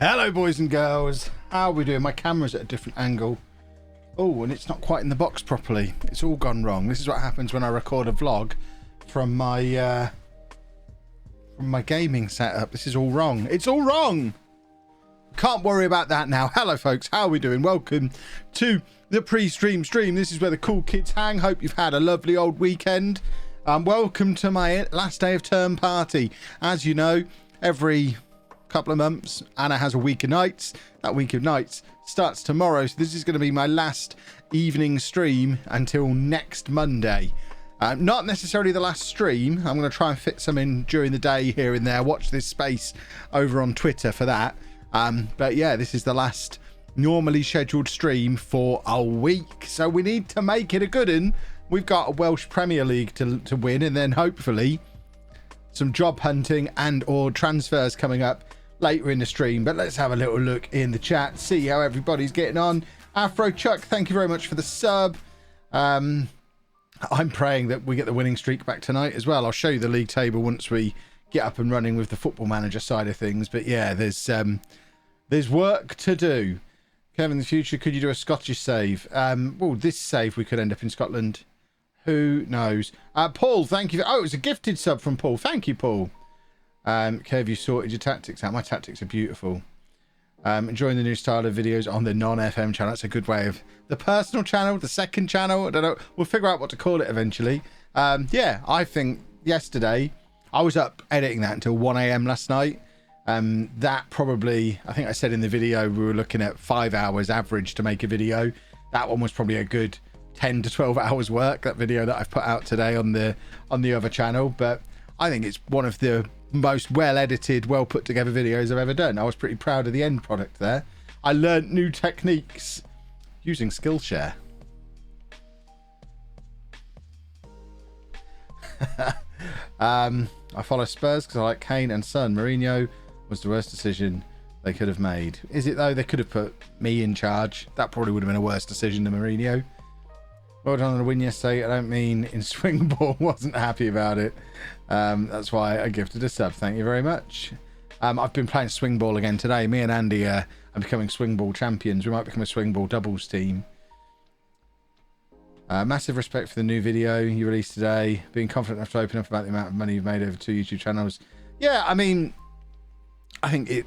Hello boys and girls, how are we doing? My camera's at a different angle. Oh, and it's not quite in the box properly. It's all gone wrong. This is what happens when I record a vlog from my gaming setup. This is all wrong. It's all wrong. Can't worry about that now. Hello folks, how are we doing? Welcome to the pre-stream stream. This is where the cool kids hang. Hope you've had a lovely old weekend. Welcome to my last day of term party. As you know, every couple of months Anna has a week of nights. That week of nights starts tomorrow, so this is going to be my last evening stream until next Monday. Not necessarily the last stream. I'm going to try and fit some in during the day here and there. Watch this space over on Twitter for that. But yeah, this is the last normally scheduled stream for a week, so we need to make it a good one. We've got a Welsh Premier League to win, and then hopefully some job hunting and or transfers coming up later in the stream. But let's have a little look in the chat, see how everybody's getting on. Afro Chuck, thank you very much for the sub. I'm praying that we get the winning streak back tonight as well. I'll show you the league table once we get up and running with the football manager side of things. But yeah, there's work to do. Kevin, in the future, could you do a Scottish save? Well, this save we could end up in Scotland. Who knows? Paul, thank you. Oh, it was a gifted sub from Paul. Thank you, Paul. Kev, you sorted your tactics out. My tactics are beautiful. Enjoying the new style of videos on the non-FM channel. That's a good way of the personal channel, the second channel. I don't know. We'll figure out what to call it eventually. Yeah, I think yesterday I was up editing that until 1 a.m. last night. That probably, I think I said in the video, we were looking at 5 hours average to make a video. That one was probably a good 10 to 12 hours work, that video that I've put out today on the other channel. But I think it's one of the most well edited, well put together videos I've ever done. I was pretty proud of the end product there. I learned new techniques using Skillshare. I follow Spurs because I like Kane and Son. Mourinho was the worst decision they could have made. Is it though? They could have put me in charge. That probably would have been a worse decision than Mourinho. Well done on the win yesterday. I don't mean in swing ball. Wasn't happy about it. That's why I gifted a sub. Thank you very much. I've been playing swing ball again today. Me and Andy are becoming swing ball champions. We might become a swing ball doubles team. Massive respect for the new video you released today. Being confident enough to open up about the amount of money you've made over 2 YouTube channels. Yeah, I mean, I think it...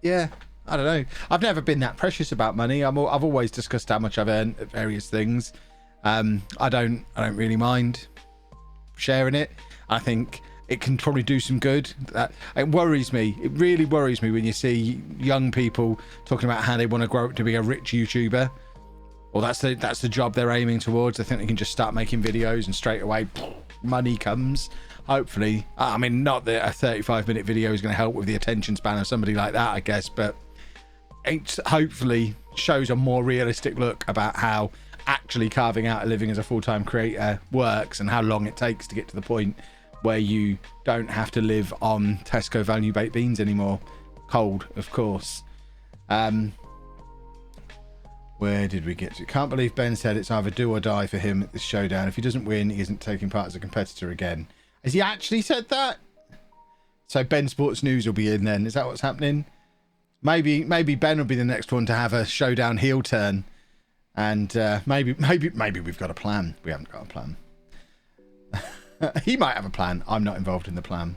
Yeah, I don't know. I've never been that precious about money. I've always discussed how much I've earned at various things. I don't really mind sharing it. I think it can probably do some good. It worries me. It really worries me when you see young people talking about how they want to grow up to be a rich YouTuber. Well, that's the job they're aiming towards. I think they can just start making videos and straight away money comes. Hopefully, I mean, not that a 35-minute video is going to help with the attention span of somebody like that, I guess, but it hopefully shows a more realistic look about how actually carving out a living as a full-time creator works and how long it takes to get to the point where you don't have to live on Tesco value baked beans anymore. Cold, of course. Where did we get to? Can't believe Ben said it's either do or die for him at this showdown. If he doesn't win, he isn't taking part as a competitor again. Has he actually said that? So Ben Sports News will be in then. Is that what's happening? Maybe Ben will be the next one to have a showdown heel turn. And maybe we've got a plan. We haven't got a plan. He might have a plan. I'm not involved in the plan.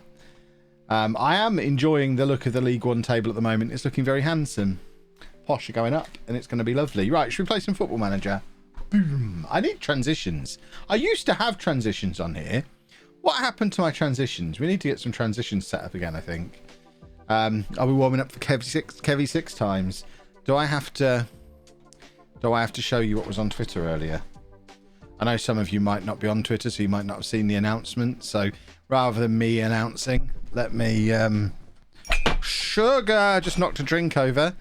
I am enjoying the look of the League One table at the moment. It's looking very handsome. Posh are going up and it's going to be lovely. Right, should we play some Football Manager? Boom. I need transitions. I used to have transitions on here. What happened to my transitions? We need to get some transitions set up again, I think. I'll be warming up for Kevy six times. Do I have to show you what was on Twitter earlier? I know some of you might not be on Twitter, so you might not have seen the announcement. So rather than me announcing, let me... Sugar! Just knocked a drink over.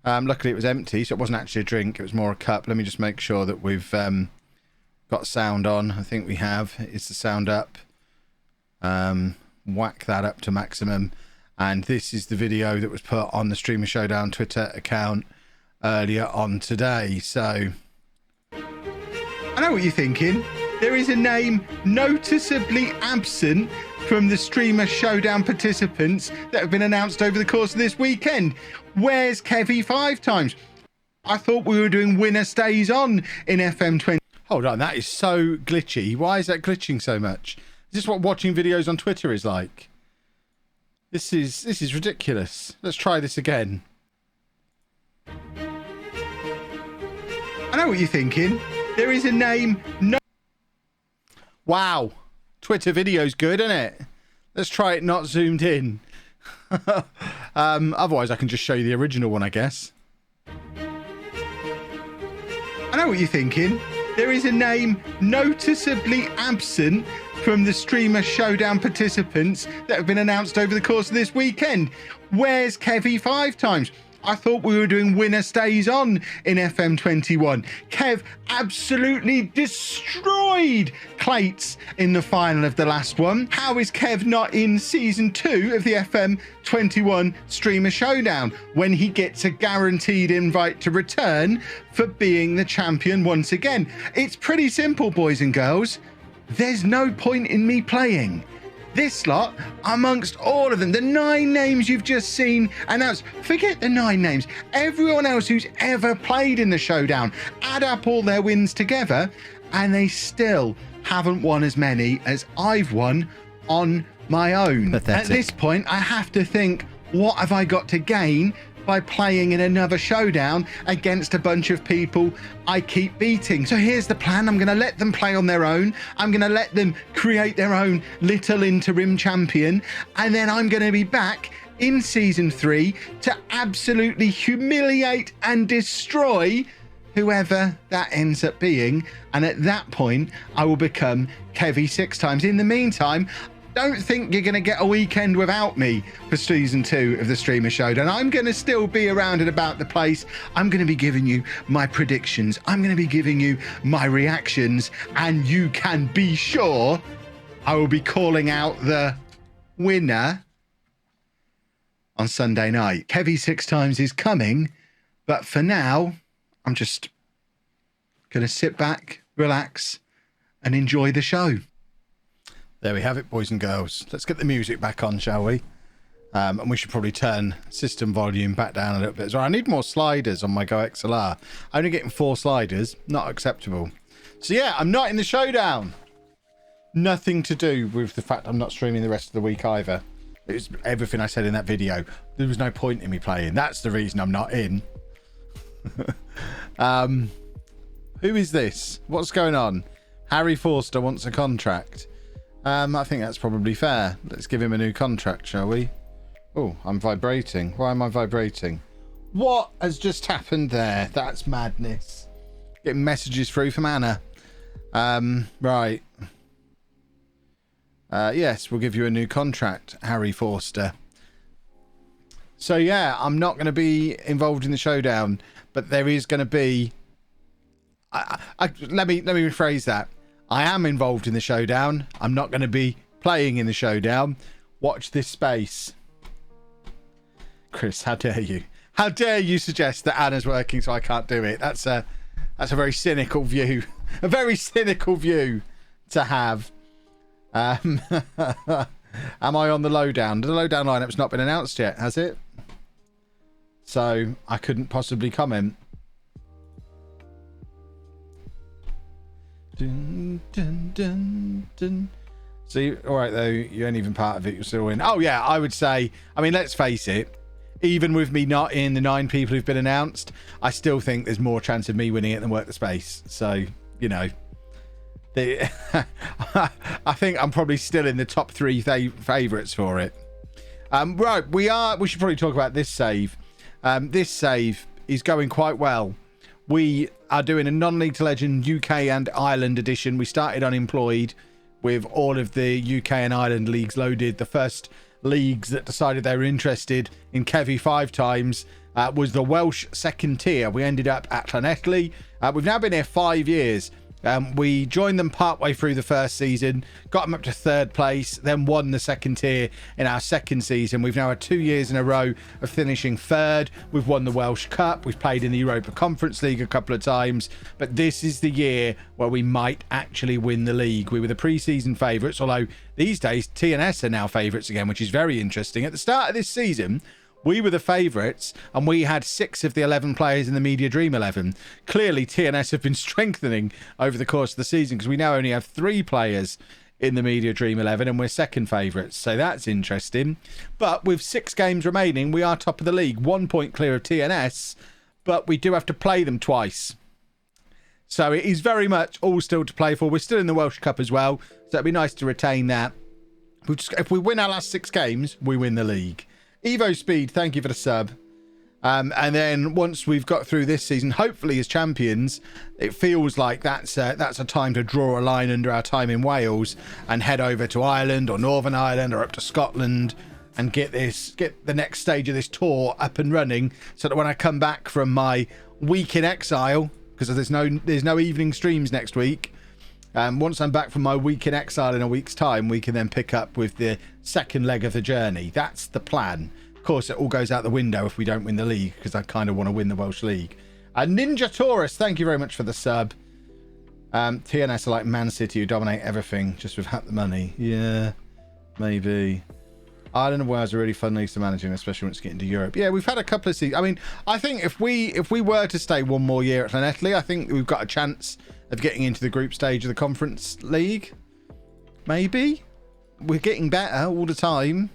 Luckily it was empty, so it wasn't actually a drink. It was more a cup. Let me just make sure that we've got sound on. I think we have. Is the sound up? Whack that up to maximum. And this is the video that was put on the Streamer Showdown Twitter account earlier on today. So I know what you're thinking. There is a name noticeably absent from the streamer showdown participants that have been announced over the course of this weekend. Where's Kevy 5 times? I thought we were doing winner stays on in FM20. Hold on, that is so glitchy. Why is that glitching so much? Is this what watching videos on Twitter is like? This is ridiculous. Let's try this again. I know what you're thinking. There is a name. No. Wow. Twitter video's good, isn't it? Let's try it not zoomed in. Otherwise, I can just show you the original one, I guess. I know what you're thinking. There is a name noticeably absent from the streamer showdown participants that have been announced over the course of this weekend. Where's Kevy 5 times? I thought we were doing winner stays on in FM21. Kev absolutely destroyed Clates in the final of the last one. How is Kev not in season 2 of the FM21 Streamer Showdown when he gets a guaranteed invite to return for being the champion once again? It's pretty simple, boys and girls. There's no point in me playing. This lot, amongst all of them, the 9 names you've just seen announced, forget the 9 names, everyone else who's ever played in the showdown, add up all their wins together, and they still haven't won as many as I've won on my own. Pathetic. At this point, I have to think, what have I got to gain by playing in another showdown against a bunch of people I keep beating? So here's the plan. I'm going to let them play on their own. I'm going to let them create their own little interim champion. And then I'm going to be back in season 3 to absolutely humiliate and destroy whoever that ends up being. And at that point, I will become Kevy 6 times. In the meantime, don't think you're going to get a weekend without me for season 2 of the Streamer Showdown. I'm going to still be around and about the place. I'm going to be giving you my predictions. I'm going to be giving you my reactions. And you can be sure I will be calling out the winner on Sunday night. Kevy 6 times is coming. But for now, I'm just going to sit back, relax, and enjoy the show. There we have it, boys and girls. Let's get the music back on, shall we? And we should probably turn system volume back down a little bit. So I need more sliders on my Go XLR. I'm only getting 4 sliders. Not acceptable. So yeah, I'm not in the showdown. Nothing to do with the fact I'm not streaming the rest of the week either. It was everything I said in that video. There was no point in me playing. That's the reason I'm not in. Who is this? What's going on? Harry Forster wants a contract. I think that's probably fair. Let's give him a new contract, shall we? Oh, I'm vibrating. Why am I vibrating? What has just happened there? That's madness. Getting messages through from Anna. Right. Yes, we'll give you a new contract, Harry Forster. So yeah, I'm not going to be involved in the showdown, but there is going to be... Let me rephrase that. I am involved in the showdown. I'm not going to be playing in the showdown. Watch this space. Chris, how dare you? How dare you suggest that Anna's working so I can't do it? That's a very cynical view. A very cynical view to have. Am I on the lowdown? The lowdown lineup's not been announced yet, has it? So I couldn't possibly comment. Dun, dun, dun, dun. See, all right though, you ain't even part of it. You're still in. Oh yeah, I would say. I mean, let's face it. Even with me not in the 9 people who've been announced, I still think there's more chance of me winning it than Work the Space. So you know, I think I'm probably still in the top 3 favourites for it. Right, we should probably talk about this save. This save is going quite well. We are doing a non-League to Legend UK and Ireland edition. We started unemployed with all of the UK and Ireland leagues loaded. The first leagues that decided they were interested in Kevy 5 times was the Welsh second tier. We ended up at LLANELLI. We've now been here 5 years. We joined them partway through the first season, got them up to 3rd place, then won the 2nd tier in our 2nd season. We've now had 2 years in a row of finishing 3rd. We've won the Welsh Cup. We've played in the Europa Conference League a couple of times. But this is the year where we might actually win the league. We were the pre-season favourites, although these days TNS are now favourites again, which is very interesting. At the start of this season, we were the favourites, and we had 6 of the 11 players in the Media Dream 11. Clearly, TNS have been strengthening over the course of the season, because we now only have 3 players in the Media Dream 11, and we're 2nd favourites. So that's interesting. But with 6 games remaining, we are top of the league, 1 point clear of TNS, but we do have to play them twice. So it is very much all still to play for. We're still in the Welsh Cup as well, so it'd be nice to retain that. If we win our last 6 games, we win the league. Evo Speed, thank you for the sub. And then once we've got through this season, hopefully as champions, it feels like that's a time to draw a line under our time in Wales and head over to Ireland or Northern Ireland or up to Scotland and get the next stage of this tour up and running, so that when I come back from my week in exile, because there's no evening streams next week, once I'm back from my week in exile in a week's time, we can then pick up with the 2nd leg of the journey. That's the plan. Of course, it all goes out the window if we don't win the league, because I kind of want to win the Welsh League. Ninja Taurus, thank you very much for the sub. TNS are like Man City, who dominate everything just without the money. Yeah, maybe. Ireland and Wales are really fun leagues to manage, especially once you get into Europe. Yeah, we've had a couple of seasons. I mean, I think if we were to stay one more year at LLANELLI, I think we've got a chance of getting into the group stage of the Conference League. Maybe. We're getting better all the time.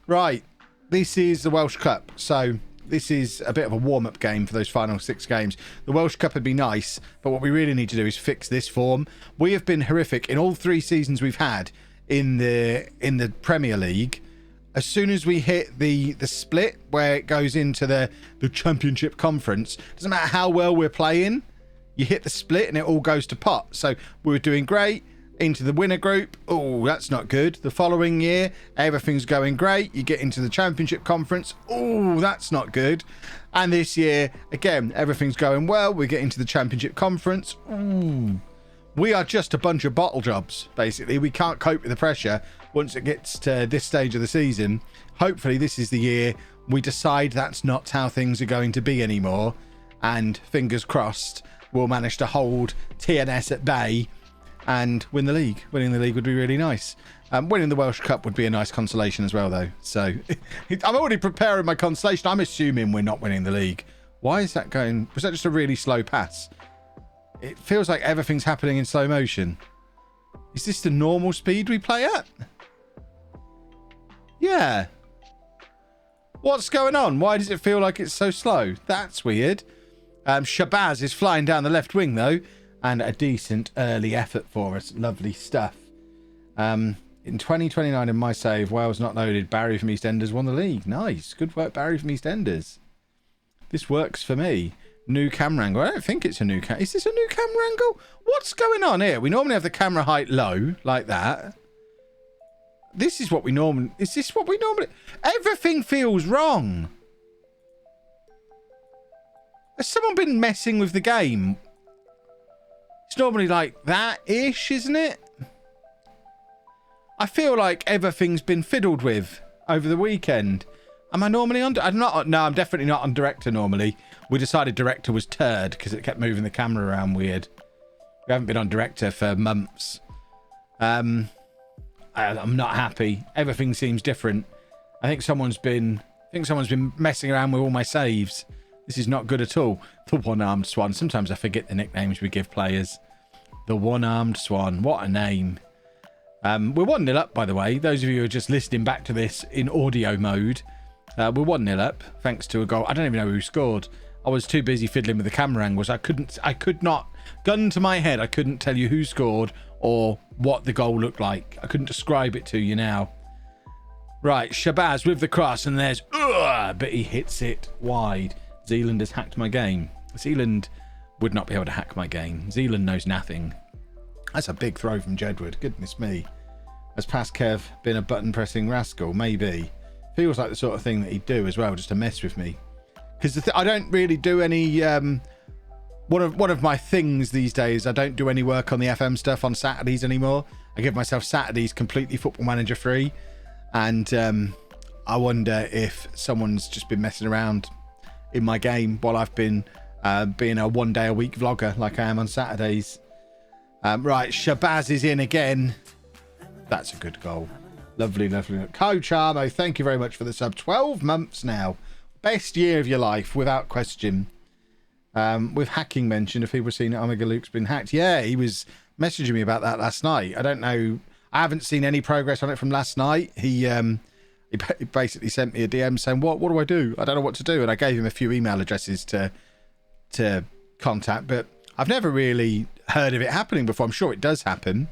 Right. This is the Welsh Cup. So this is a bit of a warm-up game for those final 6 games. The Welsh Cup would be nice, but what we really need to do is fix this form. We have been horrific in all 3 seasons we've had in the Premier League. As soon as we hit the split where it goes into the Championship Conference, doesn't matter how well we're playing, you hit the split and it all goes to pot. So we were doing great into the winner group. Oh, that's not good. The following year, everything's going great. You get into the Championship Conference. Oh, that's not good. And this year, again, everything's going well. We get into the Championship Conference. Ooh. We are just a bunch of bottle jobs, basically. We can't cope with the pressure once it gets to this stage of the season. Hopefully, this is the year we decide that's not how things are going to be anymore. And fingers crossed, we'll manage to hold TNS at bay and win the league. Winning the league would be really nice. Winning the Welsh Cup would be a nice consolation as well, though. So I'm already preparing my consolation. I'm assuming we're not winning the league. Why is that going? Was that just a really slow pass? It feels like everything's happening in slow motion. Is this the normal speed we play at? Yeah. What's going on? Why does it feel like it's so slow? That's weird. Shabazz is flying down the left wing, though. And a decent early effort for us. Lovely stuff. In 2029 in my save, Wales not loaded. Barry from EastEnders won the league. Nice. Good work, Barry from EastEnders. This works for me. New camera angle. I don't think it's a new camera. Is this a new camera angle? What's going on here? We normally have the camera height low, like that. This is what we normally... Is this what we normally... Everything feels wrong. Has someone been messing with the game? It's normally like that-ish, isn't it? I feel like everything's been fiddled with over the weekend. Am I normally on... I'm not... No, I'm definitely not on director normally. We decided director was turd because it kept moving the camera around weird. We haven't been on director for months. I'm not happy. Everything seems different. I think someone's been messing around with all my saves. This is not good at all. The one-armed swan. Sometimes I forget the nicknames we give players. The one-armed swan. What a name. We're 1-0 up, by the way. Those of you who are just listening back to this in audio mode, we're 1-0 up thanks to a goal. I don't even know who scored. I was too busy fiddling with the camera angles. I could not, gun to my head, I couldn't tell you who scored or what the goal looked like. I couldn't describe it to you now. Right, Shabazz with the cross, and there's, but he hits it wide. Zealand has hacked my game. Zealand would not be able to hack my game. Zealand knows nothing. That's a big throw from Jedward. Goodness me. Has Paskev been a button-pressing rascal? Maybe. Feels like the sort of thing that he'd do as well, just to mess with me. Because I don't really do any one of my things these days, I don't do any work on the FM stuff on Saturdays anymore. I give myself Saturdays completely Football Manager free. And I wonder if someone's just been messing around in my game while I've been being a 1 day a week vlogger like I am on Saturdays. Right, Shabazz is in again. That's a good goal. Lovely, lovely. Coach Armo, thank you very much for the sub. 12 months now. Best year of your life, without question. With hacking mentioned, if people have seen it, Omega Luke's been hacked. Yeah, he was messaging me about that last night. I don't know. I haven't seen any progress on it from last night. He basically sent me a DM saying, what do I do? I don't know what to do. And I gave him a few email addresses to contact, but I've never really heard of it happening before. I'm sure it does happen,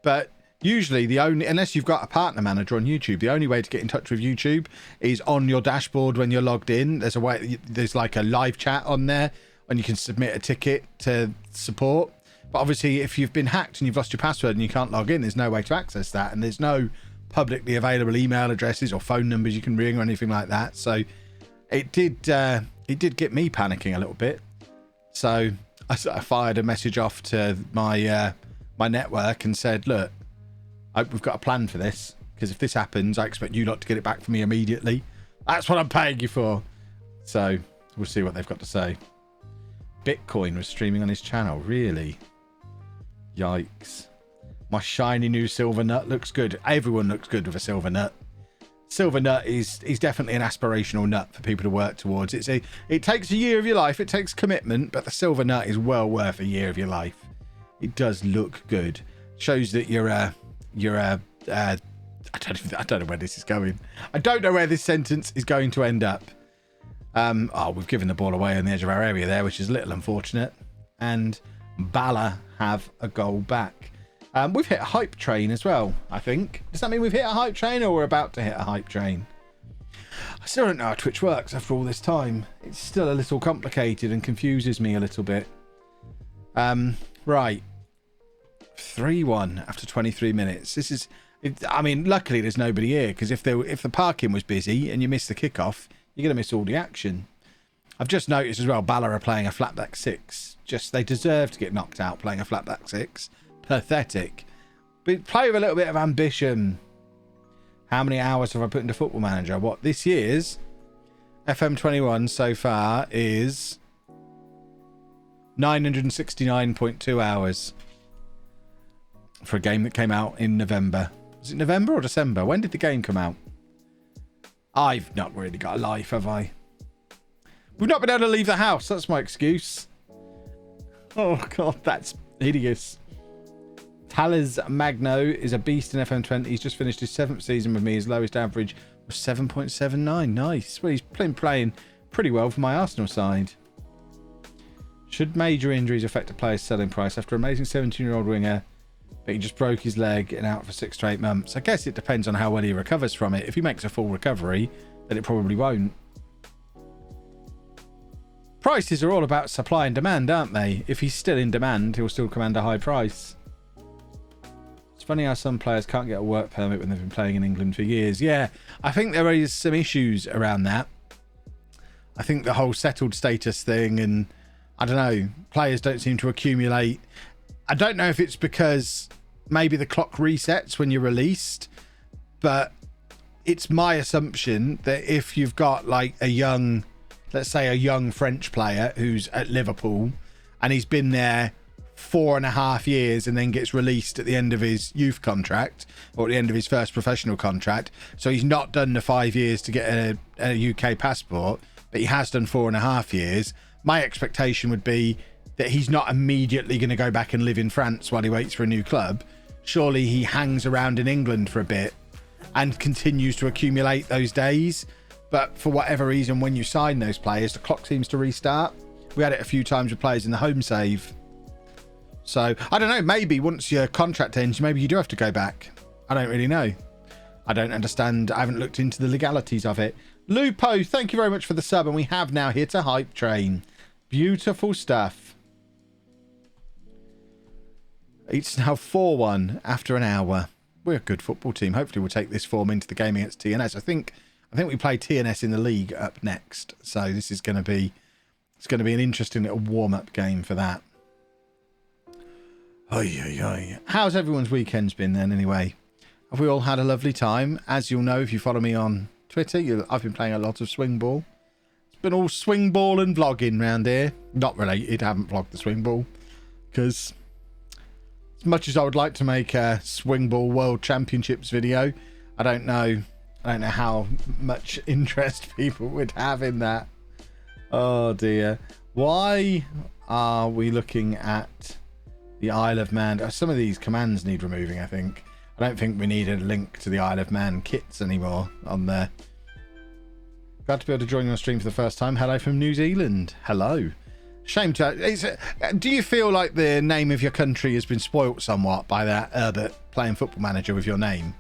but usually unless you've got a partner manager on YouTube, the only way to get in touch with YouTube is on your dashboard when you're logged in. There's like a live chat on there and you can submit a ticket to support. But obviously if you've been hacked and you've lost your password and you can't log in, there's no way to access that. And there's no publicly available email addresses or phone numbers you can ring or anything like that. So it did get me panicking a little bit. So I fired a message off to my network and said, look, we've got a plan for this, because if this happens, I expect you lot to get it back for me immediately. That's what I'm paying you for. So we'll see what they've got to say. Bitcoin was streaming on his channel. Really? Yikes. My shiny new silver nut looks good. Everyone looks good with a silver nut. Silver nut is definitely an aspirational nut for people to work towards. It takes a year of your life. It takes commitment, but the silver nut is well worth a year of your life. It does look good. Shows that you're a I don't know where this is going. I don't know where this sentence is going to end up. We've given the ball away on the edge of our area there, which is a little unfortunate. And Bala have a goal back. We've hit a hype train as well, I think. Does that mean we've hit a hype train or we're about to hit a hype train? I still don't know how Twitch works after all this time. It's still a little complicated and confuses me a little bit. Right. 3-1 after 23 minutes. I mean, luckily there's nobody here, because if the parking was busy and you miss the kickoff, you're going to miss all the action. I've just noticed as well, Bala are playing a flatback 6. They deserve to get knocked out playing a flatback 6. Pathetic. But play with a little bit of ambition. How many hours have I put into Football Manager? What, this year's FM21 so far is 969.2 hours for a game that came out in November. Was it November or December? When did the game come out? I've not really got a life, have I? We've not been able to leave the house. That's my excuse. Oh, God, that's hideous. Talers Magno is a beast in FM20. He's just finished his 7th season with me. His lowest average was 7.79. Nice. Well, he's playing pretty well for my Arsenal side. Should major injuries affect a player's selling price? After amazing 17-year-old winger, but he just broke his leg and out for 6 to 8 months. I guess it depends on how well he recovers from it. If he makes a full recovery, then it probably won't. Prices are all about supply and demand, aren't they? If he's still in demand, he'll still command a high price. It's funny how some players can't get a work permit when they've been playing in England for years. Yeah, I think there is some issues around that. I think the whole settled status thing, and I don't know, players don't seem to accumulate. I don't know if it's because maybe the clock resets when you're released, but it's my assumption that if you've got like a young, let's say a young French player who's at Liverpool and he's been there 4.5 years and then gets released at the end of his youth contract or at the end of his first professional contract, so he's not done the 5 years to get a UK passport, but he has done 4.5 years, my expectation would be that he's not immediately going to go back and live in France while he waits for a new club. Surely he hangs around in England for a bit and continues to accumulate those days. But for whatever reason, when you sign those players, the clock seems to restart. We had it a few times with players in the home save. So, I don't know, maybe once your contract ends, maybe you do have to go back. I don't really know. I don't understand. I haven't looked into the legalities of it. Lupo, thank you very much for the sub. And we have now hit a hype train. Beautiful stuff. It's now 4-1 after an hour. We're a good football team. Hopefully we'll take this form into the game against TNS. I think we play TNS in the league up next. So this is going to be It's going to be an interesting little warm-up game for that. Oy, oy, oy. How's everyone's weekends been then, anyway? Have we all had a lovely time? As you'll know, if you follow me on Twitter, I've been playing a lot of swing ball. It's been all swing ball and vlogging round here. Not related, I haven't vlogged the swing ball. Because as much as I would like to make a swing ball world championships video, I don't know how much interest people would have in that. Oh dear. Why are we looking at the Isle of Man? Some of these commands need removing, I think. I don't think we need a link to the Isle of Man kits anymore on there. Glad to be able to join you on stream for the first time. Hello from New Zealand. Hello. Shame to... do you feel like the name of your country has been spoilt somewhat by that Herbert playing Football Manager with your name?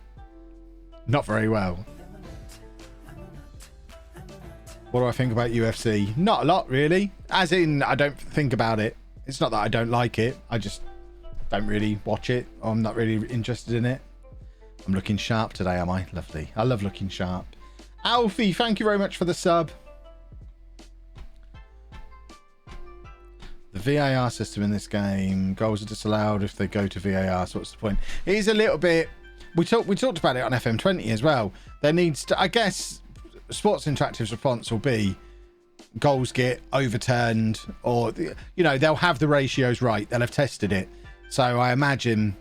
Not very well. What do I think about UFC? Not a lot, really. As in, I don't think about it. It's not that I don't like it. I just don't really watch it. I'm not really interested in it. I'm looking sharp today, am I? Lovely. I love looking sharp. Alfie, thank you very much for the sub. The VAR system in this game, goals are disallowed if they go to VAR, so what's the point? It is a little bit... We talked about it on FM20 as well. There needs to... I guess Sports Interactive's response will be goals get overturned, or, you know, they'll have the ratios right. They'll have tested it. So I imagine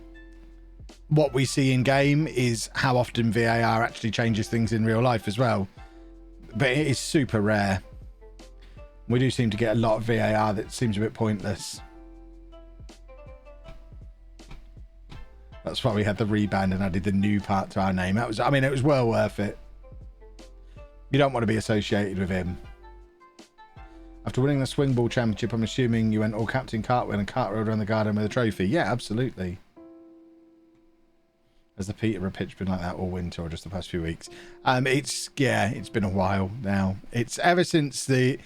what we see in game is how often VAR actually changes things in real life as well. But it is super rare. We do seem to get a lot of VAR that seems a bit pointless. That's why we had the reband and added the new part to our name. That was, I mean, it was well worth it. You don't want to be associated with him. After winning the Swing Ball Championship, I'm assuming you went all Captain Cartwheel and Cartwheel around the garden with a trophy. Yeah, absolutely. Has the Peterborough pitch been like that all winter or just the past few weeks? It's been a while now. It's ever since it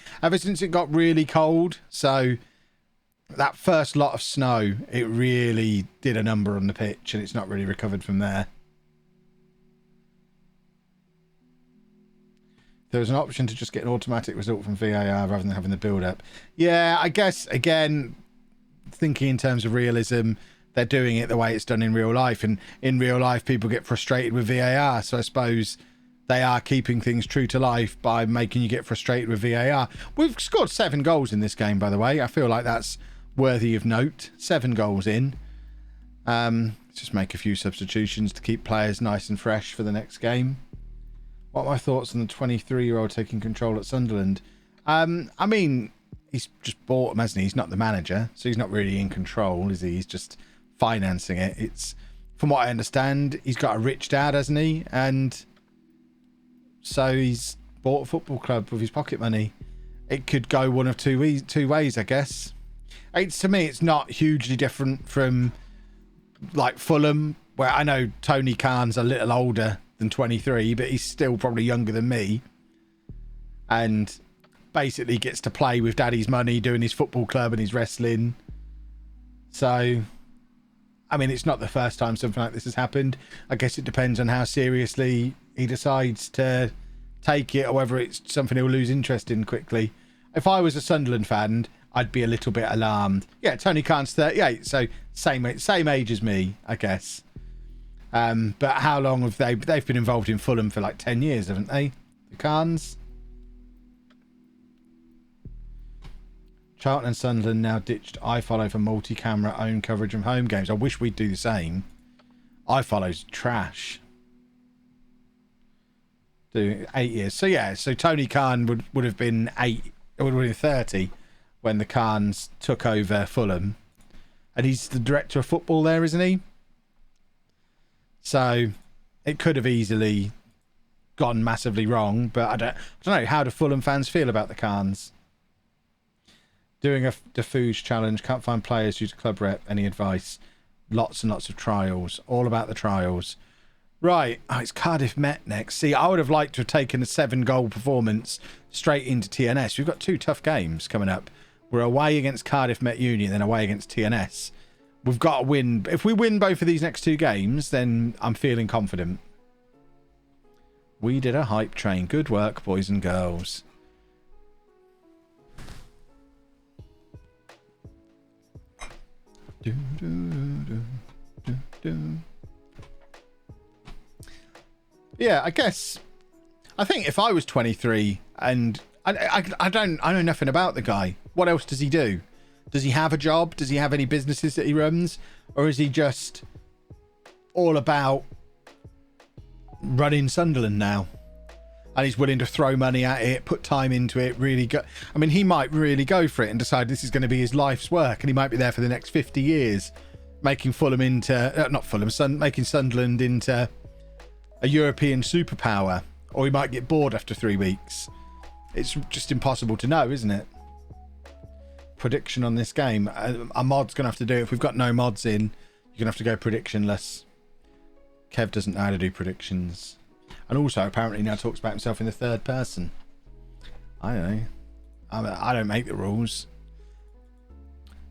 got really cold. So that first lot of snow, it really did a number on the pitch, and it's not really recovered from there. There was an option to just get an automatic result from VAR rather than having the build-up. Yeah, I guess, again, thinking in terms of realism, they're doing it the way it's done in real life. And in real life, people get frustrated with VAR. So I suppose they are keeping things true to life by making you get frustrated with VAR. We've scored 7 goals in this game, by the way. I feel like that's worthy of note. 7 goals in. Let's just make a few substitutions to keep players nice and fresh for the next game. What are my thoughts on the 23-year-old taking control at Sunderland? I mean, he's just bought him, hasn't he? He's not the manager, so he's not really in control, is he? He's just financing it. It's, from what I understand, he's got a rich dad, hasn't he? And so he's bought a football club with his pocket money. It could go one of two ways, I guess. To me, it's not hugely different from like Fulham, where I know Tony Khan's a little older than 23, but he's still probably younger than me, and basically gets to play with daddy's money doing his football club and his wrestling. So I mean, it's not the first time something like this has happened. I guess it depends on how seriously he decides to take it, or whether it's something he'll lose interest in quickly. If I was a Sunderland fan, I'd be a little bit alarmed. Yeah, Tony Khan's 38, so same age as me, I guess. But how long have they've been involved in Fulham for like 10 years, haven't they? The Khans. Charlton and Sunderland now ditched iFollow for multi-camera own coverage from home games. I wish we'd do the same. iFollow's trash. Doing 8 years. So yeah, so Tony Khan would have been 30 when the Khans took over Fulham. And he's the director of football there, isn't he? So it could have easily gone massively wrong, but I don't know. How do Fulham fans feel about the Khans? Doing a Defoge challenge, can't find players due to club rep. Any advice? Lots and lots of trials. All about the trials. Right. Oh, it's Cardiff Met next. See, I would have liked to have taken a 7-goal performance straight into TNS. We've got 2 tough games coming up. We're away against Cardiff Met Union, then away against TNS. We've got to win. If we win both of these next 2 games, then I'm feeling confident. We did a hype train. Good work, boys and girls. Do, do, do, do, do. Yeah, I think if I was 23 and I know nothing about the guy. What else does he do? Does he have a job? Does he have any businesses that he runs? Or is he just all about running Sunderland now? And he's willing to throw money at it, put time into it, really go. I mean, he might really go for it and decide this is going to be his life's work, and he might be there for the next 50 years, making Fulham into making Sunderland into a European superpower. Or he might get bored after 3 weeks. It's just impossible to know, isn't it? Prediction on this game. A mod's going to have to do it. If we've got no mods in, you're going to have to go predictionless. Kev doesn't know how to do predictions. And also, apparently now talks about himself in the third person. I don't know. I don't make the rules.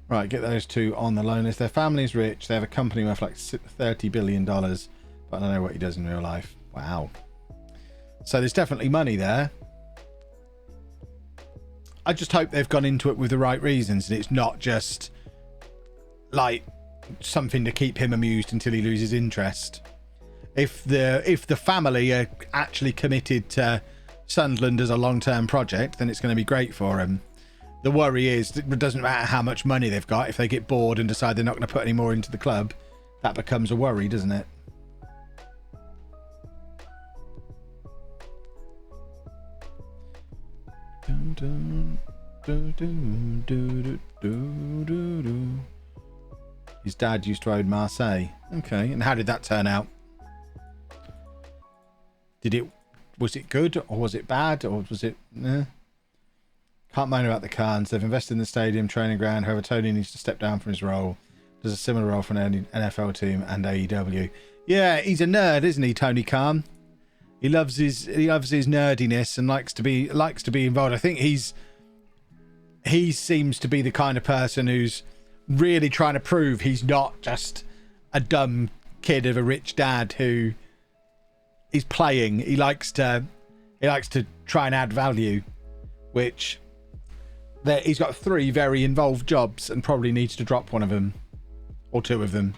Right, get those two on the loan list. Their family's rich. They have a company worth like $30 billion. But I don't know what he does in real life. Wow. So there's definitely money there. I just hope they've gone into it with the right reasons, and it's not just like something to keep him amused until he loses interest. If the family are actually committed to Sunderland as a long-term project, then it's going to be great for him. The worry is that it doesn't matter how much money they've got. If they get bored and decide they're not going to put any more into the club, that becomes a worry, doesn't it? His dad used to own Marseille. Okay, and how did that turn out? Was it good, or was it bad, or was it... Can't moan about the Khans. They've invested in the stadium, training ground. However, Tony needs to step down from his role. Does a similar role for an NFL team and AEW. Yeah, he's a nerd, isn't he, Tony Khan? He loves his nerdiness and likes to be involved. I think he seems to be the kind of person who's really trying to prove he's not just a dumb kid of a rich dad who is playing. He likes to try and add value, which he's got 3 very involved jobs and probably needs to drop one of them or 2 of them.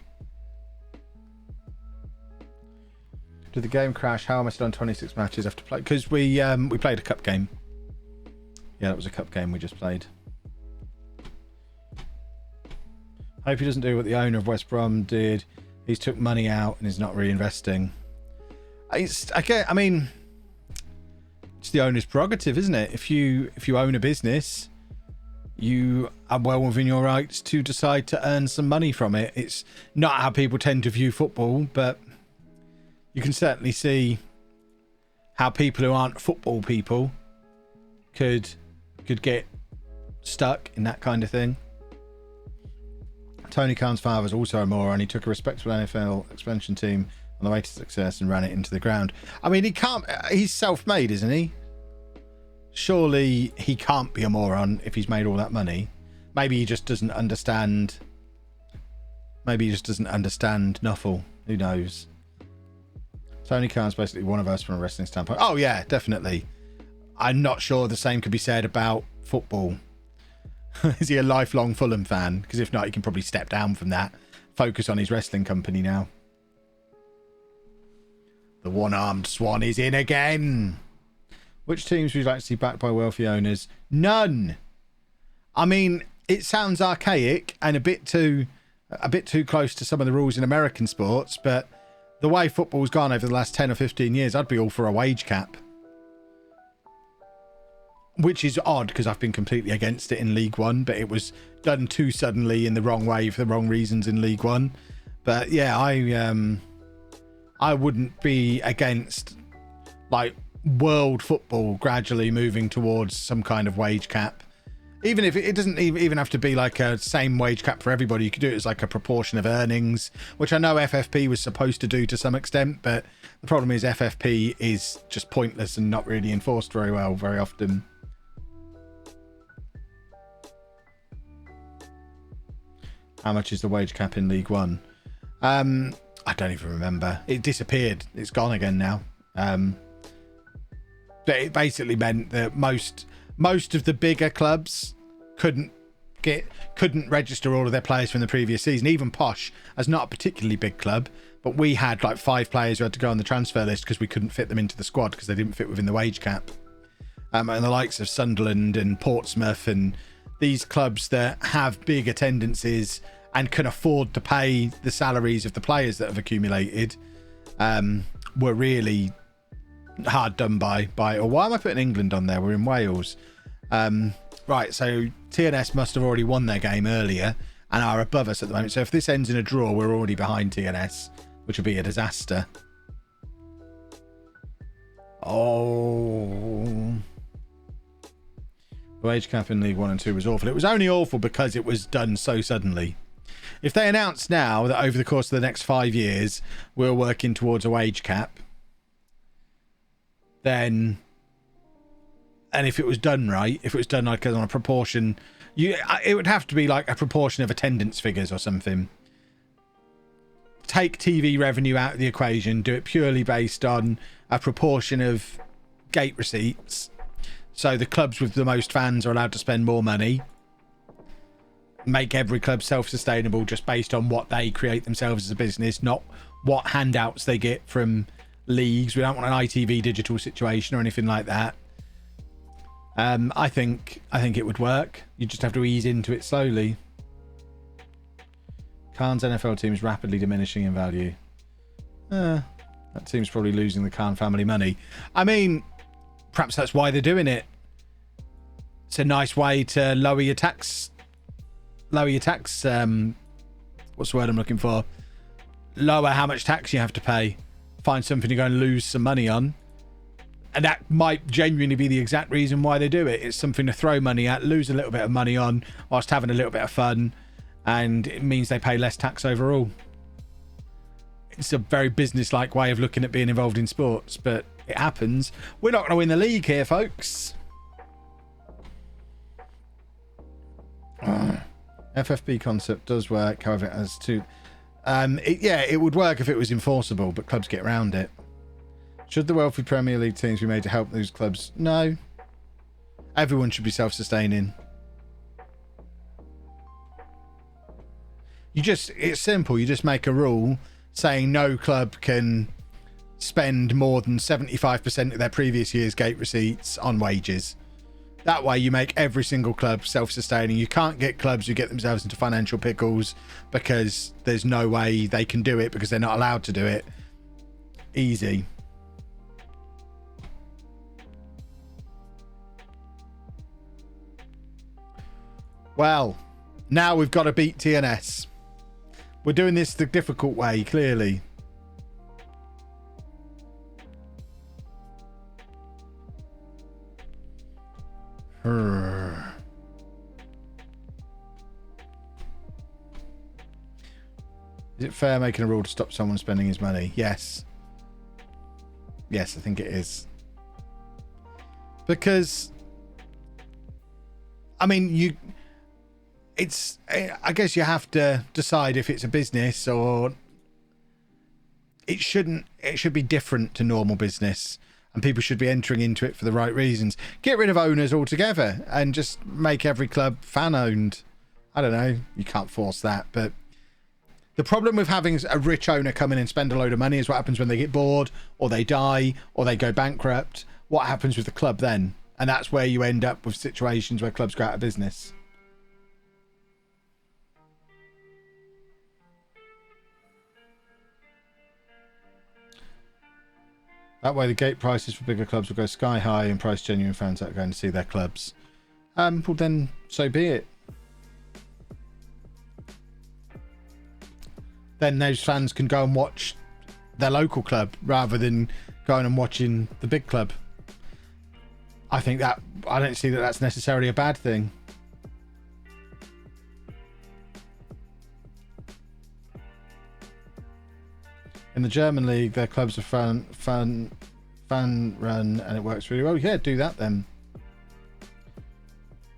Did the game crash? How am I still on 26 matches after play? Because we played a cup game. Yeah, that was a cup game we just played. Hope he doesn't do what the owner of West Brom did. He's took money out and is not reinvesting. I mean, it's the owner's prerogative, isn't it? If you own a business, you are well within your rights to decide to earn some money from it. It's not how people tend to view football, but you can certainly see how people who aren't football people could get stuck in that kind of thing. Tony Khan's father is also a moron. He took a respectable NFL expansion team on the way to success and ran it into the ground. I mean, he's self-made, isn't he? Surely he can't be a moron if he's made all that money. Maybe he just doesn't understand. Maybe he just doesn't understand Nuffle. Who knows? Tony Khan's basically one of us from a wrestling standpoint. Oh yeah, definitely. I'm not sure the same could be said about football. Is he a lifelong Fulham fan? Because if not, he can probably step down from that. Focus on his wrestling company now. The one-armed swan is in again. Which teams would you like to see backed by wealthy owners? None. I mean, it sounds archaic and a bit too close to some of the rules in American sports, but the way football's gone over the last 10 or 15 years, I'd be all for a wage cap. Which is odd because I've been completely against it in League One, but it was done too suddenly in the wrong way for the wrong reasons in League One. But yeah, I wouldn't be against like world football gradually moving towards some kind of wage cap. Even if it doesn't even have to be like a same wage cap for everybody. You could do it as like a proportion of earnings, which I know FFP was supposed to do to some extent, but the problem is FFP is just pointless and not really enforced very well very often. How much is the wage cap in League One? I don't even remember. It disappeared. It's gone again now. But it basically meant that most of the bigger clubs couldn't couldn't register all of their players from the previous season. Even Posh, as not a particularly big club, but we had like 5 players who had to go on the transfer list because we couldn't fit them into the squad because they didn't fit within the wage cap. And the likes of Sunderland and Portsmouth and these clubs that have big attendances and can afford to pay the salaries of the players that have accumulated were really hard done by. Or why am I putting England on there? We're in Wales. Right, so TNS must have already won their game earlier and are above us at the moment. So if this ends in a draw, we're already behind TNS, which will be a disaster. Oh, the wage cap in League 1 and 2 was awful. It was only awful because it was done so suddenly. If they announce now that over the course of the next 5 years we're working towards a wage cap, then, and if it was done right, if it was done like on a proportion, it would have to be like a proportion of attendance figures or something. Take TV revenue out of the equation, do it purely based on a proportion of gate receipts. So the clubs with the most fans are allowed to spend more money. Make every club self-sustainable just based on what they create themselves as a business, not what handouts they get from leagues. We don't want an ITV digital situation or anything like that. I think it would work. You just have to ease into it slowly. Khan's NFL team is rapidly diminishing in value. That team's probably losing the Khan family money. I mean, perhaps that's why they're doing it. It's a nice way to lower your tax. What's the word I'm looking for? Lower how much tax you have to pay. Find something you're going to lose some money on. And that might genuinely be the exact reason why they do it. It's something to throw money at, lose a little bit of money on, whilst having a little bit of fun. And it means they pay less tax overall. It's a very business-like way of looking at being involved in sports, but it happens. We're not going to win the league here, folks. FFP concept does work, however, it has to... it would work if it was enforceable, but clubs get around it. Should the wealthy Premier League teams be made to help those clubs? No. Everyone should be self-sustaining. It's simple. You just make a rule saying no club can spend more than 75% of their previous year's gate receipts on wages. That way you make every single club self-sustaining. You can't get clubs who get themselves into financial pickles because there's no way they can do it because they're not allowed to do it. Easy. Well, now we've got to beat TNS. We're doing this the difficult way, clearly. Is it fair making a rule to stop someone spending his money? Yes. Yes, I think it is. Because, I mean, I guess you have to decide if it's a business or it should be different to normal business and people should be entering into it for the right reasons. Get rid of owners altogether and just make every club fan owned. I don't know. You can't force that, but the problem with having a rich owner come in and spend a load of money is what happens when they get bored or they die or they go bankrupt. What happens with the club then? And that's where you end up with situations where clubs go out of business. That way the gate prices for bigger clubs will go sky high and price genuine fans that are going to see their clubs. Well then, so be it. Then those fans can go and watch their local club rather than going and watching the big club. I don't see that that's necessarily a bad thing. In the German league, their clubs are fan run and it works really well. Yeah, do that then.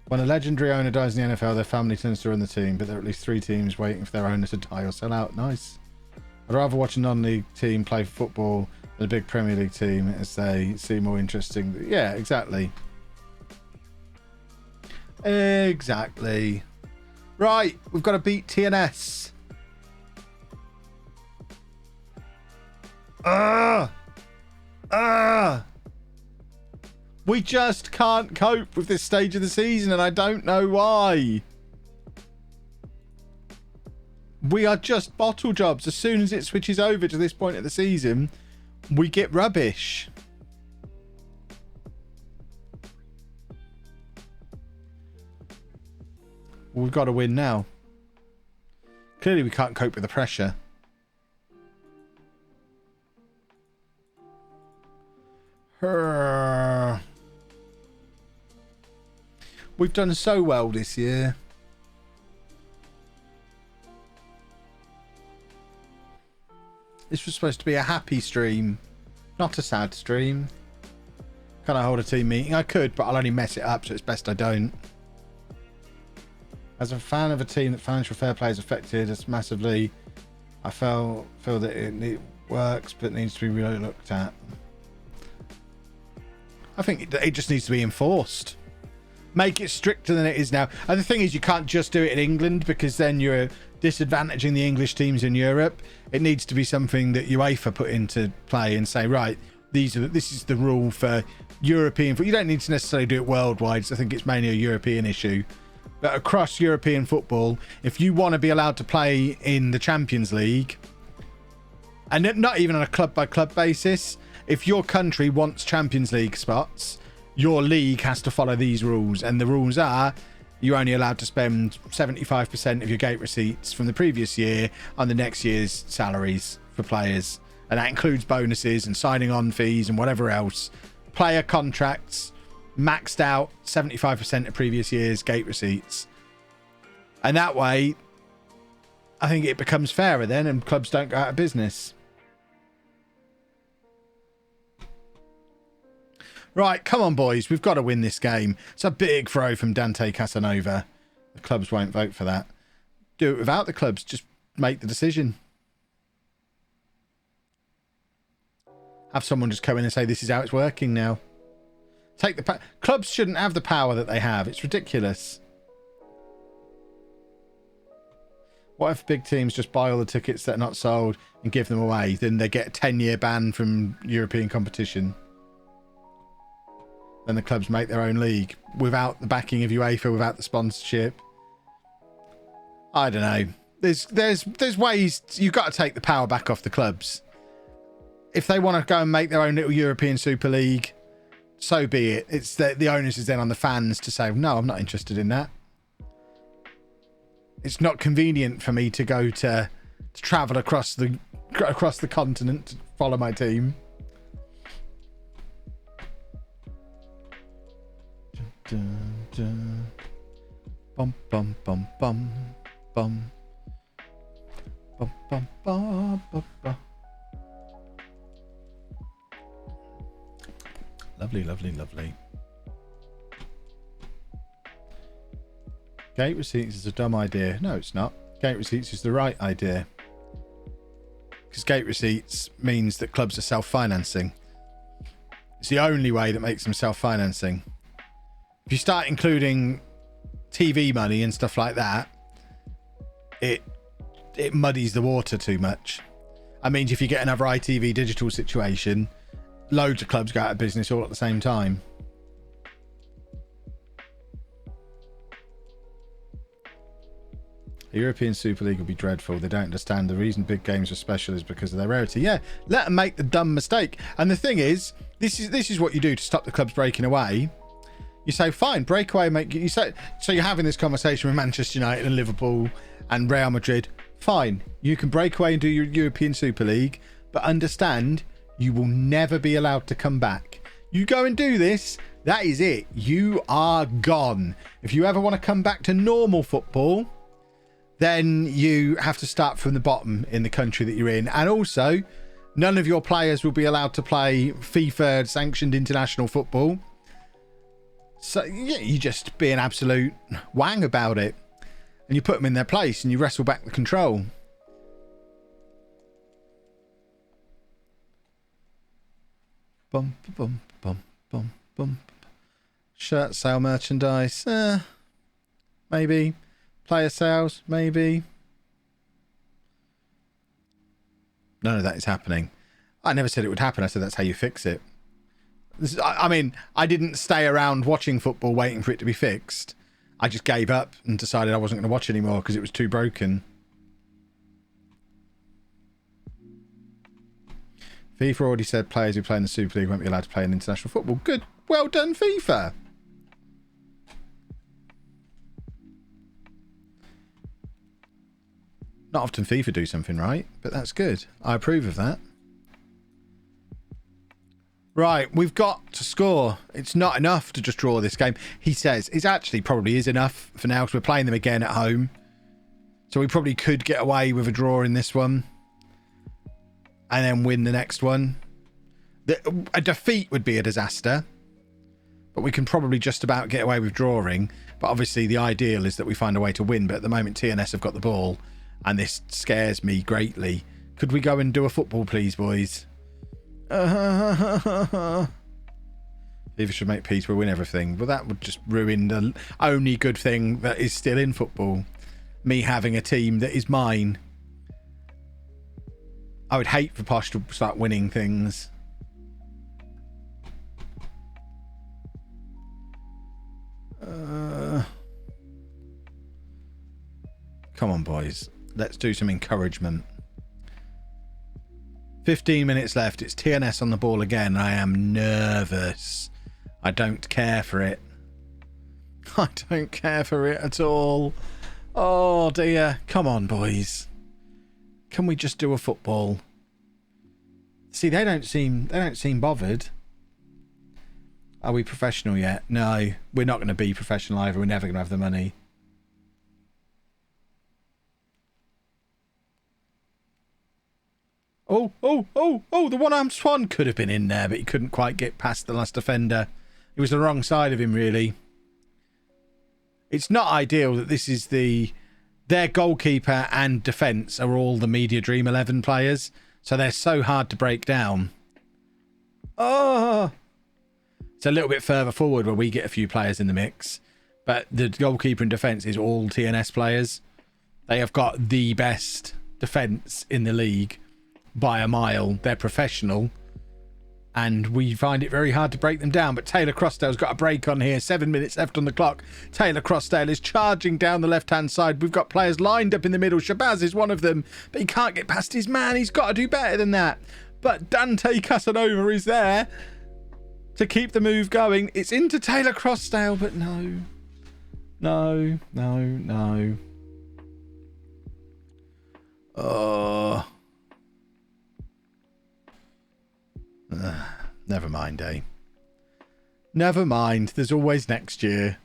When a legendary owner dies in the NFL, their family tends to run the team, but there are at least 3 teams waiting for their owner to die or sell out. Nice. I'd rather watch a non-league team play football than a big Premier League team as they seem more interesting. Yeah, exactly. Exactly. Right, we've got to beat TNS. We just can't cope with this stage of the season, and I don't know why. We are just bottle jobs. As soon as it switches over to this point of the season, we get rubbish. We've got to win now. Clearly, we can't cope with the pressure. We've done so well this year. This was supposed to be a happy stream, not a sad stream. Can I hold a team meeting? I could, but I'll only mess it up, so it's best I don't. As a fan of a team that financial fair play is affected as massively, I feel that it works, but needs to be really looked at. I think it just needs to be enforced. Make it stricter than it is now. And the thing is, you can't just do it in England, because then you're disadvantaging the English teams in Europe. It needs to be something that UEFA put into play and say, right, this is the rule for European. You don't need to necessarily do it worldwide. So I think it's mainly a European issue. But across European football, if you want to be allowed to play in the Champions League, and not even on a club-by-club basis, if your country wants Champions League spots, your league has to follow these rules. And the rules are, you're only allowed to spend 75% of your gate receipts from the previous year on the next year's salaries for players. And that includes bonuses and signing on fees and whatever else. Player contracts, maxed out 75% of previous year's gate receipts. And that way, I think it becomes fairer then, and clubs don't go out of business. Right, come on, boys. We've got to win this game. It's a big throw from Dante Casanova. The clubs won't vote for that. Do it without the clubs. Just make the decision. Have someone just come in and say, this is how it's working now. Take the clubs shouldn't have the power that they have. It's ridiculous. What if big teams just buy all the tickets that are not sold and give them away? Then they get a 10-year ban from European competition. Then the clubs make their own league without the backing of UEFA, without the sponsorship. I don't know. There's ways. You've got to take the power back off the clubs. If they want to go and make their own little European Super League, so be it. It's the onus is then on the fans to say, no, I'm not interested in that. It's not convenient for me to go to travel across the continent to follow my team. Dun, dun. Bum bum bum bum bum bum bum bum bum bum. Lovely, lovely, lovely. Gate receipts is a dumb idea. No, it's not. Gate receipts is the right idea. Because gate receipts means that clubs are self-financing. It's the only way that makes them self-financing. If you start including TV money and stuff like that, it muddies the water too much. I mean, if you get another ITV digital situation, loads of clubs go out of business all at the same time. The European Super League would be dreadful. They don't understand the reason big games are special is because of their rarity. Yeah, let them make the dumb mistake. And the thing is, this is what you do to stop the clubs breaking away. You say, fine, break away, so you're having this conversation with Manchester United and Liverpool and Real Madrid. Fine, you can break away and do your European Super League, but understand you will never be allowed to come back. You go and do this, that is it. You are gone. If you ever want to come back to normal football, then you have to start from the bottom in the country that you're in. And also, none of your players will be allowed to play FIFA sanctioned international football. So yeah, you just be an absolute wang about it, and you put them in their place and you wrestle back the control. Bum bum bum bum bum. Shirt sale merchandise, maybe. Player sales, maybe. None of that is happening. I never said it would happen. I said that's how you fix it. I mean, I didn't stay around watching football waiting for it to be fixed. I just gave up and decided I wasn't going to watch anymore because it was too broken. FIFA already said players who play in the Super League won't be allowed to play in international football. Good. Well done, FIFA. Not often FIFA do something right, but that's good. I approve of that. Right, we've got to score. It's not enough to just draw this game. He says it actually probably is enough for now because we're playing them again at home. So we probably could get away with a draw in this one. And then win the next one. A defeat would be a disaster. But we can probably just about get away with drawing. But obviously the ideal is that we find a way to win. But at the moment TNS have got the ball. And this scares me greatly. Could we go and do a football please, boys? FIFA should make peace, we'll win everything. Well, that would just ruin the only good thing that is still in football. Me having a team that is mine. I would hate for Posh to start winning things. Come on, boys. Let's do some encouragement. 15 minutes left. It's TNS on the ball again. I am nervous. I don't care for it. I don't care for it at all. Oh dear. Come on, boys. Can we just do a football? See, they don't seem bothered. Are we professional yet? No, we're not going to be professional either. We're never going to have the money. Oh, the one-armed swan could have been in there, but he couldn't quite get past the last defender. It was the wrong side of him, really. It's not ideal that this is their goalkeeper and defence are all the Media Dream 11 players, so they're so hard to break down. Oh! It's a little bit further forward where we get a few players in the mix, but the goalkeeper and defence is all TNS players. They have got the best defence in the league. By a mile. They're professional and we find it very hard to break them down, but Taylor Crossdale's got a break on here. 7 minutes left on the clock. Taylor Crossdale is charging down the left hand side. We've got players lined up in the middle. Shabazz is one of them, but he can't get past his man. He's got to do better than that. But Dante Casanova is there to keep the move going. It's into Taylor Crossdale, but no. Oh, never mind, eh? Never mind. There's always next year.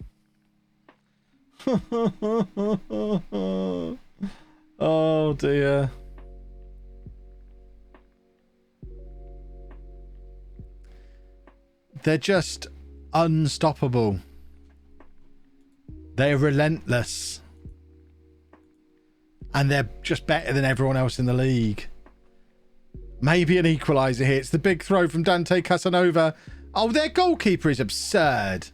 Oh dear. They're just unstoppable. They're relentless. And they're just better than everyone else in the league. Maybe an equaliser here. It's the big throw from Dante Casanova. Oh, their goalkeeper is absurd.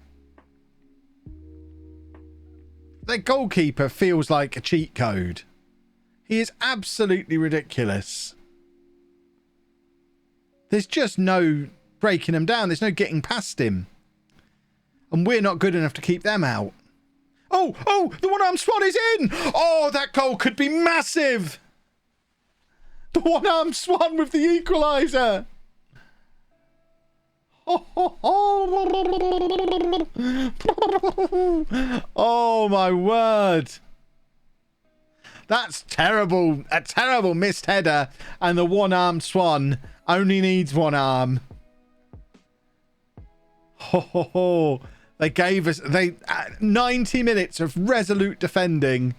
Their goalkeeper feels like a cheat code. He is absolutely ridiculous. There's just no breaking him down. There's no getting past him. And we're not good enough to keep them out. Oh, the one-armed swan is in. Oh, that goal could be massive. The one-armed swan with the equaliser. Oh, my word. That's terrible. A terrible missed header. And the one-armed swan only needs one arm. They gave us 90 minutes of resolute defending.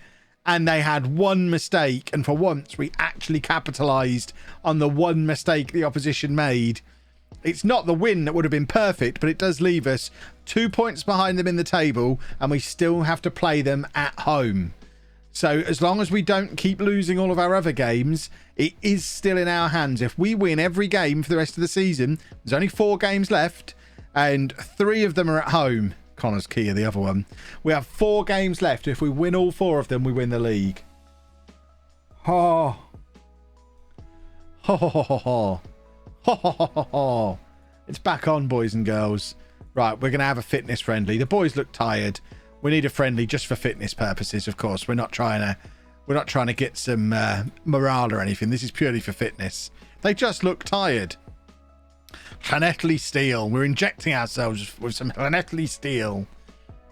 And they had one mistake. And for once, we actually capitalised on the one mistake the opposition made. It's not the win that would have been perfect, but it does leave us 2 points behind them in the table. And we still have to play them at home. So as long as we don't keep losing all of our other games, it is still in our hands. If we win every game for the rest of the season, there's only 4 games left. And 3 of them are at home. Connor's Kia, the other one. We have 4 games left. If we win all 4 of them, we win the league. Oh. Ho, ho, ho, ho, ho. Ho, ho, ho, ho, ho. It's back on, boys and girls. Right, we're going to have a fitness friendly. The boys look tired. We need a friendly just for fitness purposes, of course. We're not trying to get some morale or anything. This is purely for fitness. They just look tired. Planetly steel. We're injecting ourselves with some planetly steel.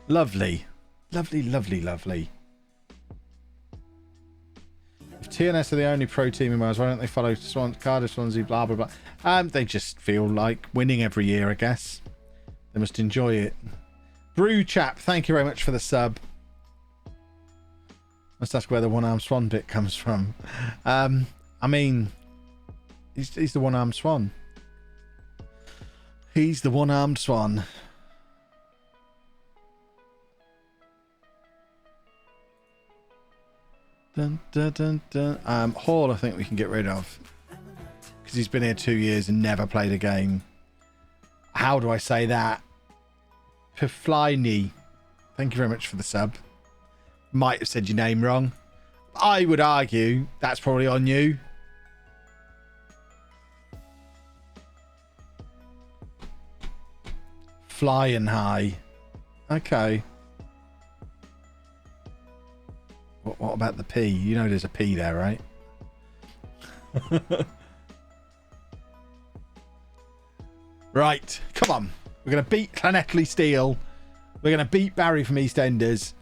Lovely. Lovely, lovely, lovely. If TNS are the only pro team in Wales, why don't they follow Cardiff, Swansea, blah, blah, blah? They just feel like winning every year, I guess. They must enjoy it. Brew Chap, thank you very much for the sub. Must ask where the one-armed swan bit comes from. I mean, he's the one-armed swan. He's the one-armed swan. Dun, dun, dun, dun. Hall, I think we can get rid of. Because he's been here 2 years and never played a game. How do I say that? Pifliny. Thank you very much for the sub. Might have said your name wrong. I would argue that's probably on you. Flying high. Okay. What about the P? You know there's a P there, right? Right. Come on. We're going to beat Planetly Steel. We're going to beat Barry from EastEnders.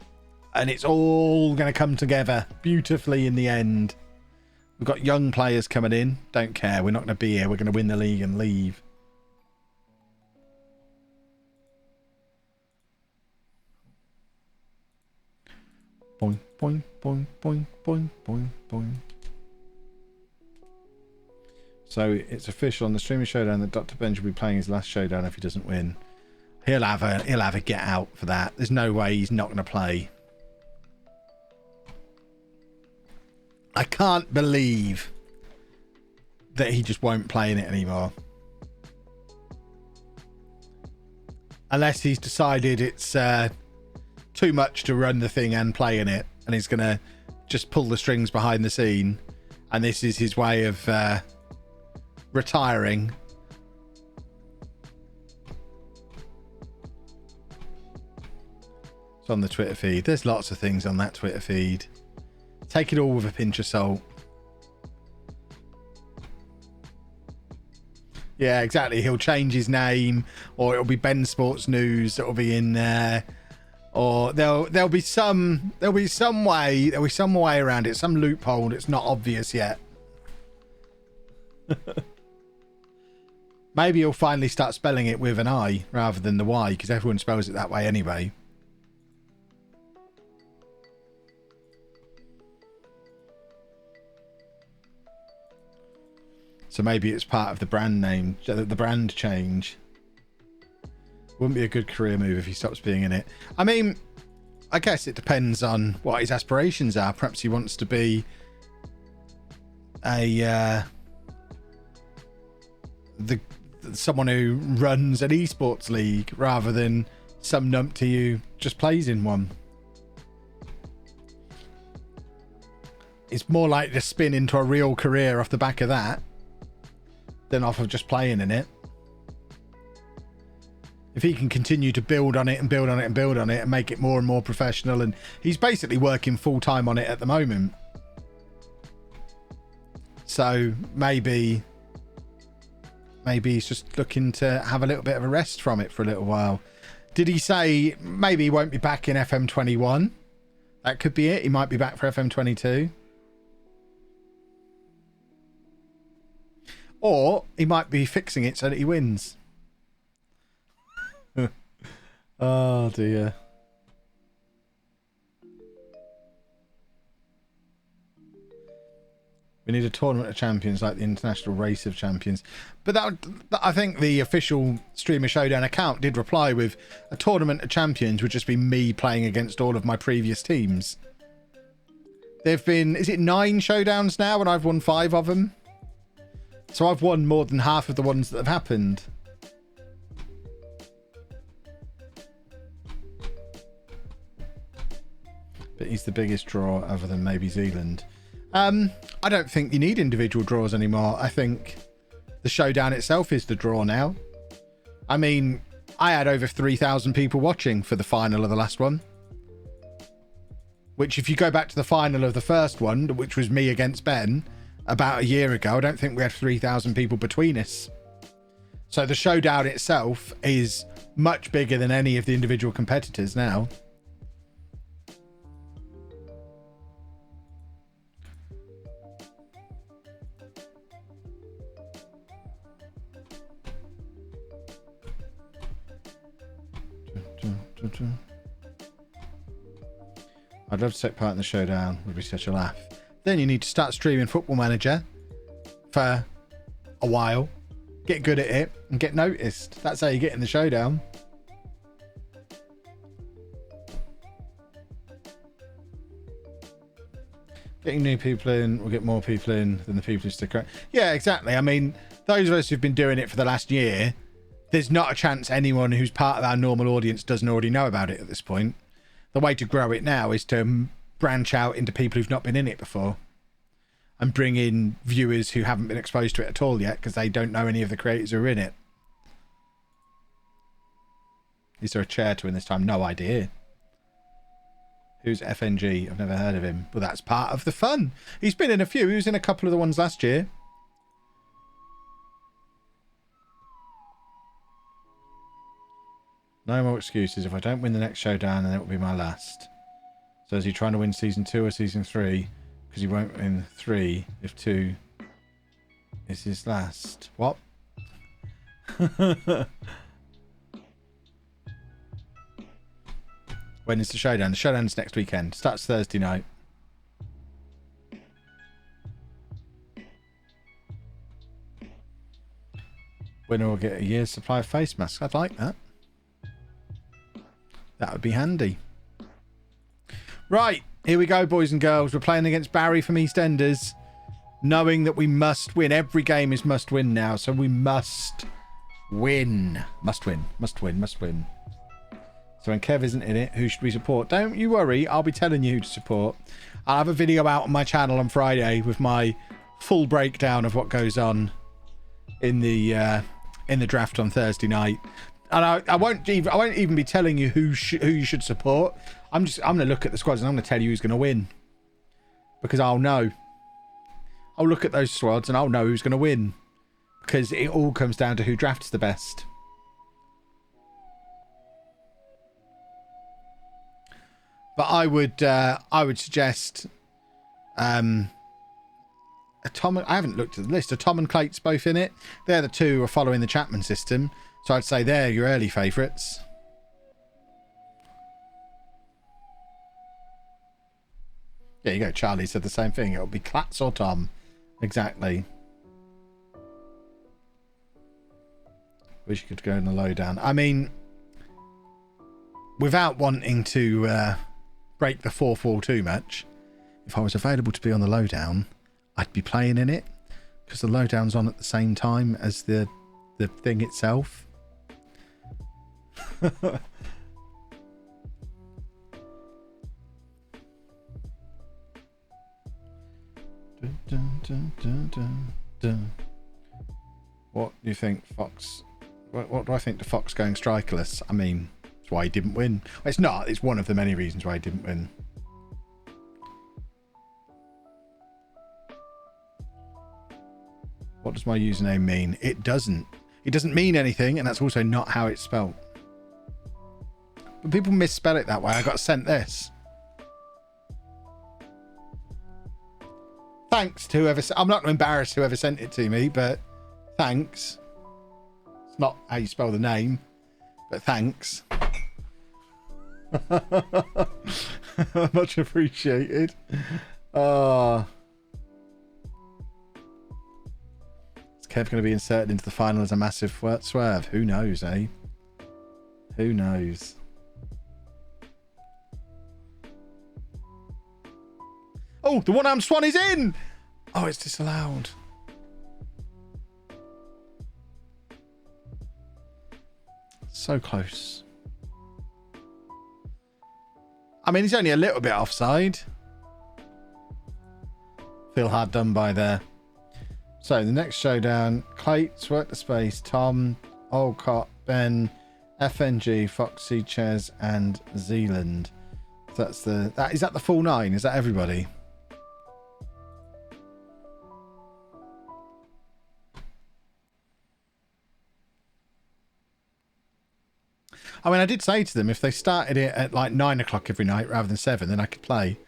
And it's all going to come together beautifully in the end. We've got young players coming in. Don't care. We're not going to be here. We're going to win the league and leave. Boing, boing, boing, boing, boing, boing, boing. So it's official on the streaming showdown that Dr. Benj will be playing his last showdown if he doesn't win. He'll have a get out for that. There's no way he's not going to play. I can't believe that he just won't play in it anymore. Unless he's decided it's too much to run the thing and play in it, and he's going to just pull the strings behind the scene, and this is his way of retiring. It's on the Twitter feed. There's lots of things on that Twitter feed. Take it all with a pinch of salt. Yeah, exactly. He'll change his name, or it'll be Ben Sports News that'll be in there, or there'll be some way around it, some loophole that's not obvious yet. Maybe he'll finally start spelling it with an I rather than the Y, because everyone spells it that way anyway. So maybe it's part of the brand name, the brand change. Wouldn't be a good career move if he stops being in it. I mean, I guess it depends on what his aspirations are. Perhaps he wants to be someone who runs an esports league rather than some numpty who just plays in one. It's more likely to spin into a real career off the back of that than off of just playing in it. If he can continue to build on it and build on it and build on it and make it more and more professional, and he's basically working full time on it at the moment. So maybe he's just looking to have a little bit of a rest from it for a little while. Did he say maybe he won't be back in FM21? That could be it. He might be back for FM22. Or he might be fixing it so that he wins. Oh dear. We need a tournament of champions like the International Race of Champions. But I think the official Streamer Showdown account did reply with a tournament of champions would just be me playing against all of my previous teams. There've been, is it 9 showdowns now, and I've won 5 of them? So I've won more than half of the ones that have happened. But he's the biggest draw other than maybe Zealand. I don't think you need individual draws anymore. I think the showdown itself is the draw now. I mean, I had over 3,000 people watching for the final of the last one. Which, if you go back to the final of the first one, which was me against Ben, about a year ago, I don't think we had 3,000 people between us. So the showdown itself is much bigger than any of the individual competitors now. I'd love to take part in the showdown. Would be such a laugh. Then you need to start streaming Football Manager for a while, get good at it, and get noticed. That's how you get in the showdown. Getting new people in will get more people in than the people who stick around. Yeah, exactly. I mean, those of us who've been doing it for the last year, there's not a chance anyone who's part of our normal audience doesn't already know about it at this point. The way to grow it now is to branch out into people who've not been in it before and bring in viewers who haven't been exposed to it at all yet because they don't know any of the creators who are in it. Is there a chair to win this time? No idea. Who's FNG? I've never heard of him. Well, that's part of the fun. He's been in a few. He was in a couple of the ones last year. No more excuses. If I don't win the next showdown, then it will be my last. So is he trying to win season 2 or season 3? Because he won't win 3 if 2 is his last. What? When is the showdown? The showdown's next weekend. Starts Thursday night. Winner will get a year's supply of face masks. I'd like that. That would be handy. Right, here we go, boys and girls. We're playing against Barry from EastEnders, knowing that we must win. Every game is must win now, so we must win. Must win, must win, must win. So when Kev isn't in it, who should we support? Don't you worry, I'll be telling you who to support. I'll have a video out on my channel on Friday with my full breakdown of what goes on in the draft on Thursday night. And I won't even be telling you who you should support. I'm going to look at the squads and I'm going to tell you who's going to win, because I'll know. I'll look at those squads and I'll know who's going to win, because it all comes down to who drafts the best. But I would suggest Tom. I haven't looked at the list. Are Tom and Clate's both in it? They're the two who are following the Chapman system. So I'd say they're your early favourites. There you go. Charlie said the same thing. It'll be Clatz or Tom. Exactly. Wish you could go in the lowdown. I mean, without wanting to break the fourth wall too much, if I was available to be on the lowdown, I'd be playing in it, because the lowdown's on at the same time as the thing itself. What do you think, Fox? What do I think to Fox going strikerless? I mean, it's why he didn't win. Well, it's not. It's one of the many reasons why he didn't win. What does my username mean? It doesn't. It doesn't mean anything, and that's also not how it's spelled. But people misspell it that way. I got sent this. Thanks to whoever... I'm not going to embarrass whoever sent it to me, but thanks. It's not how you spell the name, but thanks. Much appreciated. Is Kev going to be inserted into the final as a massive swerve? Who knows, eh? Who knows? Oh, the one-armed swan is in! Oh, it's disallowed. So close. I mean, he's only a little bit offside. Feel hard done by there. So the next showdown: Clates, Work the Space, Tom, Olcott, Ben, FNG, Foxy, Ches, and Zealand. So that's is that the full 9? Is that everybody? I mean, I did say to them if they started it at like 9 o'clock every night rather than 7, then I could play.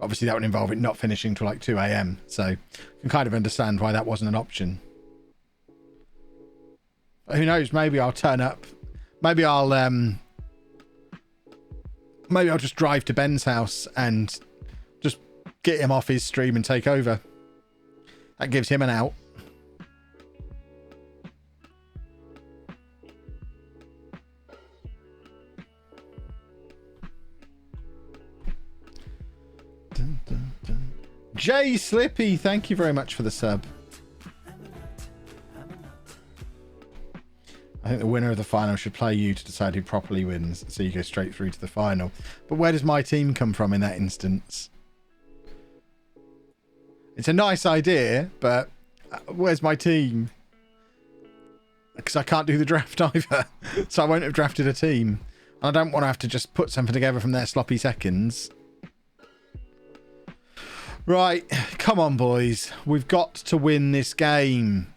Obviously, that would involve it not finishing till like 2 a.m. So I can kind of understand why that wasn't an option. But who knows? Maybe I'll turn up. Maybe I'll just drive to Ben's house and just get him off his stream and take over. That gives him an out. Jay Slippy, thank you very much for the sub. I think the winner of the final should play you to decide who properly wins, so you go straight through to the final. But where does my team come from in that instance? It's a nice idea, but where's my team? Because I can't do the draft either, so I won't have drafted a team. I don't want to have to just put something together from their sloppy seconds. Right, come on, boys. We've got to win this game.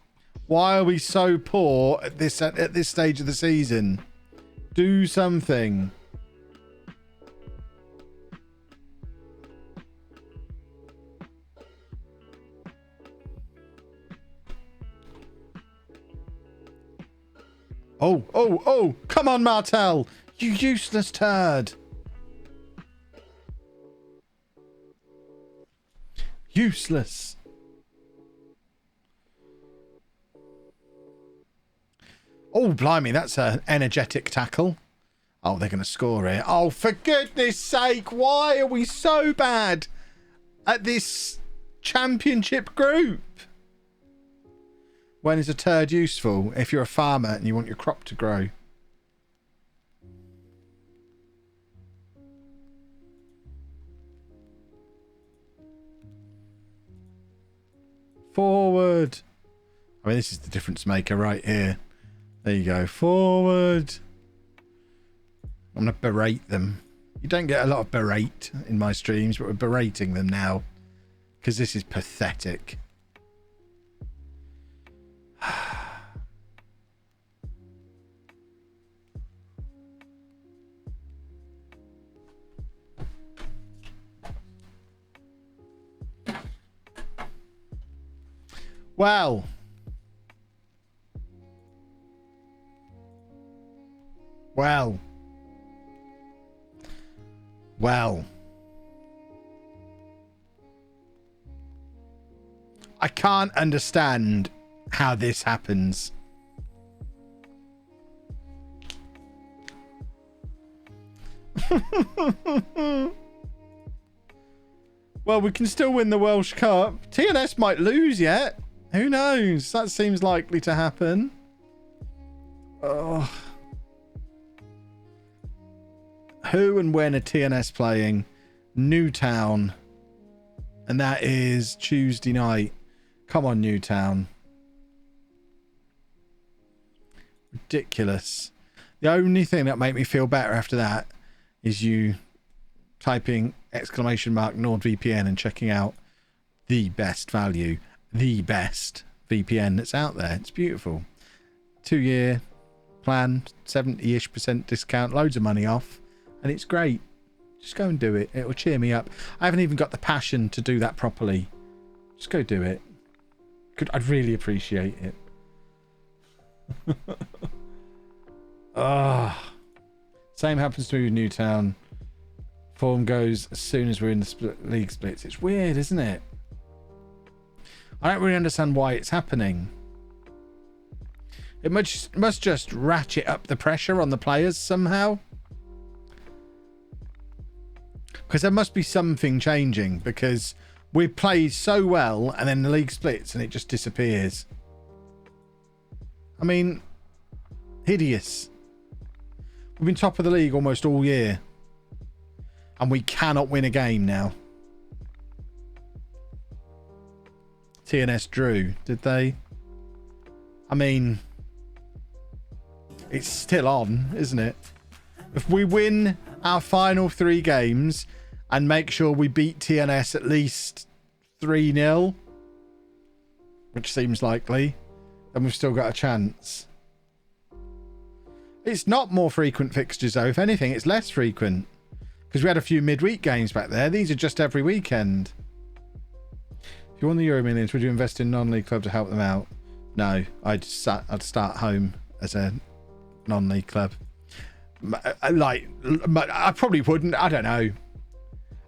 Why are we so poor at this stage of the season? Do something. Oh, come on, Martel. You useless turd. Useless. Oh, blimey, that's an energetic tackle. Oh, they're going to score here. Oh, for goodness sake, why are we so bad at this championship group? When is a turd useful? If you're a farmer and you want your crop to grow. Forward. I mean, this is the difference maker right here. There you go. Forward. I'm going to berate them. You don't get a lot of berate in my streams, but we're berating them now. Because this is pathetic. Well. I can't understand how this happens. Well, we can still win the Welsh Cup. TNS might lose yet. Who knows? That seems likely to happen. Oh. Who and when are TNS playing? Newtown. And that is Tuesday night. Come on, Newtown. Ridiculous. The only thing that made me feel better after that is you typing !NordVPN and checking out the best value, the best VPN that's out there. It's beautiful. 2-year plan, 70-ish% discount, loads of money off, and it's great. Just go and do it. It'll cheer me up. I haven't even got the passion to do that properly. Just go do it. I'd really appreciate it. Same happens to me with Newtown. Form goes as soon as we're in the league splits. It's weird, isn't it? I don't really understand why it's happening. It must just ratchet up the pressure on the players somehow. Because there must be something changing, because we played so well and then the league splits and it just disappears. I mean, hideous. We've been top of the league almost all year. And we cannot win a game now. TNS drew, did they? I mean, it's still on, isn't it? If we win our final 3 games and make sure we beat TNS at least 3-0, which seems likely, then we've still got a chance. It's not more frequent fixtures, though. If anything, it's less frequent. Because we had a few midweek games back there. These are just every weekend. If you won the Euro Millions, would you invest in non-league club to help them out? No, I'd start home as a non-league club. I probably wouldn't. I don't know.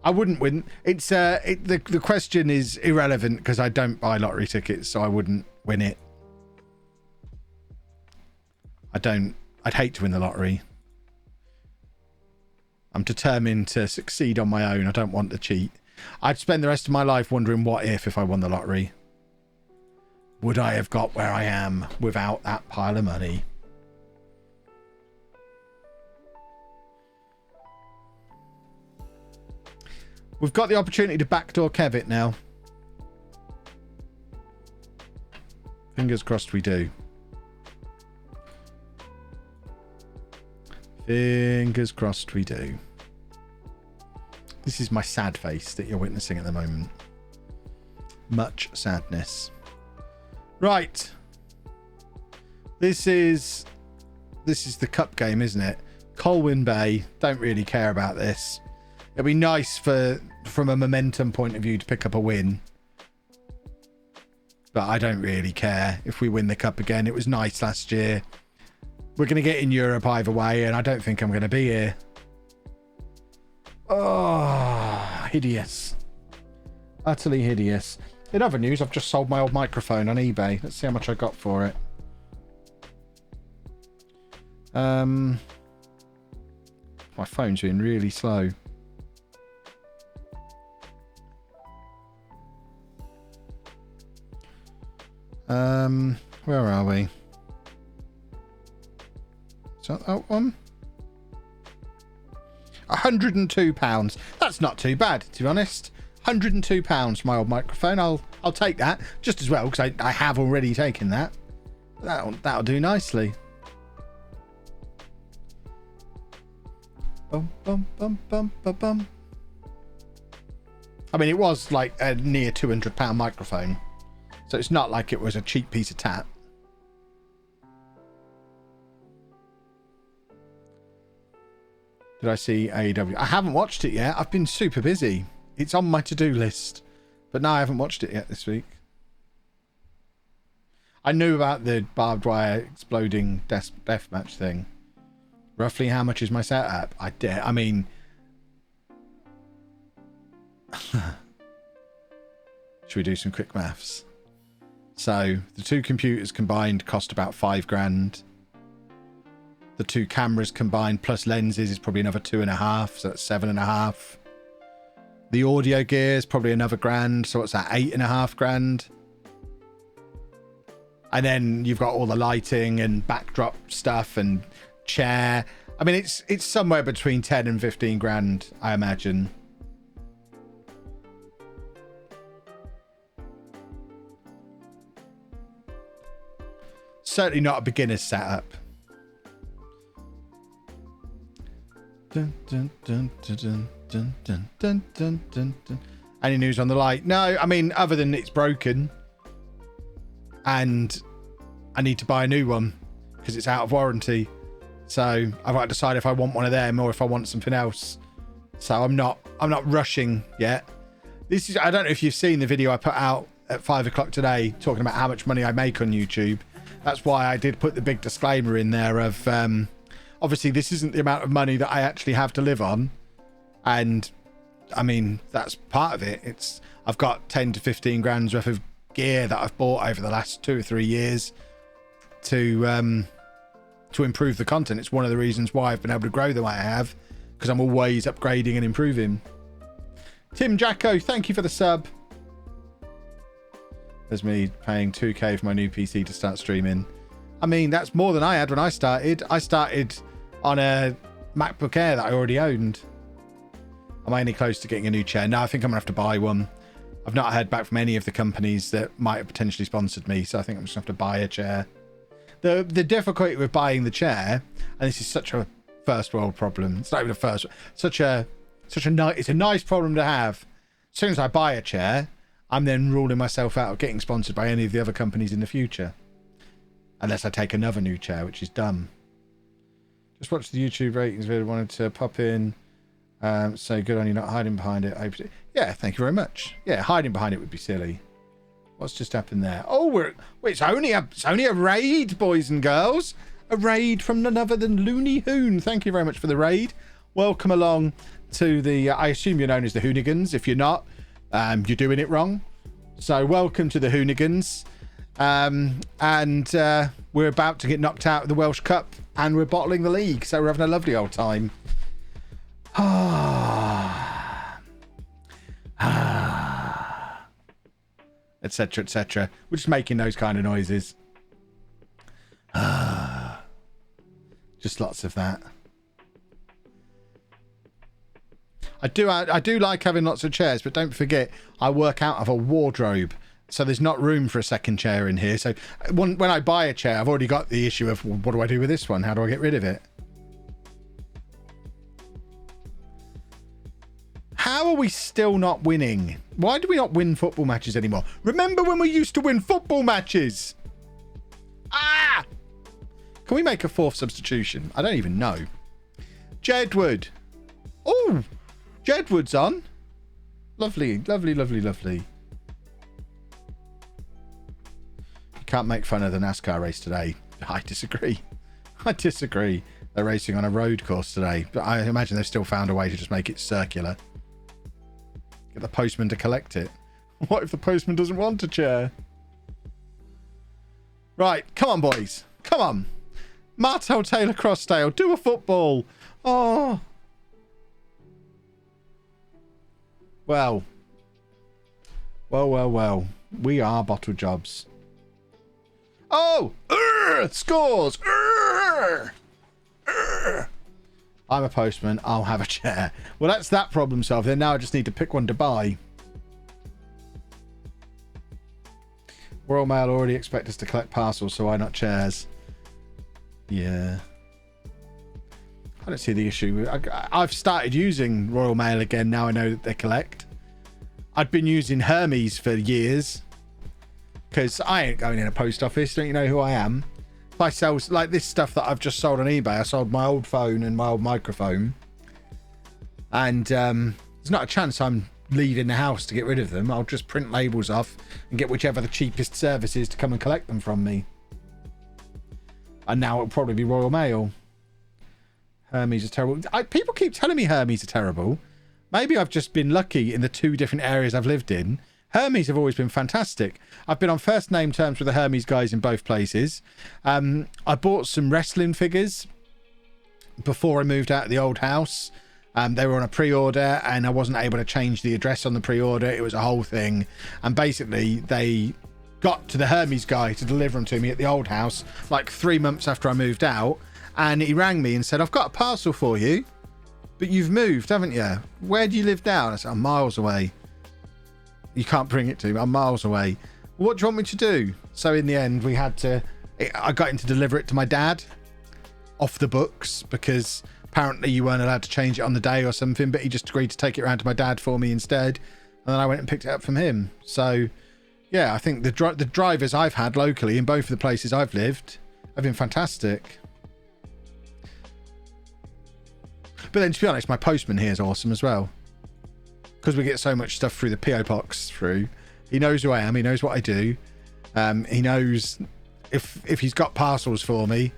I wouldn't win. It's the question is irrelevant because I don't buy lottery tickets, so I wouldn't win it. I'd hate to win the lottery. I'm determined to succeed on my own. I don't want to cheat. I'd spend the rest of my life wondering what if I won the lottery. Would I have got where I am without that pile of money? We've got the opportunity to backdoor Kev it now. Fingers crossed we do. Fingers crossed we do. This is my sad face that you're witnessing at the moment. Much sadness. Right. This is the cup game, isn't it? Colwyn Bay. Don't really care about this. It'd be nice from a momentum point of view to pick up a win. But I don't really care if we win the cup again. It was nice last year. We're going to get in Europe either way, and I don't think I'm going to be here. Oh, hideous. Utterly hideous. In other news, I've just sold my old microphone on eBay. Let's see how much I got for it. My phone's been really slow. Where are we? Is that one? £102. That's not too bad, to be honest. £102 for my old microphone. I'll take that just as well because I have already taken that. That'll do nicely. Bum, bum, bum, bum, bum, bum. I mean, it was like a near £200 microphone, so it's not like it was a cheap piece of tat. Did I see AEW? I haven't watched it yet. I've been super busy. It's on my to-do list, but no, I haven't watched it yet this week. I knew about the barbed wire exploding death match thing. Roughly how much is my setup? I mean... Should we do some quick maths? So, the 2 computers combined cost about £5,000. The 2 cameras combined plus lenses is probably another 2.5, so that's 7.5. The audio gear is probably another £1,000, so what's that, 8.5 And then you've got all the lighting and backdrop stuff and chair. I mean, it's somewhere between 10 and 15 grand, I imagine. Certainly not a beginner's setup. Dun, dun, dun, dun, dun, dun, dun, dun, dun, dun, dun. Any news on the light? No, I mean, other than it's broken and I need to buy a new one because it's out of warranty. So I've got to decide if I want one of them or if I want something else. So I'm not rushing yet. I don't know if you've seen the video I put out at 5 o'clock today talking about how much money I make on YouTube. That's why I did put the big disclaimer in there of obviously this isn't the amount of money that I actually have to live on. And I mean, that's part of it. I've got 10 to 15 grand's worth of gear that I've bought over the last 2 or 3 years to improve the content. It's one of the reasons why I've been able to grow the way I have, because I'm always upgrading and improving. Tim Jacko, thank you for the sub. There's me paying 2k for my new PC to start streaming. I mean, that's more than I had when I started. I started on a MacBook Air that I already owned. Am I any close to getting a new chair? No, I think I'm going to have to buy one. I've not heard back from any of the companies that might have potentially sponsored me, so I think I'm just going to have to buy a chair. The difficulty with buying the chair, and this is such a first world problem. It's not even a first. It's a nice problem to have. As soon as I buy a chair, I'm then ruling myself out of getting sponsored by any of the other companies in the future, unless I take another new chair, which is dumb. Just watched the YouTube ratings video. Wanted to pop in. So good on you not hiding behind it. Yeah, thank you very much. Yeah, hiding behind it would be silly. What's just happened there? Oh, it's only a raid, boys and girls. A raid from none other than Looney Hoon. Thank you very much for the raid. Welcome along to the. I assume you're known as the Hoonigans. If you're not, you're doing it wrong. So welcome to the Hoonigans. We're about to get knocked out of the Welsh Cup, and we're bottling the league. So we're having a lovely old time. Etc, etc. We're just making those kind of noises. Just lots of that. I do like having lots of chairs, but don't forget I work out of a wardrobe, so there's not room for a second chair in here. So when I buy a chair, I've already got the issue of, well, what do I do with this one? How do I get rid of it? How are we still not winning? Why do we not win football matches anymore? Remember when we used to win football matches? Ah! Can we make a fourth substitution? I don't even know. Jedward. Oh, Jedward's on. Lovely, lovely, lovely, lovely. You can't make fun of the NASCAR race today. I disagree. I disagree. They're racing on a road course today, but I imagine they've still found a way to just make it circular. Get the postman to collect it. What if the postman doesn't want a chair? Right, come on, boys. Come on. Martel Taylor Crossdale, do a football. Oh. Well. Well. We are bottle jobs. Oh! Scores! I'm a postman. I'll have a chair. Well, that's that problem solved. Then now I just need to pick one to buy. Royal Mail already expect us to collect parcels, so why not chairs? Yeah. I don't see the issue. I've started using Royal Mail again now I know that they collect. I'd been using Hermes for years because I ain't going in a post office. Don't you know who I am? If I sell like this stuff that I've just sold on eBay, I sold my old phone and my old microphone, and there's not a chance I'm leaving the house to get rid of them. I'll just print labels off and get whichever the cheapest service is to come and collect them from me. And now it'll probably be Royal Mail. Hermes are terrible. People keep telling me Hermes are terrible. Maybe I've just been lucky in the 2 different areas I've lived in. Hermes have always been fantastic. I've been on first name terms with the Hermes guys in both places. I bought some wrestling figures before I moved out of the old house. They were on a pre-order and I wasn't able to change the address on the pre-order. It was a whole thing. And basically they got to the Hermes guy to deliver them to me at the old house like 3 months after I moved out. And he rang me and said, I've got a parcel for you, but you've moved, haven't you? Where do you live now? And I said, I'm miles away. You can't bring it to me. I'm miles away. What do you want me to do? So in the end, I got him to deliver it to my dad off the books because apparently you weren't allowed to change it on the day or something, but he just agreed to take it around to my dad for me instead. And then I went and picked it up from him. So yeah, I think the drivers I've had locally in both of the places I've lived have been fantastic. But then to be honest, my postman here is awesome as well. Because we get so much stuff through the PO box through. He knows who I am. He knows what I do. He knows if he's got parcels for me,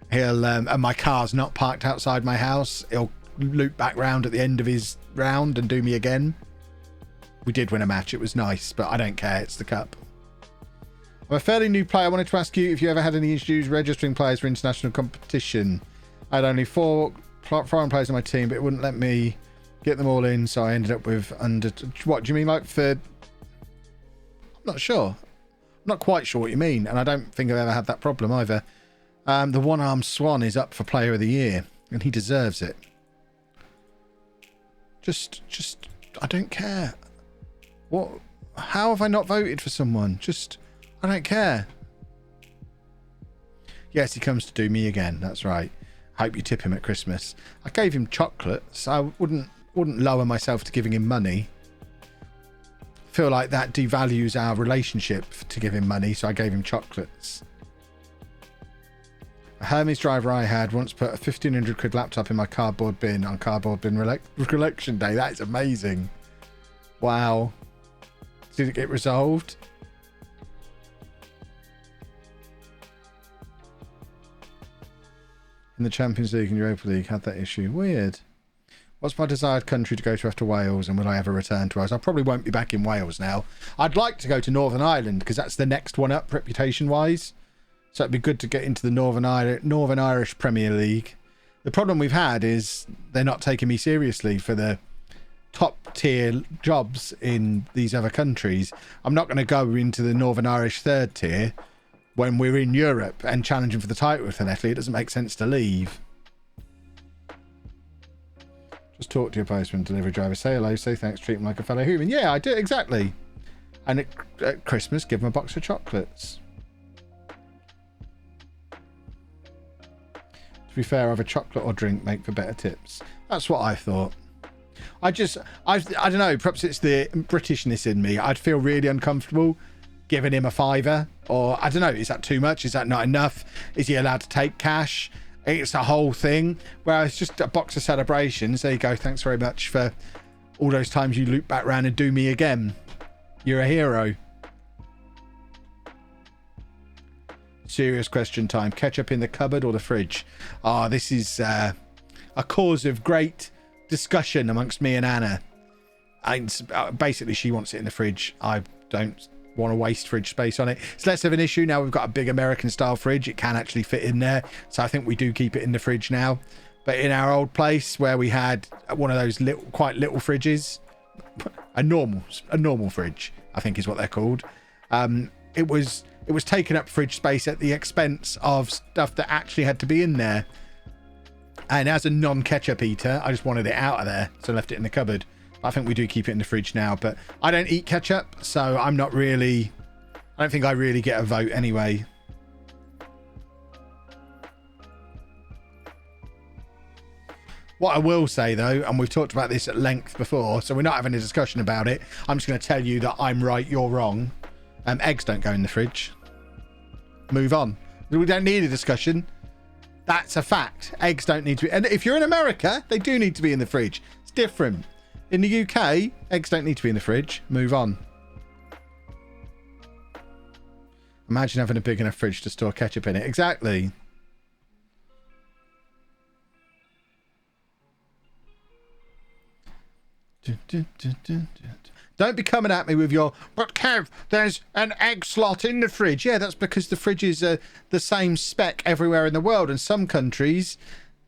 he'll and my car's not parked outside my house, he'll loop back round at the end of his round and do me again. We did win a match. It was nice, but I don't care. It's the cup. I'm a fairly new player. I wanted to ask you if you ever had any issues registering players for international competition. I had only 4 foreign players on my team, but it wouldn't let me get them all in, so I ended up with what do you mean, like for... I'm not sure. I'm not quite sure what you mean, and I don't think I've ever had that problem either. The one-armed swan is up for player of the year, and he deserves it. Just, I don't care. What? How have I not voted for someone? Just, I don't care. Yes, he comes to do me again. That's right. Hope you tip him at Christmas. I gave him chocolates. I wouldn't lower myself to giving him money. Feel like that devalues our relationship to give him money, so I gave him chocolates. A Hermes driver I had once put a 1,500 quid laptop in my cardboard bin on cardboard bin recollection day. That is amazing. Wow. Did it get resolved? In the Champions League and Europa League had that issue. Weird. What's my desired country to go to after Wales, and will I ever return to Wales? I probably won't be back in Wales now. I'd like to go to Northern Ireland because that's the next one up reputation-wise. So it'd be good to get into the Northern Irish Premier League. The problem we've had is they're not taking me seriously for the top tier jobs in these other countries. I'm not going to go into the Northern Irish third tier when we're in Europe and challenging for the title with Italy. It doesn't make sense to leave. Just talk to your postman, delivery driver, say hello, say thanks, treat him like a fellow human. Yeah, I do, exactly. And at Christmas, give him a box of chocolates. To be fair, either chocolate or drink make for better tips. That's what I thought. I don't know, perhaps it's the Britishness in me. I'd feel really uncomfortable giving him a fiver, or I don't know, is that too much? Is that not enough? Is he allowed to take cash? It's a whole thing. Whereas just a box of celebrations, there you go, thanks very much for all those times you loop back round and do me again. You're a hero. Serious question time. Ketchup in the cupboard or the fridge? This is a cause of great discussion amongst me and Anna. Basically, she wants it in the fridge. I don't want to waste fridge space on it. It's less of an issue now. We've got a big American style fridge. It can actually fit in there. So I think we do keep it in the fridge now. But in our old place where we had one of those quite little fridges, a normal fridge, I think is what they're called. It was taking up fridge space at the expense of stuff that actually had to be in there. And as a non-ketchup eater, I just wanted it out of there, so I left it in the cupboard. But I think we do keep it in the fridge now. But I don't eat ketchup, so I don't think I really get a vote anyway. What I will say, though, and we've talked about this at length before, so we're not having a discussion about it. I'm just going to tell you that I'm right, you're wrong. Eggs don't go in the fridge. Move on. We don't need a discussion. That's a fact. Eggs don't need to be. And if you're in America, they do need to be in the fridge. It's different. In the UK, eggs don't need to be in the fridge. Move on. Imagine having a big enough fridge to store ketchup in it. Exactly. Don't be coming at me with your, but Kev, there's an egg slot in the fridge. Yeah, that's because the fridges are the same spec everywhere in the world. And some countries,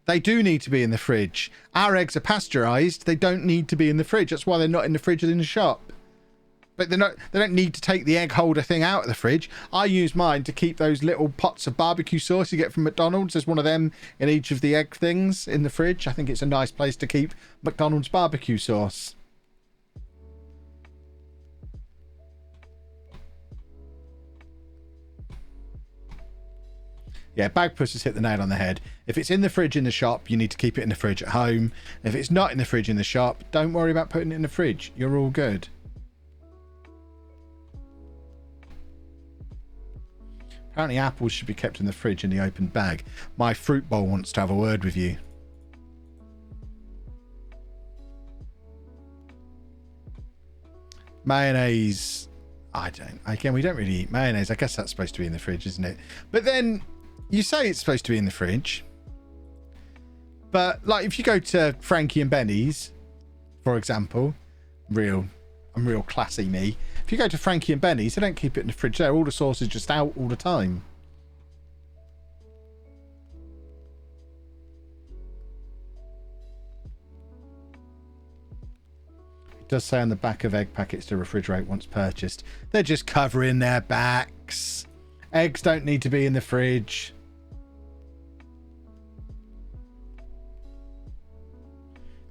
they do need to be in the fridge. Our eggs are pasteurised. They don't need to be in the fridge. That's why they're not in the fridge in the shop. But they don't need to take the egg holder thing out of the fridge. I use mine to keep those little pots of barbecue sauce you get from McDonald's. There's one of them in each of the egg things in the fridge. I think it's a nice place to keep McDonald's barbecue sauce. Yeah, Bagpuss has hit the nail on the head. If it's in the fridge in the shop, you need to keep it in the fridge at home. If it's not in the fridge in the shop, don't worry about putting it in the fridge. You're all good. Apparently apples should be kept in the fridge in the open bag. My fruit bowl wants to have a word with you. Mayonnaise. Again, we don't really eat mayonnaise. I guess that's supposed to be in the fridge, isn't it? But then you say it's supposed to be in the fridge. But like if you go to Frankie and Benny's, for example, I'm real classy me. If you go to Frankie and Benny's, they don't keep it in the fridge there. All the sauce is just out all the time. It does say on the back of egg packets to refrigerate once purchased. They're just covering their backs. Eggs don't need to be in the fridge.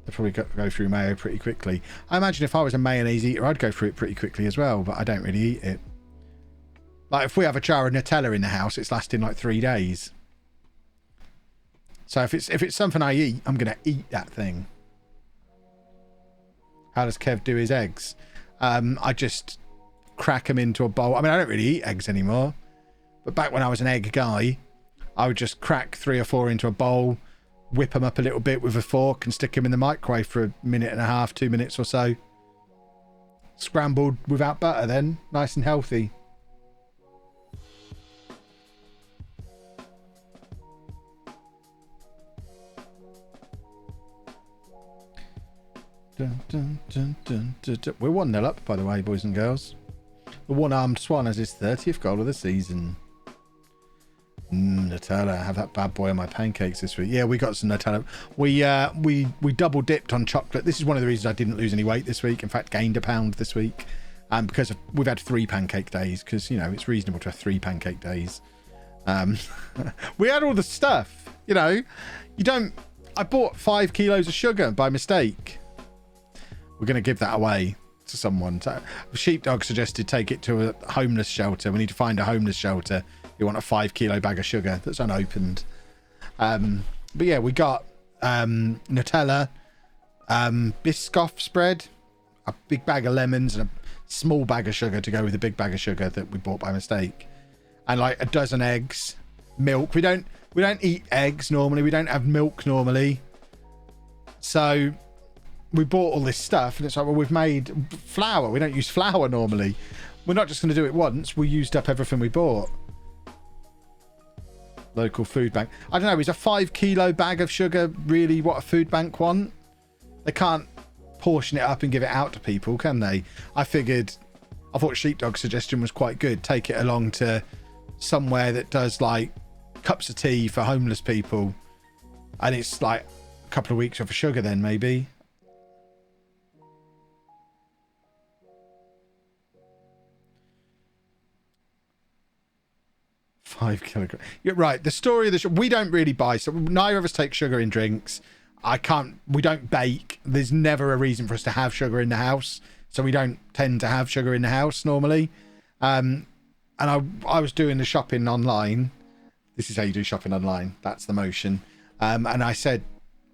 They'll probably go through mayo pretty quickly. I imagine if I was a mayonnaise eater, I'd go through it pretty quickly as well, but I don't really eat it. Like, if we have a jar of Nutella in the house, it's lasting like 3 days. So if it's something I eat, I'm going to eat that thing. How does Kev do his eggs? I just crack them into a bowl. I mean, I don't really eat eggs anymore. But back when I was an egg guy, I would just crack 3 or 4 into a bowl, whip them up a little bit with a fork and stick them in the microwave for 1.5 minutes, 2 minutes or so. Scrambled without butter then. Nice and healthy. Dun, dun, dun, dun, dun, dun. We're 1-0 up, by the way, boys and girls. The one-armed swan has his 30th goal of the season. Nutella. Have that bad boy on my pancakes this week. Yeah, we got some Nutella. We double dipped on chocolate. This is one of the reasons I didn't lose any weight this week. In fact, gained a pound this week. Because we've had 3 pancake days. Because, you know, it's reasonable to have 3 pancake days. We had all the stuff. You know, you don't... I bought 5 kilos of sugar by mistake. We're going to give that away to someone. Sheepdog suggested take it to a homeless shelter. We need to find a homeless shelter. You want a 5 kilo bag of sugar that's unopened. But yeah, we got Nutella, Biscoff spread, a big bag of lemons, and a small bag of sugar to go with the big bag of sugar that we bought by mistake, and like a dozen eggs, milk. We don't eat eggs normally. We don't have milk normally. So we bought all this stuff, and it's like, well, we've made flour. We don't use flour normally. We're not just going to do it once. We used up everything we bought. Local food bank. I don't know, is a 5 kilo bag of sugar really what a food bank want? They can't portion it up and give it out to people, can they? I thought Sheepdog's suggestion was quite good. Take it along to somewhere that does like cups of tea for homeless people, and it's like a couple of weeks worth of sugar then maybe. $5 kilograms. You're right. The story of the we don't really buy. So neither of us take sugar in drinks. We don't bake. There's never a reason for us to have sugar in the house. So we don't tend to have sugar in the house normally. And I was doing the shopping online. This is how you do shopping online. That's the motion. And I said,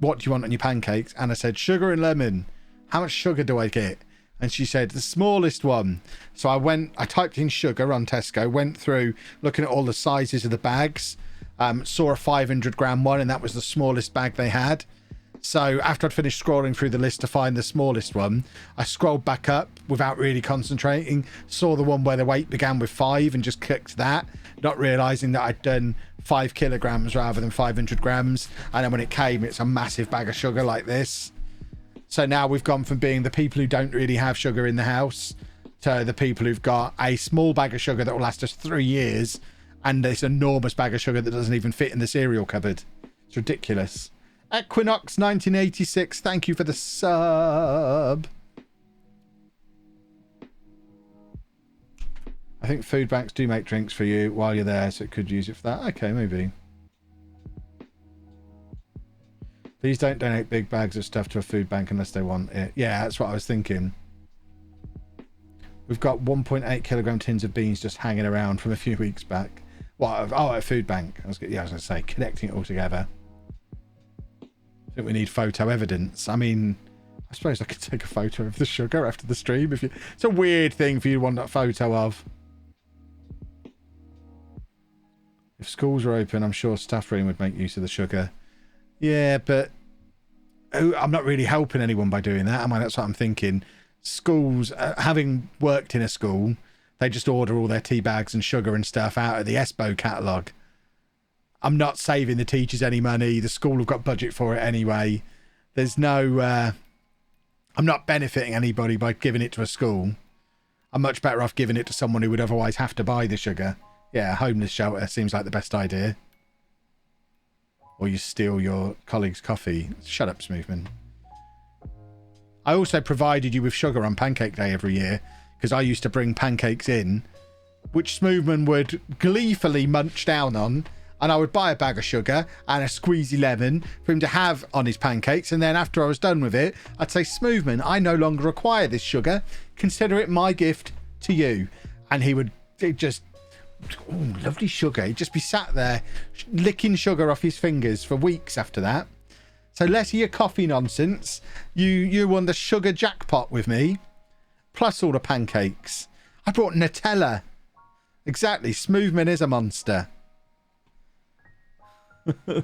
what do you want on your pancakes? And I said, sugar and lemon. How much sugar do I get? And she said, the smallest one. So I typed in sugar on Tesco, went through looking at all the sizes of the bags, saw a 500 gram one, and that was the smallest bag they had. So after I'd finished scrolling through the list to find the smallest one, I scrolled back up without really concentrating, saw the one where the weight began with 5 and just clicked that, not realizing that I'd done 5 kilograms rather than 500 grams. And then when it came, it's a massive bag of sugar like this. So now we've gone from being the people who don't really have sugar in the house to the people who've got a small bag of sugar that will last us 3 years and this enormous bag of sugar that doesn't even fit in the cereal cupboard. It's ridiculous. Equinox 1986, thank you for the sub. I think food banks do make drinks for you while you're there, so it could use it for that. Okay, maybe. Please don't donate big bags of stuff to a food bank unless they want it. Yeah, that's what I was thinking. We've got 1.8 kilogram tins of beans just hanging around from a few weeks back. What? Oh, a food bank. I was going to say, connecting it all together. I think we need photo evidence. I mean, I suppose I could take a photo of the sugar after the stream. It's a weird thing for you to want a photo of. If schools are open, I'm sure staff room would make use of the sugar. Yeah, but I'm not really helping anyone by doing that, am I? That's what I'm thinking. Schools, having worked in a school, they just order all their tea bags and sugar and stuff out of the ESPO catalogue. I'm not saving the teachers any money. The school have got budget for it anyway. There's no... I'm not benefiting anybody by giving it to a school. I'm much better off giving it to someone who would otherwise have to buy the sugar. Yeah, a homeless shelter seems like the best idea. Or you steal your colleague's coffee. Shut up, Smoothman. I also provided you with sugar on Pancake Day every year because I used to bring pancakes in, which Smoothman would gleefully munch down on And I would buy a bag of sugar and a squeezy lemon for him to have on his pancakes. And then after I was done with it, I'd say, Smoothman, I no longer require this sugar. Consider it my gift to you. And he would just, oh, lovely sugar. He'd just be sat there licking sugar off his fingers for weeks after that. So less of your coffee nonsense. You won the sugar jackpot with me. Plus all the pancakes. I brought Nutella. Exactly. Smoothman is a monster. I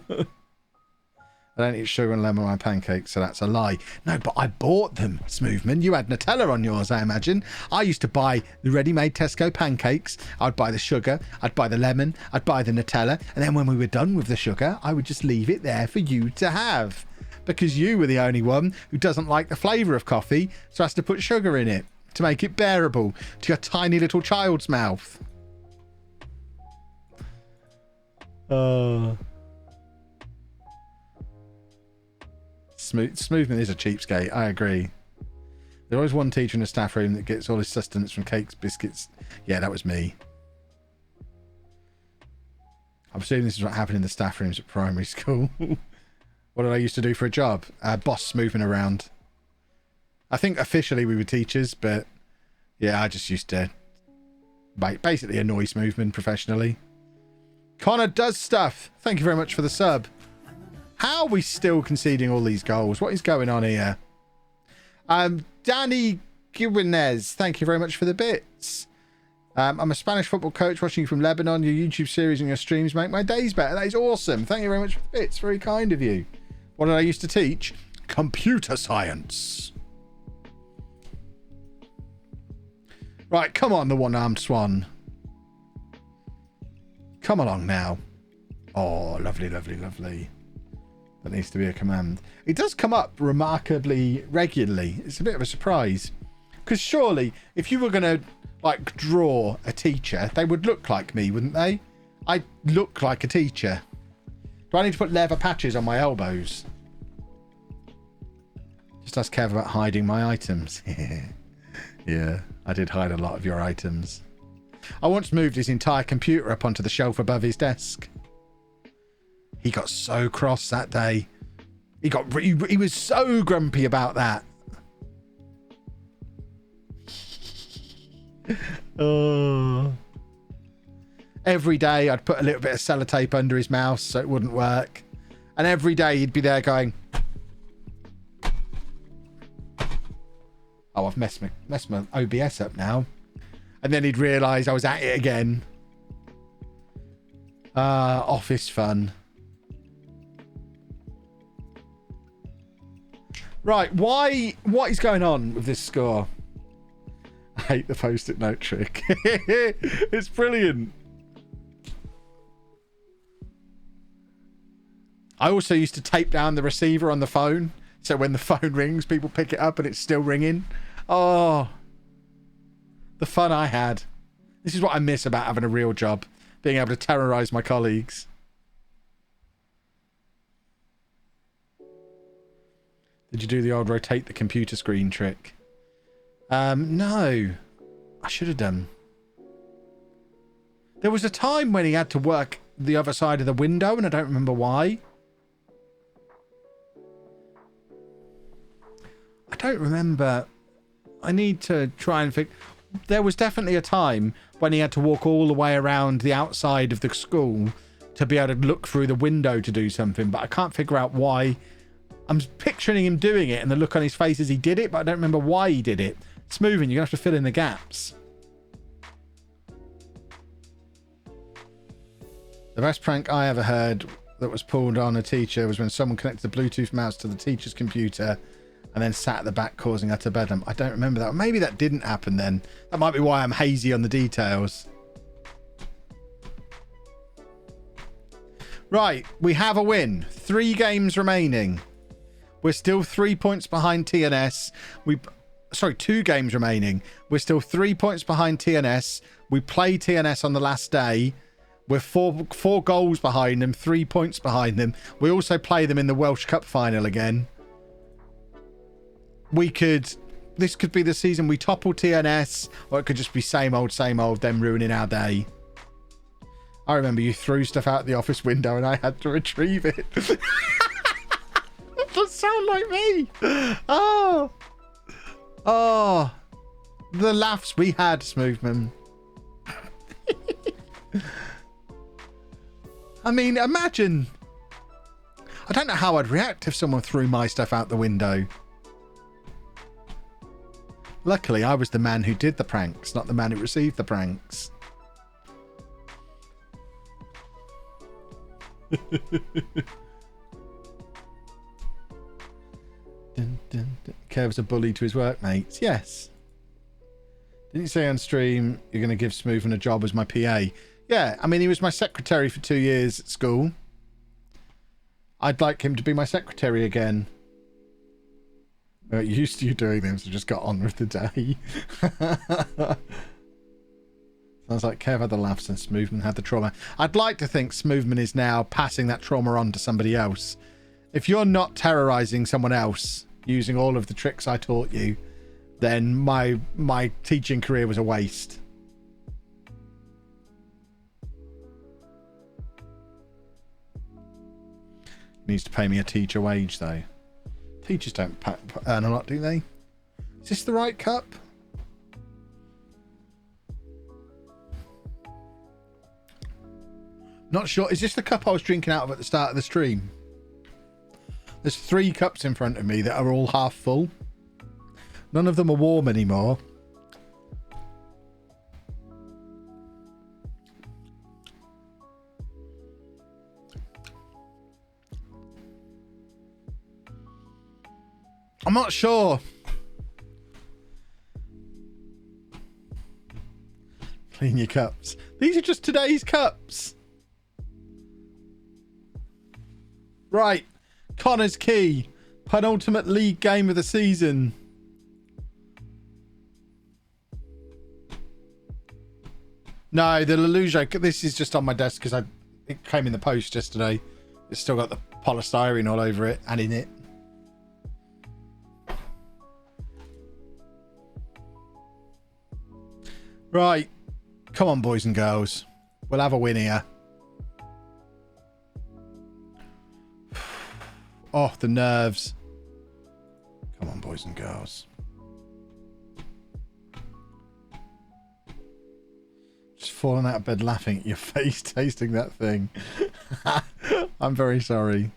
don't eat sugar and lemon on my pancakes, so that's a lie. No, but I bought them, Smoothman. You had Nutella on yours, I imagine. I used to buy the ready-made Tesco pancakes. I'd buy the sugar, I'd buy the lemon, I'd buy the Nutella, and then when we were done with the sugar, I would just leave it there for you to have. Because you were the only one who doesn't like the flavour of coffee, so has to put sugar in it to make it bearable to your tiny little child's mouth. Smoothman is a cheapskate. I agree. There's always one teacher in the staff room that gets all his sustenance from cakes, biscuits. Yeah, that was me. I'm assuming this is what happened in the staff rooms at primary school. What did I used to do for a job? Boss Smoothman around. I think officially we were teachers, but yeah, I just used to basically annoy Smoothman professionally. Connor does stuff. Thank you very much for the sub. How are we still conceding all these goals? What is going on here? Danny Guinez, thank you very much for the bits. I'm a Spanish football coach watching you from Lebanon. Your YouTube series and your streams make my days better. That is awesome. Thank you very much for the bits. Very kind of you. What did I used to teach? Computer science. Right, come on, the one-armed swan. Come along now. Oh, lovely, lovely, lovely. That needs to be a command. It does come up remarkably regularly. It's a bit of a surprise. Because surely, if you were going to, like, draw a teacher, they would look like me, wouldn't they? I look like a teacher. Do I need to put leather patches on my elbows? Just ask Kev about hiding my items. Yeah, I did hide a lot of your items. I once moved his entire computer up onto the shelf above his desk. He got so cross that day. He was so grumpy about that. Oh. Every day I'd put a little bit of sellotape under his mouse so it wouldn't work. And every day he'd be there going, oh, I've messed my OBS up now. And then he'd realise I was at it again. Office fun. Right, what is going on with this score? I hate the post-it note trick. It's brilliant. I also used to tape down the receiver on the phone, so when the phone rings, people pick it up and it's still ringing. Oh, the fun I had. This is what I miss about having a real job, being able to terrorise my colleagues. Did you do the old rotate the computer screen trick? No. I should have done. There was a time when he had to work the other side of the window, and I don't remember why. I don't remember. I need to try and think. There was definitely a time when he had to walk all the way around the outside of the school to be able to look through the window to do something, but I can't figure out why. I'm picturing him doing it and the look on his face as he did it, but I don't remember why he did it. Smoothing, you're going to have to fill in the gaps. The best prank I ever heard that was pulled on a teacher was when someone connected the Bluetooth mouse to the teacher's computer and then sat at the back causing utter bedlam. I don't remember that. Maybe that didn't happen then. That might be why I'm hazy on the details. Right, we have a win. 3 games remaining. We're still 3 points behind TNS. 2 games remaining. We're still 3 points behind TNS. We play TNS on the last day. We're four goals behind them, 3 points behind them. We also play them in the Welsh Cup final again. This could be the season we topple TNS, or it could just be same old, them ruining our day. I remember you threw stuff out the office window and I had to retrieve it. That does sound like me. Oh. Oh. The laughs we had, Smoothman. I mean, imagine. I don't know how I'd react if someone threw my stuff out the window. Luckily, I was the man who did the pranks, not the man who received the pranks. Dun, dun, dun. Kev's a bully to his workmates. Yes. Didn't you say on stream you're going to give Smoothen a job as my PA? Yeah, I mean, he was my secretary for 2 years at school. I'd like him to be my secretary again. We're used to you doing them, so just got on with the day. Sounds like Kev had the laughs and Smoothman had the trauma. I'd like to think Smoothman is now passing that trauma on to somebody else. If you're not terrorizing someone else using all of the tricks I taught you, then my teaching career was a waste. Needs to pay me a teacher wage, though. Teachers don't earn a lot, do they? Is this the right cup? Not sure. Is this the cup I was drinking out of at the start of the stream? There's 3 cups in front of me that are all half full. None of them are warm anymore. I'm not sure. Clean your cups. These are just today's cups. Right. Connor's Key. Penultimate league game of the season. No, the LOLLUJO. This is just on my desk because it came in the post yesterday. It's still got the polystyrene all over it and in it. Right. Come on, boys and girls. We'll have a win here. Oh, the nerves. Come on, boys and girls. Just falling out of bed laughing at your face tasting that thing. I'm very sorry.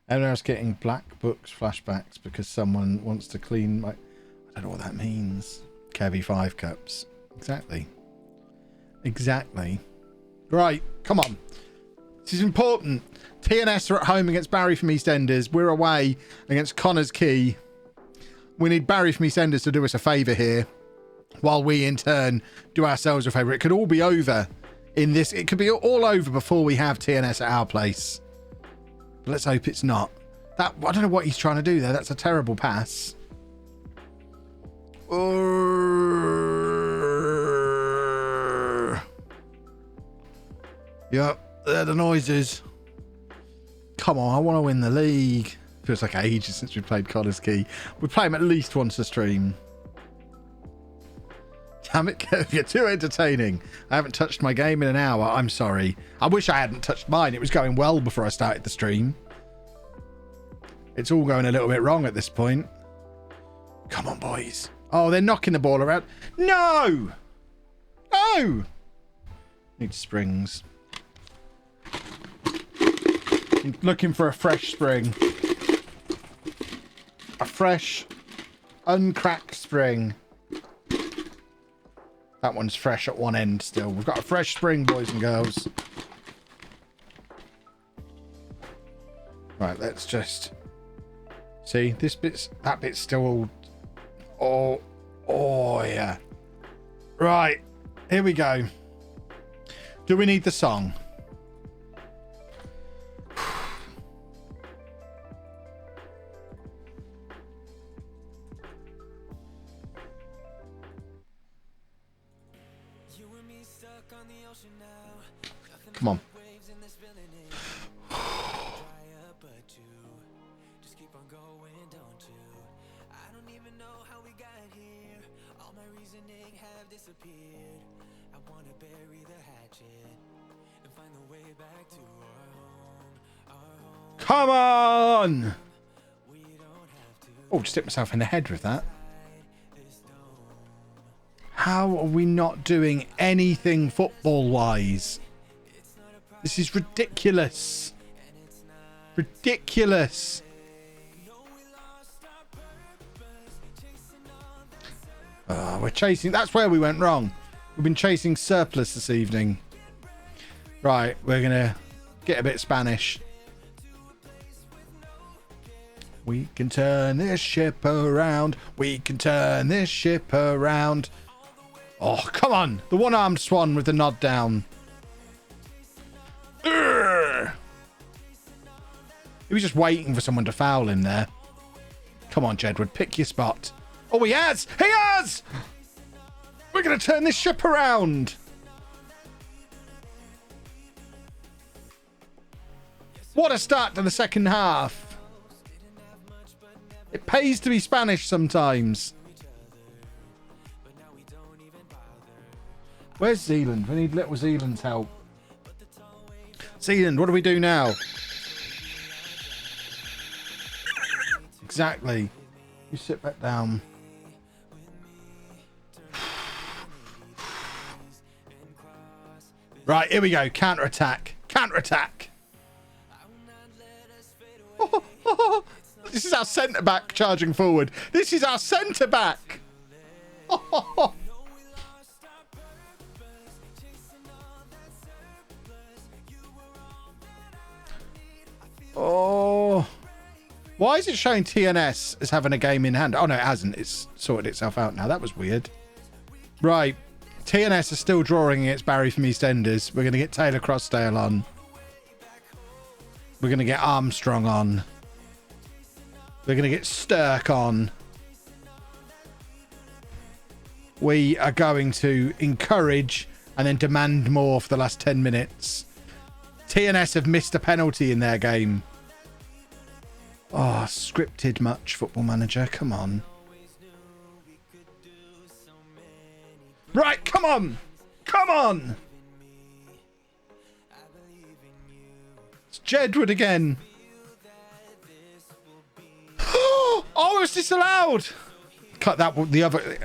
Everyone else getting black books flashbacks because someone wants to clean my... I don't know what that means. Kevy 5 cups. Exactly. Exactly. Right, come on. This is important. TNS are at home against Barry from EastEnders. We're away against Connor's Key. We need Barry from EastEnders to do us a favour here, while we in turn do ourselves a favour. It could all be over in this. It could be all over before we have TNS at our place. But let's hope it's not. That, I don't know what he's trying to do there. That's a terrible pass. Yep, they're the noises. Come on, I want to win the league. Feels like ages since we played Connor's Key. We play him at least once a stream. Damn it, Kev, you're too entertaining. I haven't touched my game in an hour. I'm sorry. I wish I hadn't touched mine. It was going well before I started the stream. It's all going a little bit wrong at this point. Come on, boys. Oh, they're knocking the ball around. No! No! Need springs. I'm looking for a fresh spring. A fresh, uncracked spring. That one's fresh at one end still. We've got a fresh spring, boys and girls. Right, let's just... See, this bit's... That bit's still all... Oh, yeah. Right, here we go. Do we need the song? Come on. Come on! Oh, just hit myself in the head with that. How are we not doing anything football-wise? This is ridiculous. Ridiculous. Oh, we're chasing... That's where we went wrong. We've been chasing surplus this evening. Right, we're going to get a bit Spanish. We can turn this ship around. We can turn this ship around. Oh, come on. The one-armed swan with the nod down. Urgh. He was just waiting for someone to foul him there. Come on, Jedward. Pick your spot. Oh, he has. He has. We're going to turn this ship around. What a start to the second half. It pays to be Spanish sometimes. Where's Zealand? We need little Zealand's help. Zealand, what do we do now? Exactly. You sit back down. Right, here we go. Counter-attack. Counter-attack. This is our centre-back charging forward. This is our centre-back. Oh. Why is it showing TNS as having a game in hand? Oh, no, it hasn't. It's sorted itself out now. That was weird. Right. TNS is still drawing against Barry from EastEnders. We're going to get Taylor Crossdale on. We're going to get Armstrong on. We're going to get Sturk on. We are going to encourage and then demand more for the last 10 minutes. TNS have missed a penalty in their game. Oh, scripted much, Football Manager. Come on. Right, come on. Come on. It's Jedward again. Oh, it's disallowed. Cut that. The other.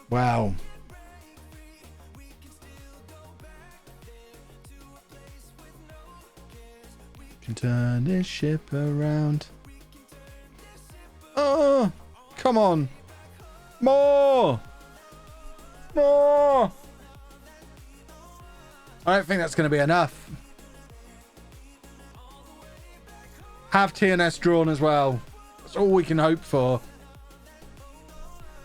Wow. Can turn this ship around. Oh, come on. More. More. I don't think that's going to be enough. Have TNS drawn as well. That's all we can hope for.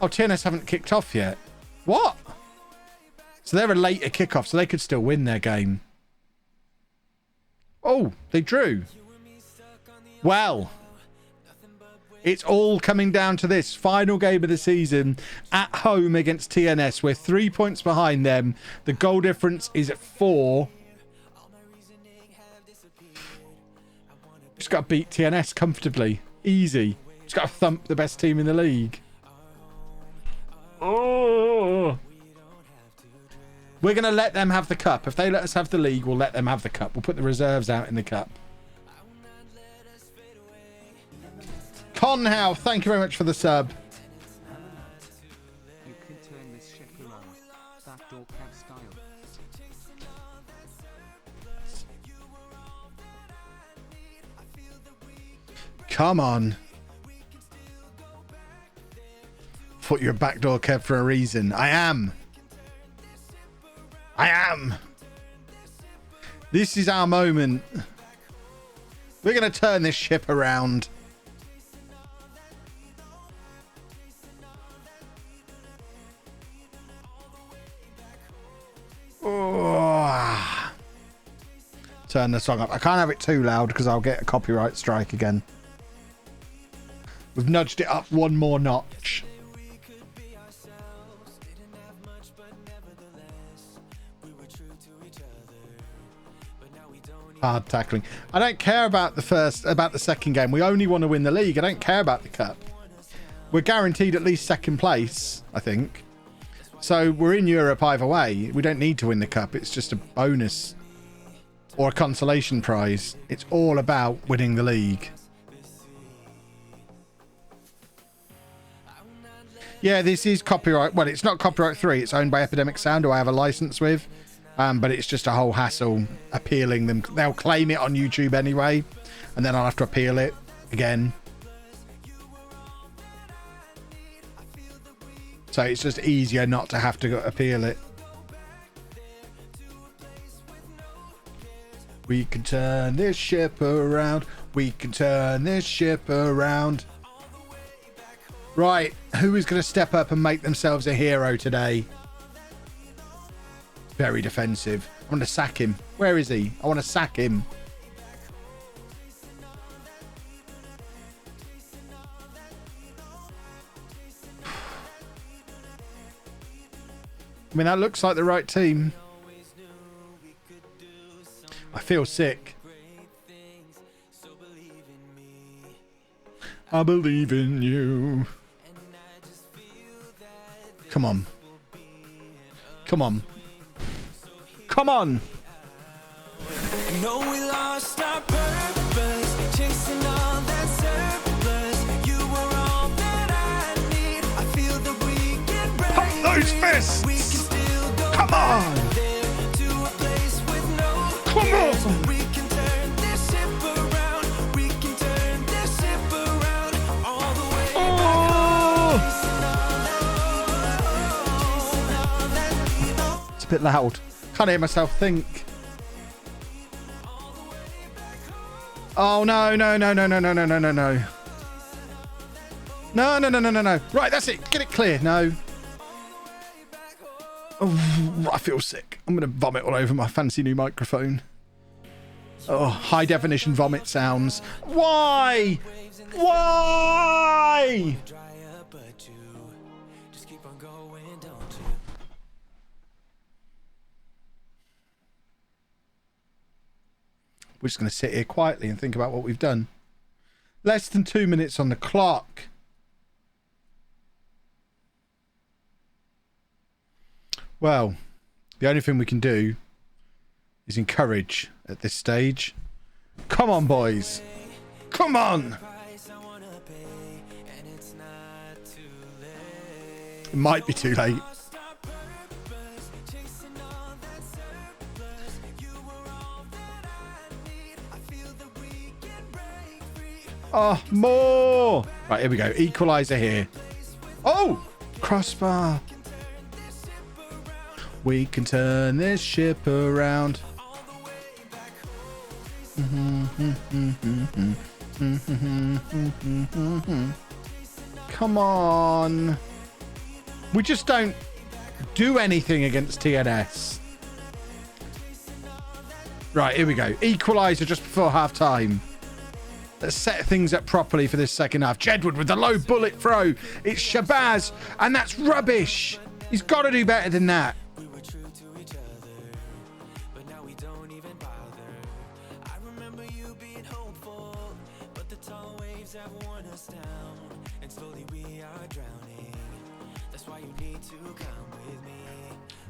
Oh, TNS haven't kicked off yet. What? So they're a later kickoff, so they could still win their game. Oh, they drew. Well, it's all coming down to this final game of the season at home against TNS. We're 3 points behind them. The goal difference is at 4. Just got to beat TNS comfortably. Easy. Just got to thump the best team in the league. Oh. We're going to let them have the cup. If they let us have the league, we'll let them have the cup. We'll put the reserves out in the cup. Conhow, thank you very much for the sub. You can turn this ship around. Backdoor cab style. Come on. Thought you're a backdoor Kev for a reason. I am. I am. This is our moment. We're going to turn this ship around. Oh. Turn the song up. I can't have it too loud because I'll get a copyright strike again. We've nudged it up one more notch. Hard tackling. I don't care about the second game. We only want to win the league. I don't care about the cup. We're guaranteed at least second place, I think. So we're in Europe either way. We don't need to win the cup. It's just a bonus or a consolation prize. It's all about winning the league. Yeah, this is copyright. Well, it's not copyright 3. It's owned by Epidemic Sound, who I have a license with. But it's just a whole hassle appealing them. They'll claim it on YouTube anyway, and then I'll have to appeal it again. So it's just easier not to have to appeal it. We can turn this ship around. We can turn this ship around. Right, who is going to step up and make themselves a hero today? Very defensive. I want to sack him. Where is he? I want to sack him. I mean, that looks like the right team. I feel sick. I believe in you. Come on. Come on. Come on. No, we lost our purpose, chasing all that surplus. You were all that I need. I feel that we can break. Pump those fists. We can still go. Come on. There to a place with no Come on. We can turn this ship around. We can turn this ship around all the way back. It's a bit loud. Can't hear myself think. Oh no, no, no, no, no, no, no, no, no, no. No, no, no, no, no, no. Right, that's it. Get it clear. No. Oh, I feel sick. I'm going to vomit all over my fancy new microphone. Oh, high definition vomit sounds. Why? Why? We're just going to sit here quietly and think about what we've done. Less than 2 minutes on the clock. Well, the only thing we can do is encourage at this stage. Come on, boys. Come on. It might be too late. Oh, more. Right, here we go. Equalizer here. Oh, crossbar. We can turn this ship around. Come on. We just don't do anything against TNS. Right, here we go. Equalizer just before half time. Let's set things up properly for this second half. Jedward with the low bullet throw. It's Shabazz, and that's rubbish. He's got to do better than that.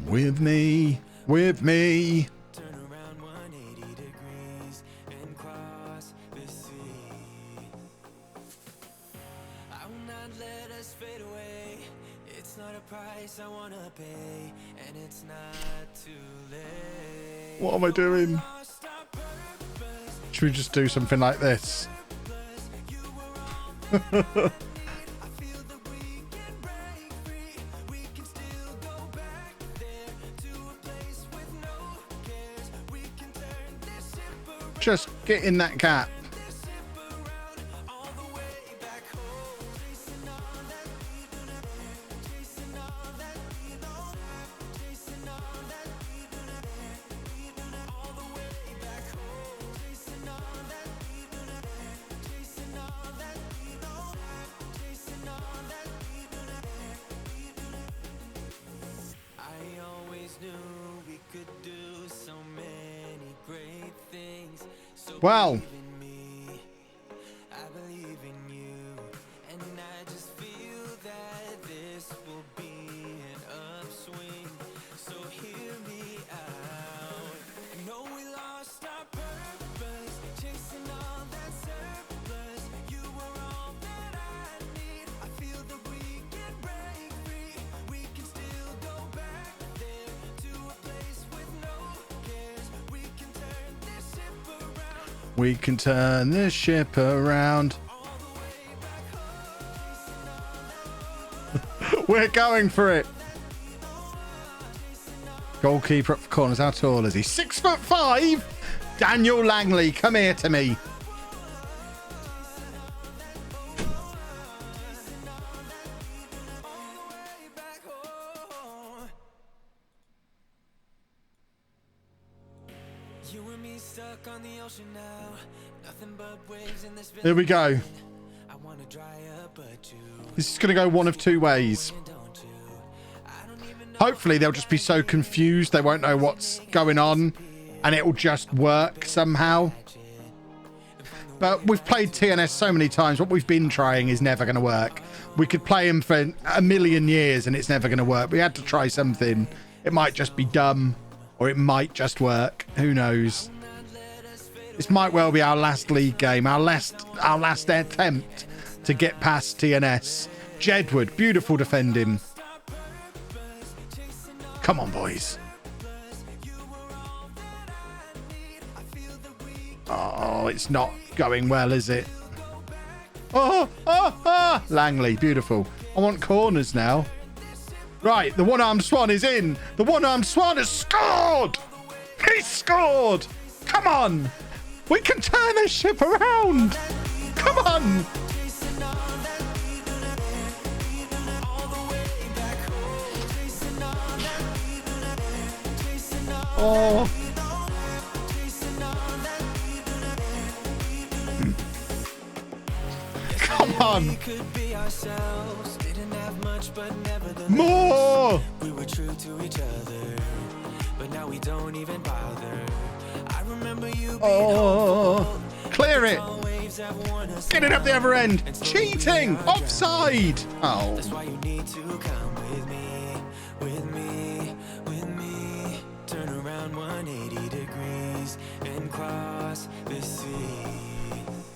With me, with me. What am I doing? Should we just do something like this? Just get in that gap. I always knew we could do so many great things. Well, we can turn this ship around. We're going for it. Goalkeeper up for corners. How tall is he? 6'5". Daniel Langley, come here to me. Here we go. This is going to go one of two ways. Hopefully they'll just be so confused they won't know what's going on and it will just work somehow. But we've played TNS so many times. What we've been trying is never going to work. We could play him for a million years and it's never going to work. We had to try something. It might just be dumb or it might just work. Who knows? This might well be our last league game, our last attempt to get past TNS. Jedward, beautiful defending. Come on, boys. Oh, it's not going well, is it? Oh, Langley, beautiful. I want corners now. Right, the one-armed Swan is in. The one-armed Swan has scored. He scored. Come on. We can turn this ship around. Come on. Oh. Come on. More. We were true to each other, but now we don't even bother. I remember you. Oh, clear it. Get it up the other end. Cheating. Offside. Oh. That's why you need to come with me, with me, with me. Turn around 180 degrees and cross the sea.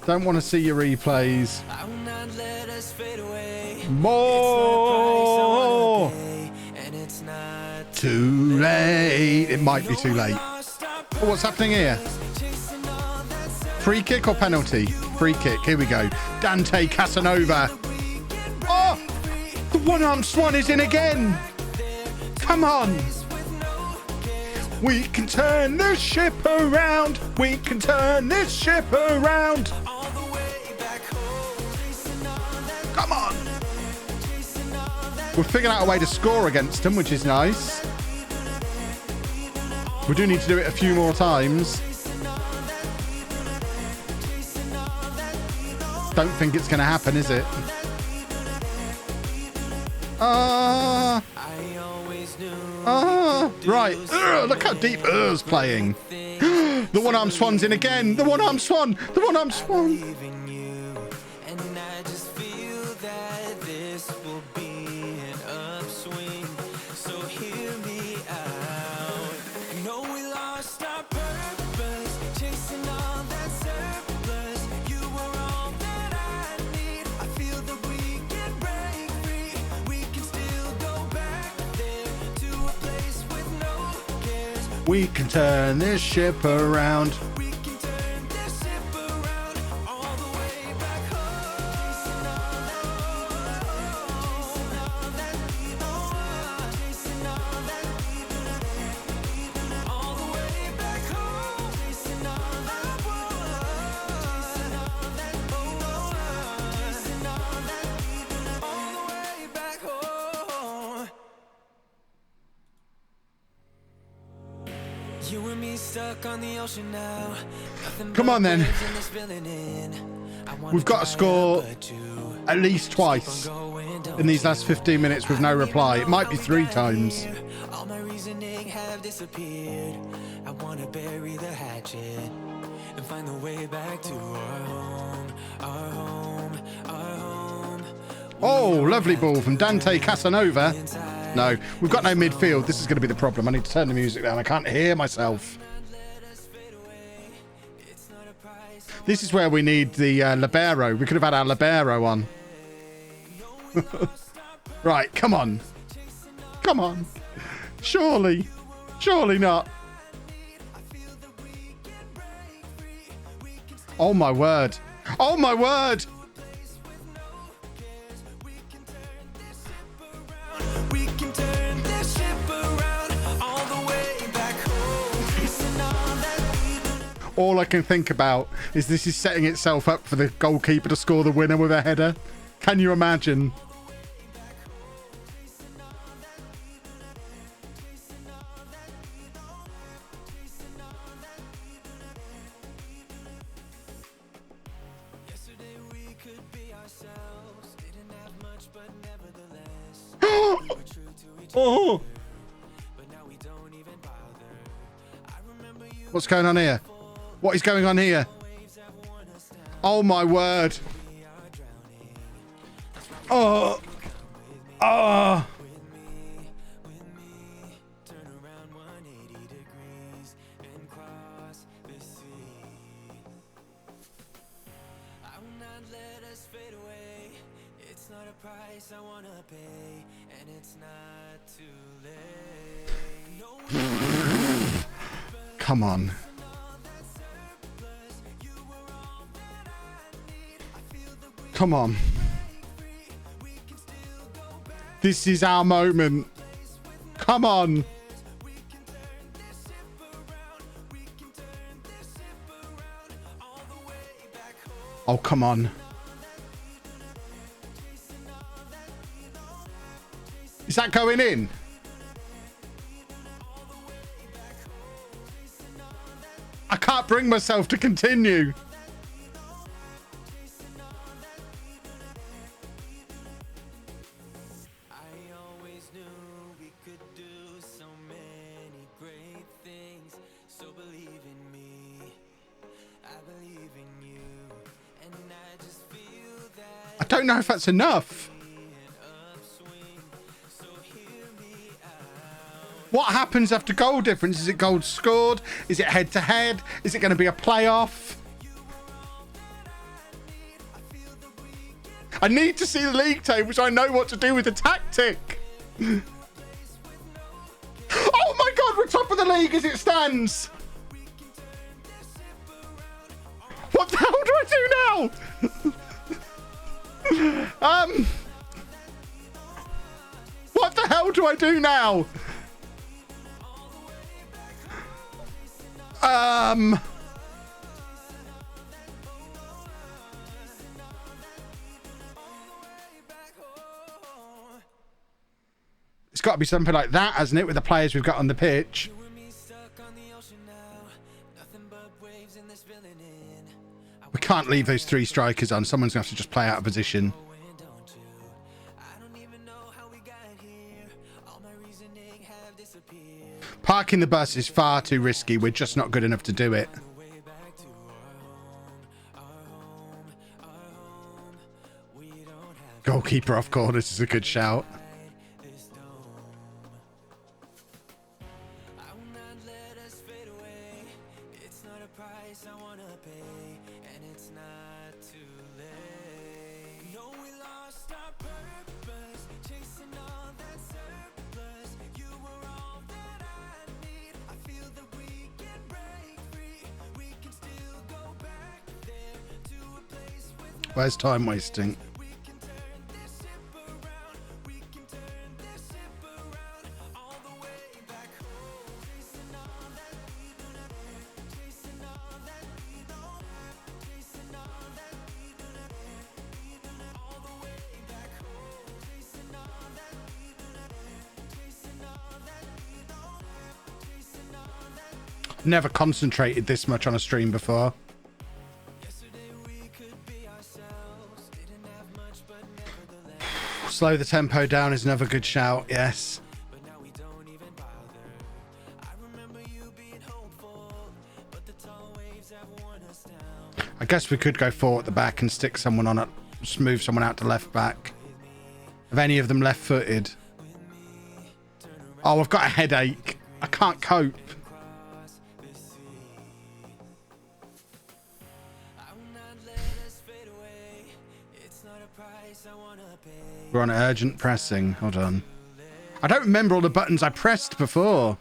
Don't want to see your replays. I will not let us fade away. More. And it's not too late. It might be too late. Oh, what's happening here? Free kick or penalty? Free kick. Here we go. Dante Casanova. Oh, the one-armed Swan is in again. Come on. We can turn this ship around. We can turn this ship around. Come on. We're figuring out a way to score against them, which is nice. We do need to do it a few more times. Don't think it's going to happen, is it? Right. Look how deep Ur's playing. The one-armed Swan's in again. The one-armed Swan. The one-armed Swan. We can turn this ship around. We can turn this ship around all the way back home. All the way back home. You and me stuck on the ocean now. Come on then. We've got to score at least twice in these last 15 minutes with no reply. It might be 3 times. All my reasoning have disappeared. I want to bury the hatchet. and find the way back to our home, our home, our home. Oh, lovely ball from Dante Casanova. No, we've got no midfield. This is going to be the problem. I need to turn the music down. I can't hear myself. This is where we need the libero. We could have had our libero on. Right, come on. Come on. Surely. Surely not. Oh, my word. Oh, my word. We can turn this ship around all the way back home. Facing all that we do. All I can think about is this is setting itself up for the goalkeeper to score the winner with a header. Can you imagine? Yesterday we could be ourselves. Didn't have much, but nevertheless, we were true to each other. Oh, But now we don't even bother. I remember you. what's going on here? What is going on here? Oh, my word. Oh. Oh. Turn around 180 degrees and cross the sea. I will not let us fade away. It's not a price I wanna pay, and it's not too late. No. Come on. Come on. This is our moment. Come on. Oh, come on. Is that going in? I can't bring myself to continue. I always knew we could do so many great things. So believe in me, I believe in you, and I just feel that I don't know if that's enough. so hear me out. What happens after goal difference? Is it goals scored? Is it head to head? Is it going to be a playoff? I need to see the league table so I know what to do with the tactic. Oh my God, we're top of the league as it stands. What the hell do I do now? What the hell do I do now? It's got to be something like that, hasn't it, with the players we've got on the pitch? You and me stuck on the ocean now, nothing but waves in this filling in. We can't leave those three strikers on. Someone's going to have to just play out of position. Don't you? I don't even know how we got here. All my reasoning have disappeared. Parking the bus is far too risky. We're just not good enough to do it. Way back to our home, our home. We don't have Goalkeeper off corners is a good shout. this dome. I will not let us fade away. It's not a price I wanna pay, and it's not too late. No, we lost our purpose, chasing all that surplus. You were all that I need. I feel that we can break free. We can still go back there to a place with Where's time wasting? we can turn this ship around. We can turn this ship around all the way back home. Chasing all that we do, chasing all that we know, chasing all that we do, all the way back home. Chasing all that we do, chasing all that we know, chasing all that. Never concentrated this much on a stream before. Yesterday we could be ourselves. Didn't have much, but nevertheless. Slow the tempo down is another good shout, yes. But now we don't even bother. I remember you being hopeful, but the tall waves have worn us I guess we could go 4 at the back and stick someone on it, move someone out to left back. Have any of them left-footed? Oh, I've got a headache. I can't cope. We're on urgent pressing. Hold on. I don't remember all the buttons I pressed before.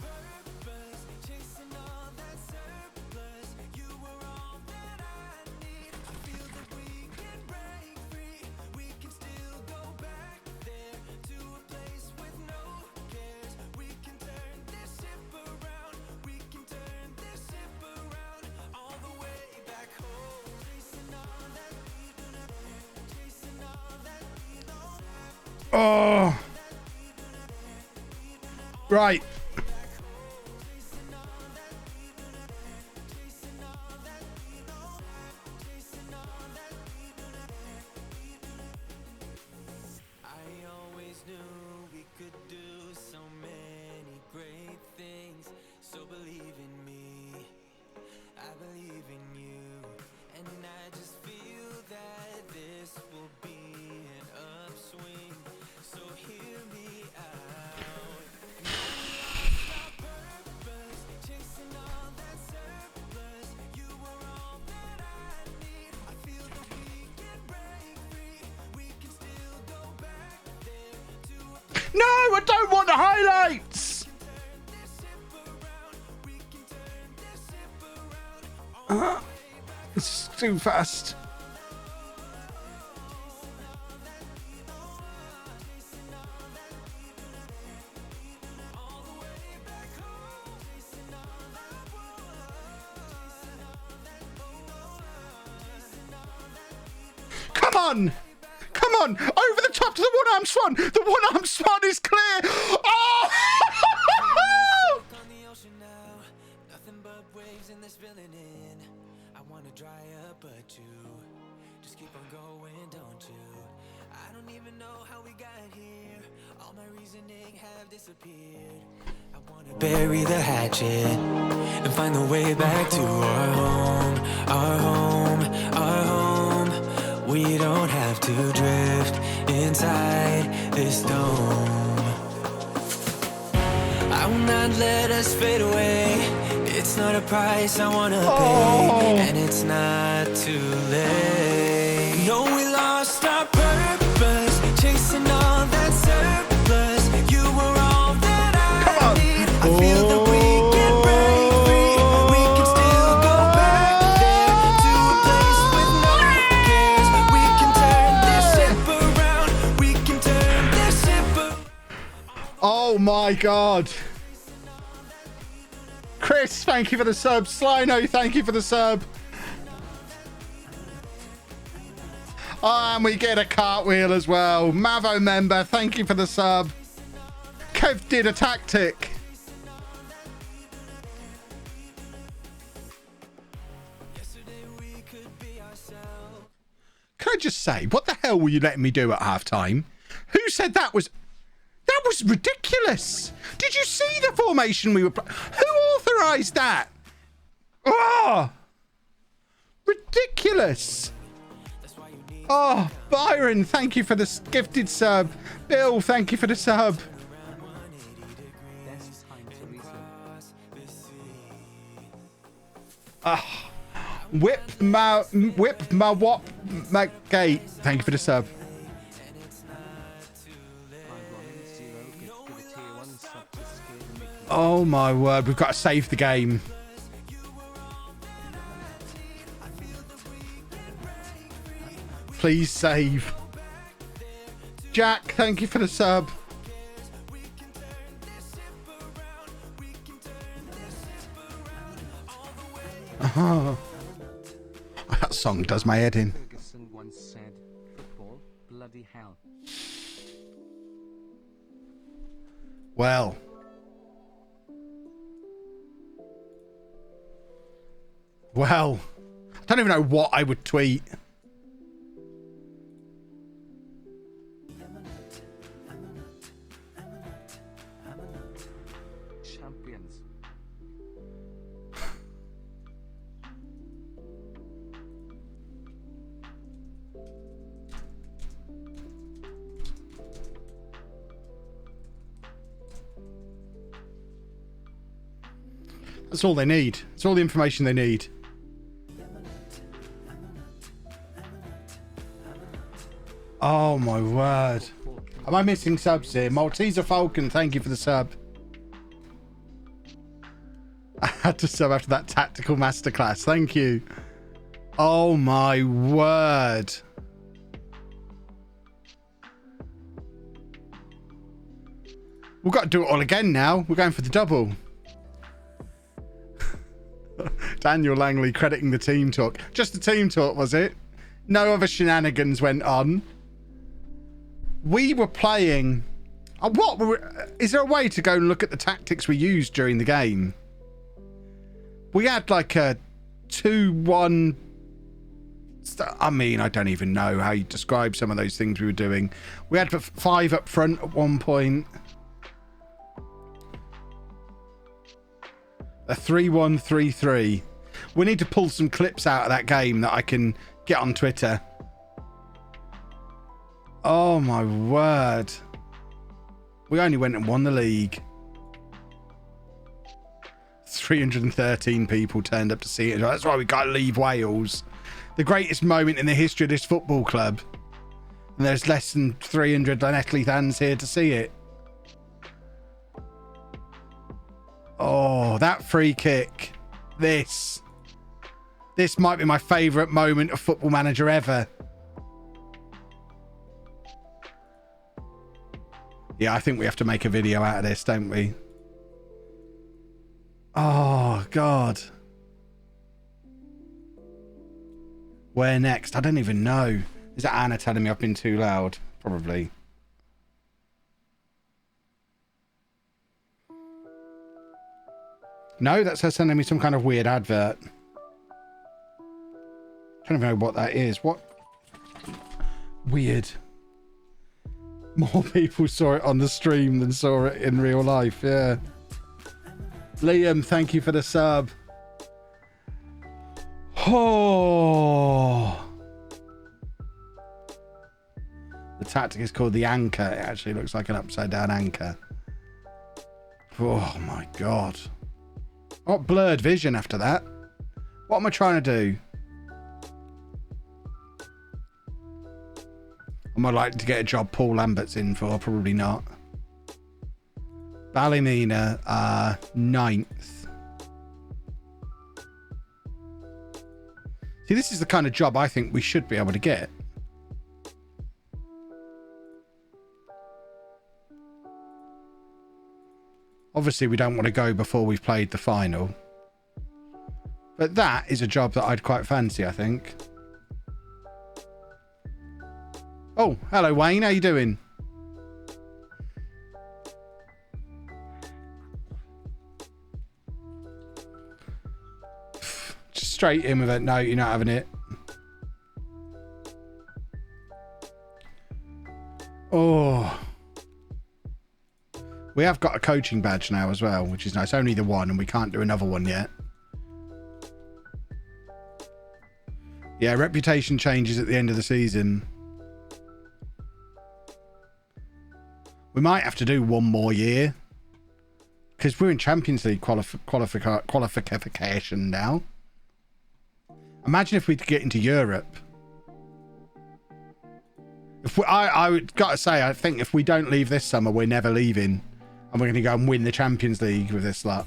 Oh, right. No, I don't want the highlights. It's too fast. Come on! Come on! Over the top to the one-arm swan! The one-arm swan is clear! Oh! I wanna dry up, but you just keep on going, don't you? I don't even know how we got here. All my reasoning have disappeared. I wanna bury the hatchet and find the way back to our home, our home, our home. We don't have to drift inside this dome. I will not let us fade away. It's not a price I wanna pay, and it's not too late. No, we lost our purpose, chasing all that surplus. You were all that I need. I feel that we can break free. We can still go back there to a place with no cares. We can turn this ship around. We can turn this ship around. Oh my God. Chris, thank you for the sub. Slyno, thank you for the sub. And we get a cartwheel as well. Mavo member, thank you for the sub. Kev did a tactic. Can I just say, what the hell were you letting me do at halftime? Who said that was... That was ridiculous. Did you see the formation we were playing? Who authorized that? Oh, ridiculous. Oh, Byron, thank you for the gifted sub. Bill, thank you for the sub. Whip my wop my gate. Thank you for the sub. Oh my word, we've got to save the game. Please save. Jack, thank you for the sub. Oh, that song does my head in. Ferguson once said, football, bloody hell. Well. Well, I don't even know what I would tweet. Champions. That's all they need. It's all the information they need. Oh my word. Am I missing subs here? Malteser Falcon, thank you for the sub. I had to sub after that tactical masterclass. Thank you. Oh my word. We've got to do it all again now. We're going for the double. Daniel Langley crediting the team talk. Just the team talk, was it? No other shenanigans went on. We were playing... Is there a way to go and look at the tactics we used during the game? We had like a 2-1... I mean, I don't even know how you describe some of those things we were doing. We had 5 up front at one point. A 3-1, 3-3. We need to pull some clips out of that game that I can get on Twitter. Oh my word. We only went and won the league. 313 people turned up to see it. That's why we got to leave Wales. The greatest moment in the history of this football club. And there's less than 300 LLANELLI fans here to see it. Oh, that free kick. This might be my favourite moment of Football Manager ever. Yeah, I think we have to make a video out of this, don't we? Oh, God. Where next? I don't even know. Is that Anna telling me I've been too loud? Probably. No, that's her sending me some kind of weird advert. I don't even know what that is. What? Weird. More people saw it on the stream than saw it in real life. Yeah. Liam, thank you for the sub. Oh. The tactic is called the anchor. It actually looks like an upside down anchor. Oh my God. I got blurred vision after that. What am I trying to do? Am I likely to get a job Paul Lambert's in for? Probably not. Ballymena, 9th. See, this is the kind of job I think we should be able to get. Obviously, we don't want to go before we've played the final. But that is a job that I'd quite fancy, I think. Oh, hello, Wayne. How you doing? Just straight in with it. No, you're not having it. Oh. We have got a coaching badge now as well, which is nice. Only the one, and we can't do another one yet. Yeah, reputation changes at the end of the season. We might have to do one more year. Because we're in Champions League qualification now. Imagine if we could get into Europe. I would got to say, I think if we don't leave this summer, we're never leaving. And we're going to go and win the Champions League with this lot.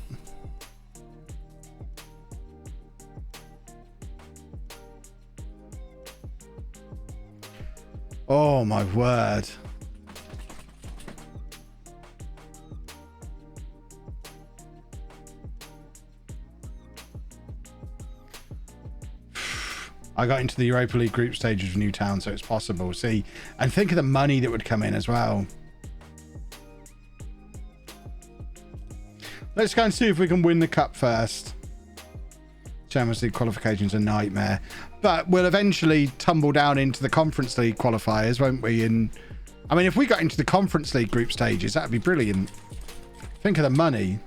Oh, my word. I got into the Europa League group stages of Newtown, so it's possible. See, and think of the money that would come in as well. Let's go and see if we can win the cup first. Champions League qualification's a nightmare. But we'll eventually tumble down into the Conference League qualifiers, won't we? And I mean, if we got into the Conference League group stages, that'd be brilliant. Think of the money.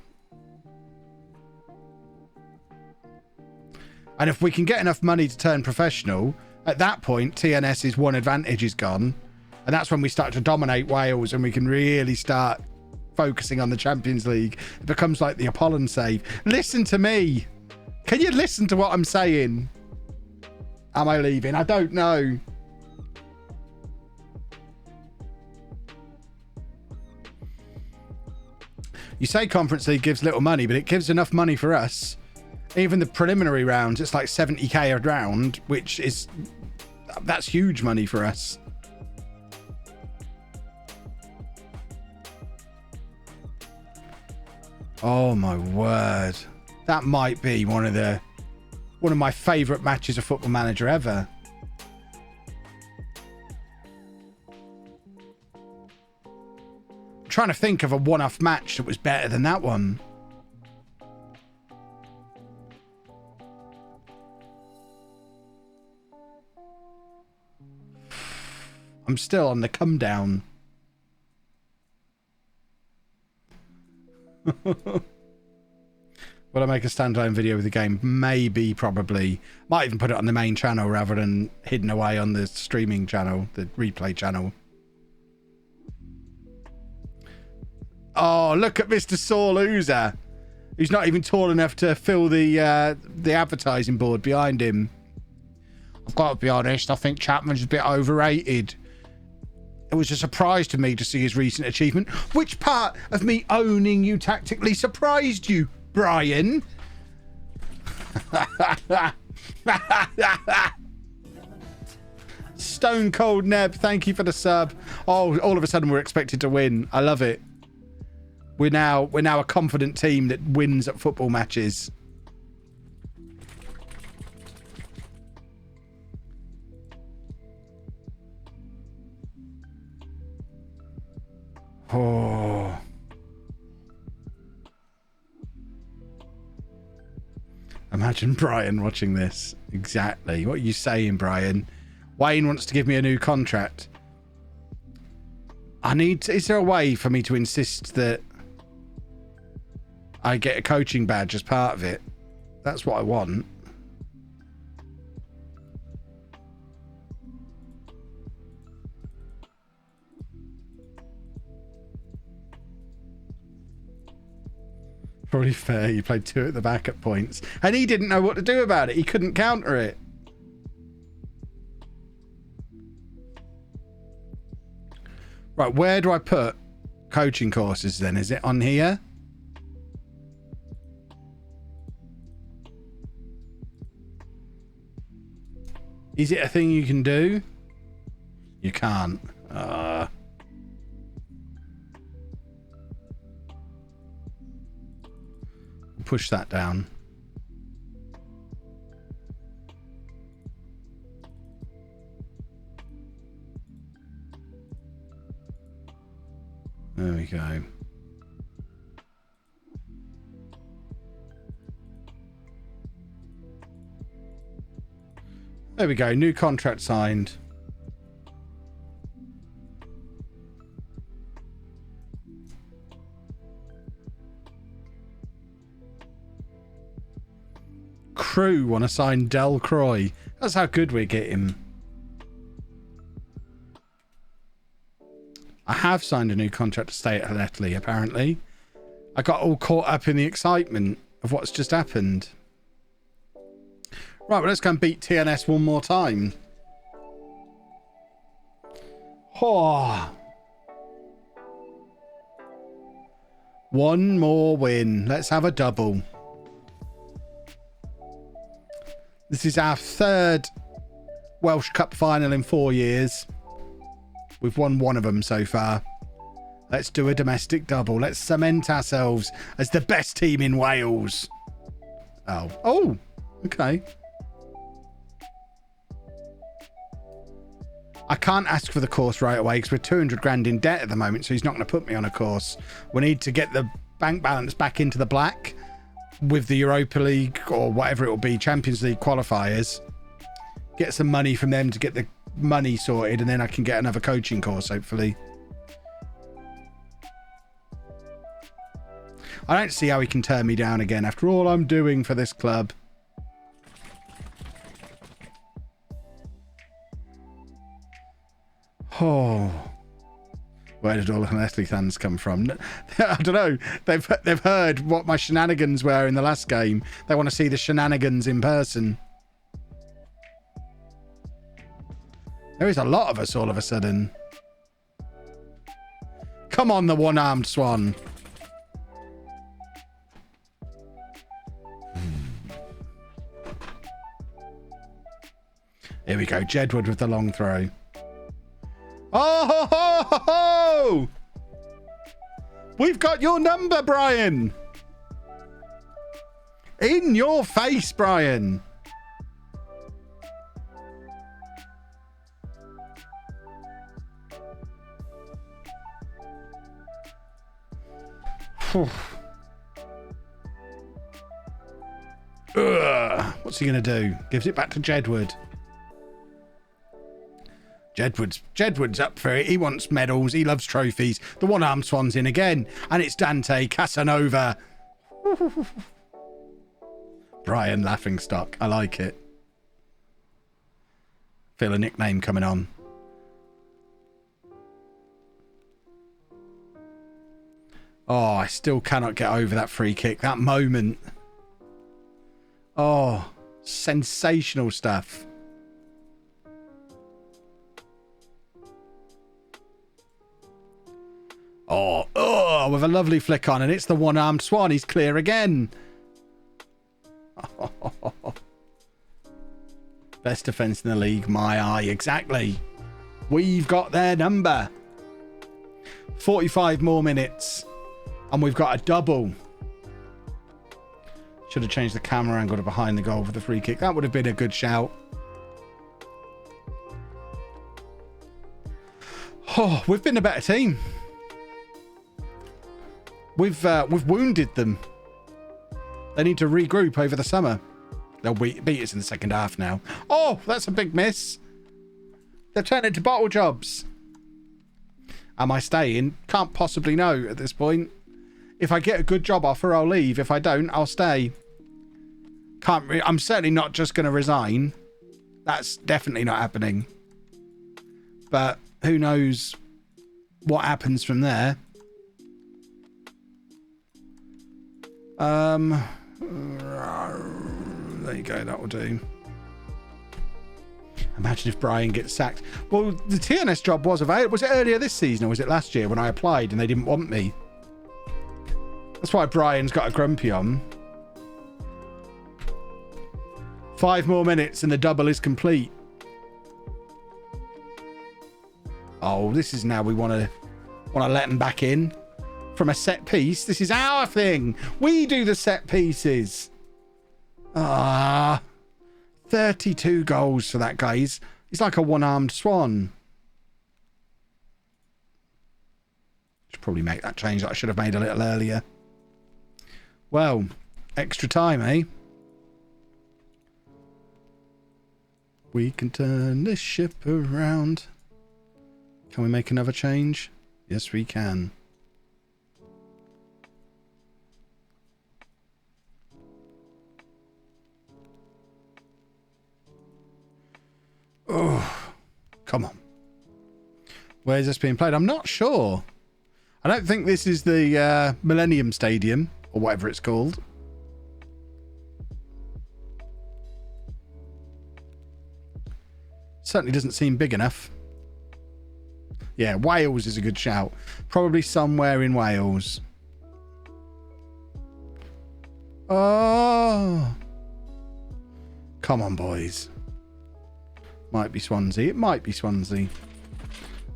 And if we can get enough money to turn professional, at that point, TNS's one advantage is gone. And that's when we start to dominate Wales and we can really start focusing on the Champions League. It becomes like the Apollon save. Listen to me. Can you listen to what I'm saying? Am I leaving? I don't know. You say Conference League gives little money, but it gives enough money for us. Even the preliminary rounds, it's like 70k a round, which is... that's huge money for us. Oh my word. That might be one of my favourite matches of Football Manager ever. I'm trying to think of a one-off match that was better than that one. I'm still on the come down. Will I make a standalone video with the game? Maybe, probably. Might even put it on the main channel rather than hidden away on the streaming channel, the replay channel. Oh, look at Mr. Sore Loser, who's not even tall enough to fill the advertising board behind him. I've got to be honest, I think Chapman's a bit overrated. It was a surprise to me to see his recent achievement. Which part of me owning you tactically surprised you, Brian? Stone Cold Neb, thank you for the sub. Oh, all of a sudden we're expected to win. I love it. We're now a confident team that wins at football matches. Oh. Imagine Brian watching this. Exactly. What are you saying, Brian? Wayne wants to give me a new contract. Is there a way for me to insist that I get a coaching badge as part of it? That's what I want. Probably fair. You played 2 at the back at points. And he didn't know what to do about it. He couldn't counter it. Right, where do I put coaching courses then? Is it on here? Is it a thing you can do? You can't. Push that down. There we go. There we go. New contract signed. Crew want to sign Del Croy. That's how good we're getting. I have signed a new contract to stay at LLANELLI, apparently. I got all caught up in the excitement of what's just happened. Right, well, let's go and beat TNS one more time. Oh. One more win. Let's have a double. This is our 3rd Welsh Cup final in 4 years. We've won one of them so far. Let's do a domestic double. Let's cement ourselves as the best team in Wales. Oh, okay. I can't ask for the course right away because we're 200 grand in debt at the moment, so he's not going to put me on a course. We need to get the bank balance back into the black with the Europa League or whatever it will be, Champions League qualifiers. Get some money from them to get the money sorted, and then I can get another coaching course, hopefully. I don't see how he can turn me down again after all I'm doing for this club. Oh. Where did all the Leslie fans come from? I don't know. They've heard what my shenanigans were in the last game. They want to see the shenanigans in person. There is a lot of us all of a sudden. Come on, the one-armed swan. Here we go. Jedward with the long throw. Oh, ho, ho, ho, ho! We've got your number, Brian. In your face, Brian. What's he going to do? Gives it back to Jedward. Jedward's up for it. He wants medals. He loves trophies. The one-armed swan's in again. And it's Dante Casanova. Brian Laughingstock. I like it. Feel a nickname coming on. Oh, I still cannot get over that free kick. That moment. Oh, sensational stuff. Oh, with a lovely flick on, and it's the one-armed swan. He's clear again. Best defence in the league, my eye. Exactly. We've got their number. 45 more minutes, and we've got a double. Should have changed the camera angle to behind the goal for the free kick. That would have been a good shout. Oh, we've been a better team. We've wounded them. They need to regroup over the summer. They'll beat us in the second half now. Oh, that's a big miss. They've turned into bottle jobs. Am I staying? Can't possibly know at this point. If I get a good job offer, I'll leave. If I don't, I'll stay. I'm certainly not just going to resign. That's definitely not happening. But who knows what happens from there. There you go, that will do. Imagine if Brian gets sacked. Well, the TNS job was available. Was it earlier this season or was it last year when I applied and they didn't want me? That's why Brian's got a grumpy on. 5 more minutes and the double is complete. Oh, this is now we want to let them back in. From a set piece. This is our thing. We do the set pieces. 32 goals for that guy. He's like a one-armed swan. Should probably make that change that I should have made a little earlier. Well, extra time, eh? We can turn this ship around. Can we make another change? Yes, we can. Oh, come on. Where is this being played? I'm not sure. I don't think this is the Millennium Stadium or whatever it's called. Certainly doesn't seem big enough. Yeah, Wales is a good shout. Probably somewhere in Wales. Oh. Come on, boys. Might be Swansea. It might be Swansea.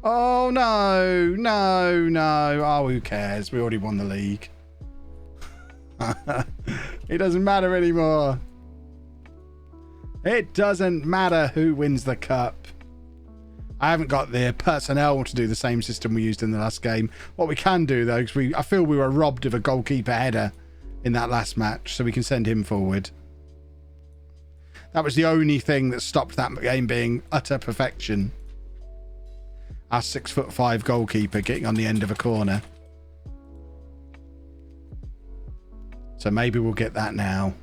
Oh, no. No, no. Oh, who cares? We already won the league. It doesn't matter anymore. It doesn't matter who wins the cup. I haven't got the personnel to do the same system we used in the last game. What we can do, though, because I feel we were robbed of a goalkeeper header in that last match, so we can send him forward. That was the only thing that stopped that game being utter perfection. Our 6'5" goalkeeper getting on the end of a corner. So maybe we'll get that now.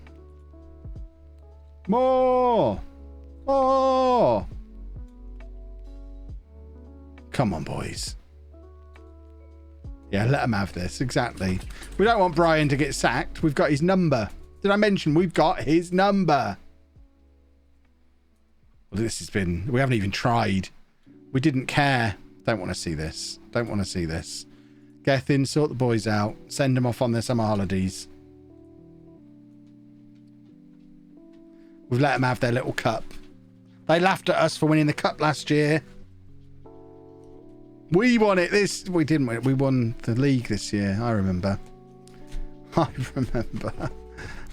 More! More! Come on, boys. Yeah, let him have this. Exactly. We don't want Brian to get sacked. We've got his number. Did I mention we've got his number? Well, this has been... We haven't even tried. We didn't care. Don't want to see this. Don't want to see this. Get in, sort the boys out. Send them off on their summer holidays. We've let them have their little cup. They laughed at us for winning the cup last year. We won it this... We didn't win it. We won the league this year. I remember. I remember.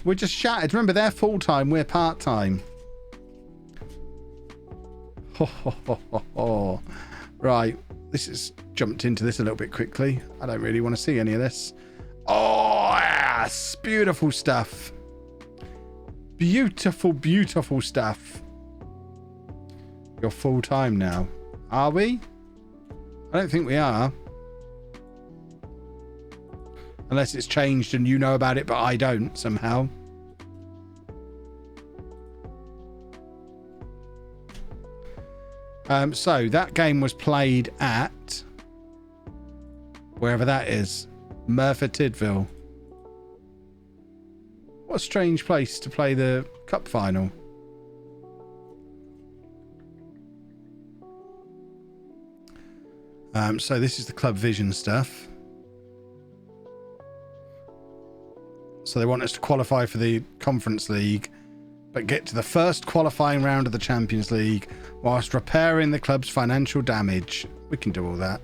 We're just shattered. Remember, they're full-time. We're part-time. Right. This has jumped into this a little bit quickly. I don't really want to see any of this. Oh, yes. Beautiful stuff. Beautiful, beautiful stuff. You're full-time now. Are we? I don't think we are. Unless it's changed and you know about it, but I don't somehow. So that game was played at wherever that is. Merthyr Tydfil. What a strange place to play the cup final. So this is the Club Vision stuff. So they want us to qualify for the Conference League, but get to the first qualifying round of the Champions League whilst repairing the club's financial damage. We can do all that.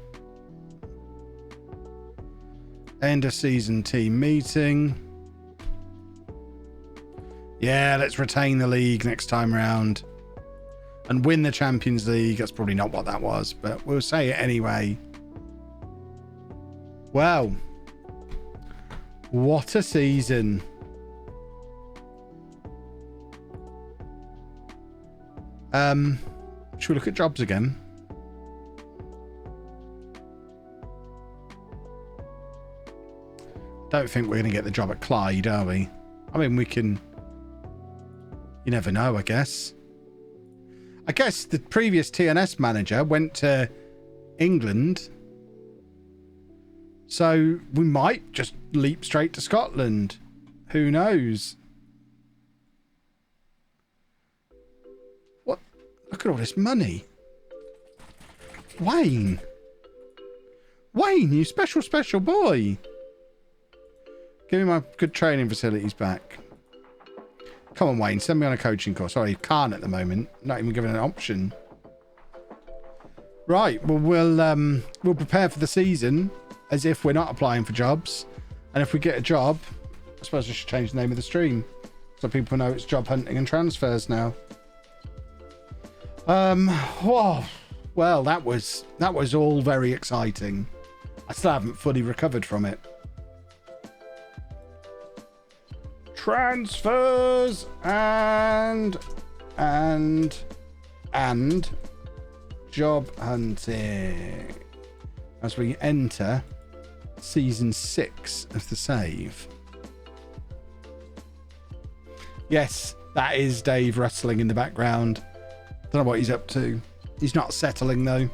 End of season team meeting. Yeah, let's retain the league next time round and win the Champions League. That's probably not what that was, but we'll say it anyway. Well, what a season. Should we look at jobs again? Don't think we're going to get the job at Clyde, are we? I mean, we can... You never know, I guess. I guess the previous TNS manager went to England. So we might just leap straight to Scotland. Who knows? What? Look at all this money. Wayne. Wayne, you special, special boy. Give me my good training facilities back. Come on, Wayne. Send me on a coaching course. Sorry, can't at the moment. Not even given an option. Right. Well, we'll prepare for the season as if we're not applying for jobs. And if we get a job, I suppose I should change the name of the stream so people know it's job hunting and transfers now. Whoa. Well, that was all very exciting. I still haven't fully recovered from it. Transfers and job hunting as we enter season 6 of the save. Yes, that is Dave rustling in the background. Don't know what he's up to. He's not settling though.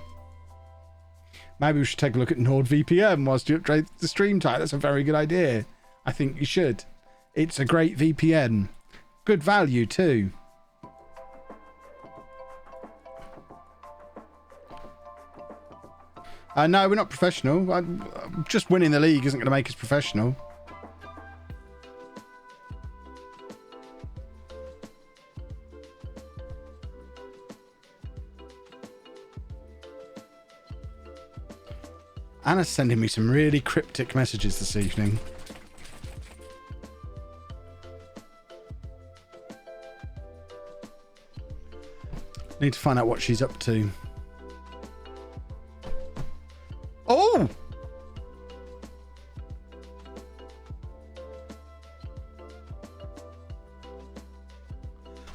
Maybe we should take a look at NordVPN whilst you upgrade the stream type. That's a very good idea. I think you should. It's a great VPN. Good value too. No, we're not professional. Just winning the league isn't going to make us professional. Anna's sending me some really cryptic messages this evening. Need to find out what she's up to. Oh!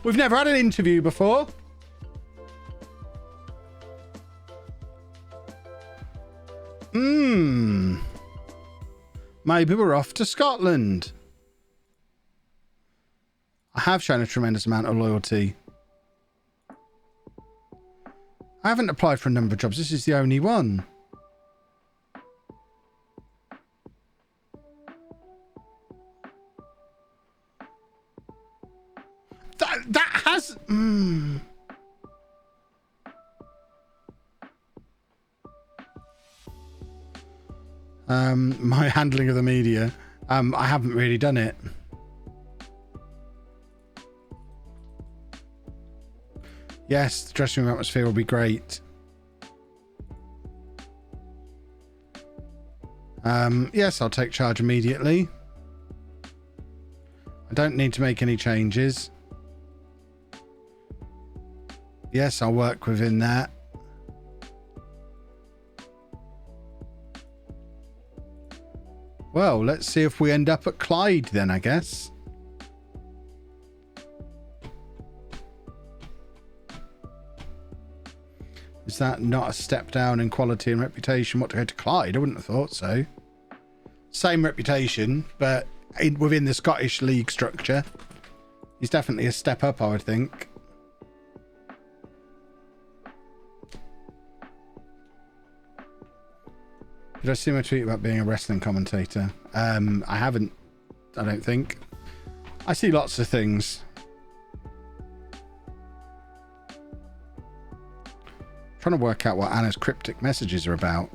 We've never had an interview before. Maybe we're off to Scotland. I have shown a tremendous amount of loyalty. I haven't applied for a number of jobs. This is the only one. My handling of the media. I haven't really done it. Yes, the dressing room atmosphere will be great. Yes, I'll take charge immediately. I don't need to make any changes. Yes, I'll work within that. Well, let's see if we end up at Clyde then, I guess. Is that not a step down in quality and reputation? What, to go to Clyde? I wouldn't have thought so. Same reputation, but within the Scottish league structure. He's definitely a step up, I would think. Did I see my tweet about being a wrestling commentator? I haven't, I don't think. I see lots of things. Trying to work out what Anna's cryptic messages are about.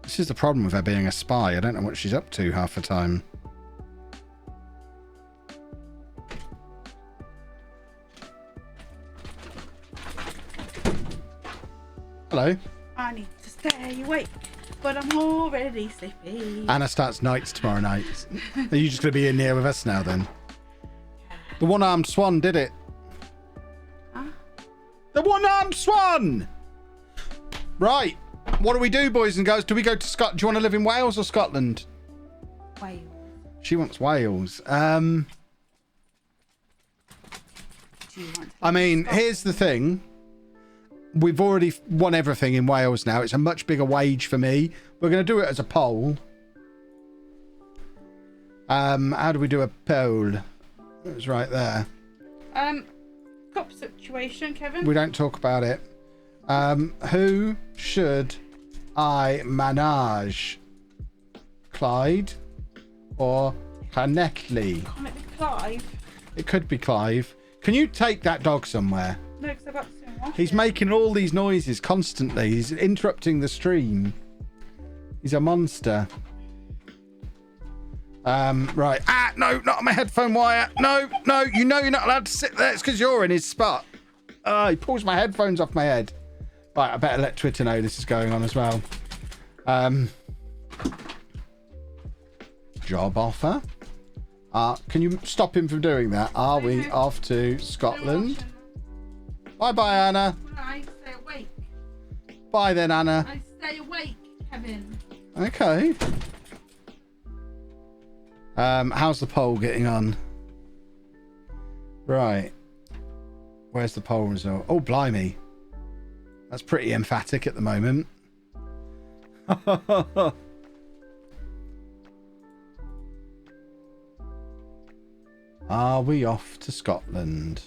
This is the problem with her being a spy. I don't know what she's up to half the time. Hello. I need to stay awake, but I'm already sleepy. Anna starts nights tomorrow night. Are you just going to be in here with us now then? The one-armed swan did it. Huh? The one-armed swan! Right. What do we do, boys and girls? Do we go to Scotland? Do you want to live in Wales or Scotland? Wales. She wants Wales. Do you want to I mean, Scotland? here's the thing. We've already won everything in Wales now. It's a much bigger wage for me. We're going to do it as a poll. How do we do a poll? It was right there. Cop situation, Kevin. We don't talk about it. Who should I manage? Clyde or Llanelli? Can't it be Clive? It could be Clive. Can you take that dog somewhere? No, because I've got to wash He's it. making all these noises constantly. He's interrupting the stream. He's a monster. Right. Ah, no, not on my headphone wire. No, you know you're not allowed to sit there. It's because you're in his spot. He pulls my headphones off my head. Right, I better let Twitter know this is going on as well. Job offer. Can you stop him from doing that? Are we off to Scotland? Bye-bye, Anna. I stay awake. Bye then, Anna. I stay awake, Kevin. Okay. How's the poll getting on? Right. Where's the poll result? Oh, blimey. That's pretty emphatic at the moment. Are we off to Scotland?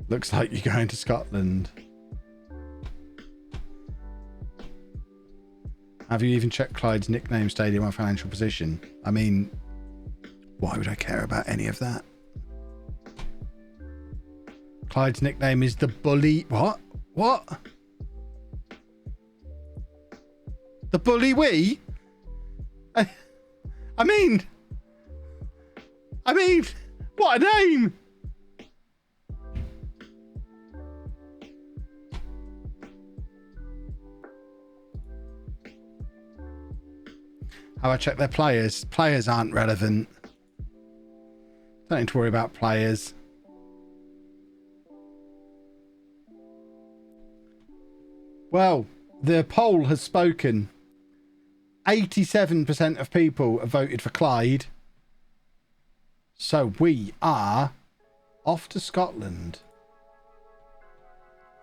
Looks like you're going to Scotland. Have you even checked Clyde's nickname, stadium, or financial position? I mean, why would I care about any of that? Clyde's nickname is the Bully. What? What? The Bully Wee? I mean, what a name! Have I checked their players? Players aren't relevant. Don't need to worry about players. Well, the poll has spoken. 87% of people have voted for Clyde. So we are off to Scotland.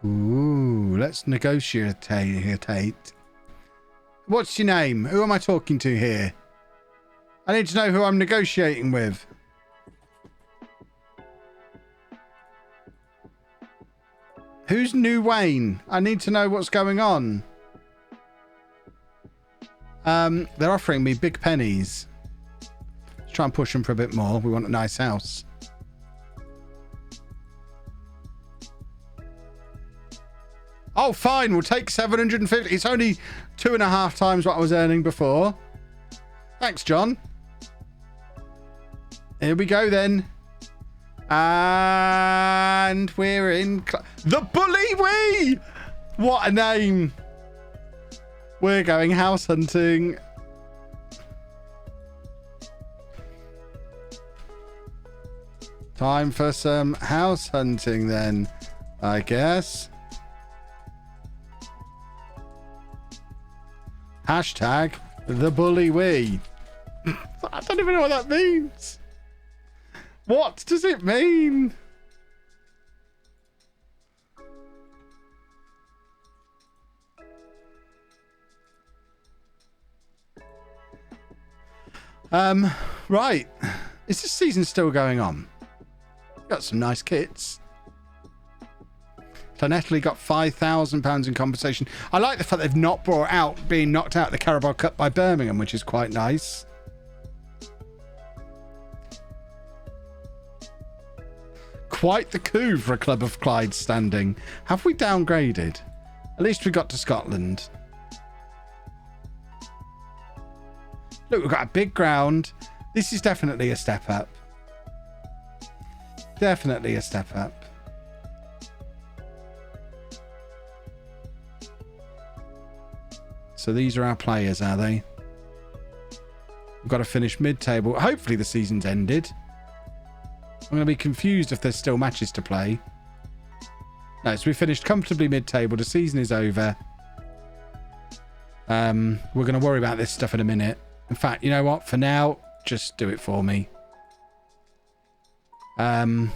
Ooh, let's negotiate. What's your name? Who am I talking to here? I need to know who I'm negotiating with. Who's New Wayne? I need to know what's going on. They're offering me big pennies. Let's try and push them for a bit more. We want a nice house. Oh, fine. We'll take 750. It's only 2.5 times what I was earning before. Thanks, John. Here we go then. And we're in the Bully Wee. What a name. We're going house hunting. Time for some house hunting then, I guess. Hashtag the Bully Wee. I don't even know what that means. What does it mean? Right. Is this season still going on? Got some nice kits. LLANELLI got £5,000 in compensation. I like the fact they've not brought out being knocked out of the Carabao Cup by Birmingham, which is quite nice. Quite the coup for a club of Clyde standing. Have we downgraded? At least we got to Scotland. Look, we've got a big ground. This is definitely a step up. Definitely a step up. So these are our players, are they? We've got to finish mid-table. Hopefully the season's ended. I'm going to be confused if there's still matches to play. No, so we finished comfortably mid-table. The season is over. We're going to worry about this stuff in a minute. In fact, you know what? For now, just do it for me. Right,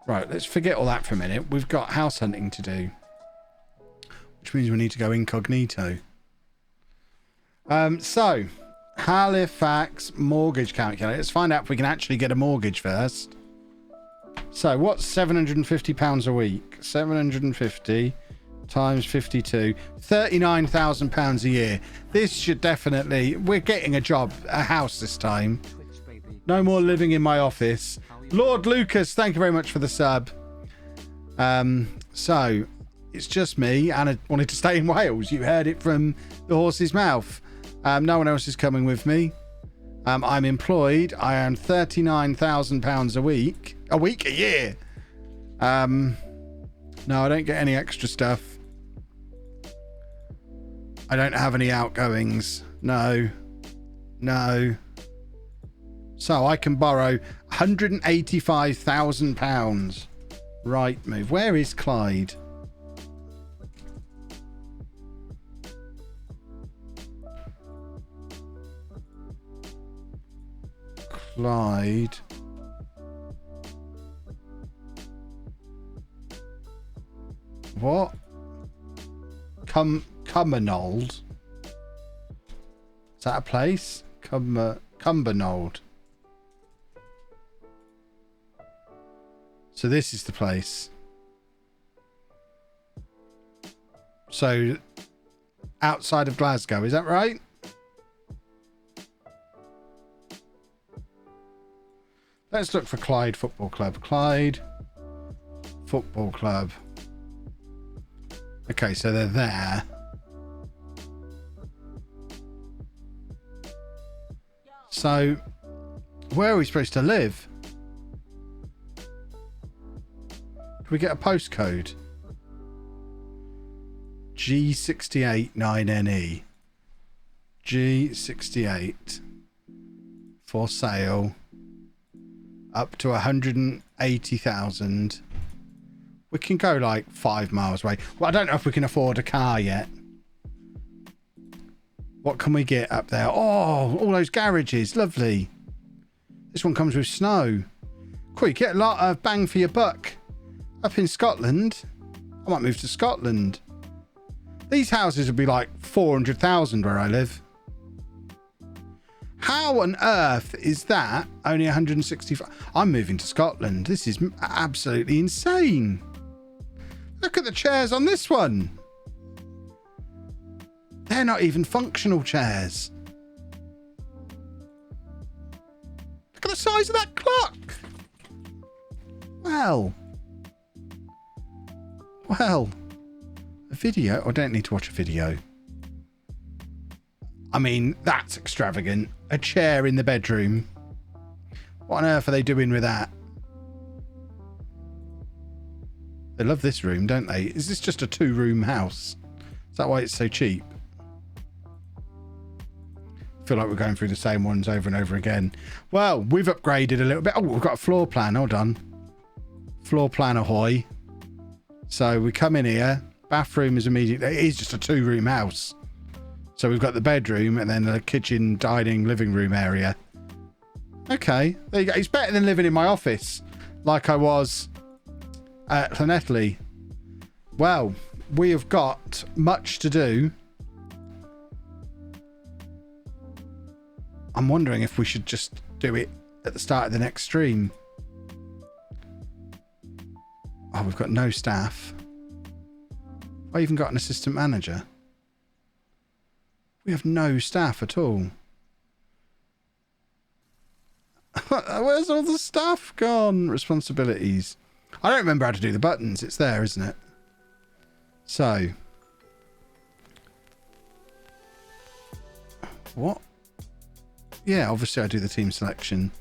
let's forget all that for a minute. We've got house hunting to do. Which means we need to go incognito. So, Halifax mortgage calculator. Let's find out if we can actually get a mortgage first. So, what's £750 a week? 750 times 52. £39,000 a year. This should definitely... We're getting a job, a house this time. No more living in my office. Lord Lucas, thank you very much for the sub. So, it's just me, and I wanted to stay in Wales. You heard it from the horse's mouth. No one else is coming with me. I'm employed. I earn £39,000 a week. A year. No, I don't get any extra stuff. I don't have any outgoings. No. So I can borrow £185,000. Right move. Where is Clyde? Clyde. What? Cumbernauld. Is that a place? Cumbernauld. So this is the place. So outside of Glasgow, is that right? Let's look for Clyde Football Club. Clyde Football Club. Okay, so they're there. So, where are we supposed to live? Can we get a postcode? G68 9NE. G68. For sale. Up to 180,000. We can go like 5 miles away. Well, I don't know if we can afford a car yet. What can we get up there? Oh, all those garages. Lovely. This one comes with snow. Cool, you get a lot of bang for your buck. Up in Scotland. I might move to Scotland. These houses would be like 400,000 where I live. How on earth is that only 165? I'm moving to Scotland. This is absolutely insane. Look at the chairs on this one. They're not even functional chairs. Look at the size of that clock. Well, Well, a video. I don't need to watch a video. I mean, that's extravagant. A chair in the bedroom. What on earth are they doing with that? They love this room, don't they? Is this just a 2-room house? Is that why it's so cheap? I feel like we're going through the same ones over and over again. Well, we've upgraded a little bit. Oh, we've got a floor plan. Hold on. Floor plan ahoy. So we come in here. Bathroom is immediately... It is just a 2-room house. So we've got the bedroom and then the kitchen, dining, living room area. Okay. There you go. It's better than living in my office like I was at LLANELLI. Well, we have got much to do. I'm wondering if we should just do it at the start of the next stream. Oh, we've got no staff. I even got an assistant manager. We have no staff at all. Where's all the stuff gone? Responsibilities. I don't remember how to do the buttons. It's there, isn't it? So. What? Yeah, obviously I do the team selection.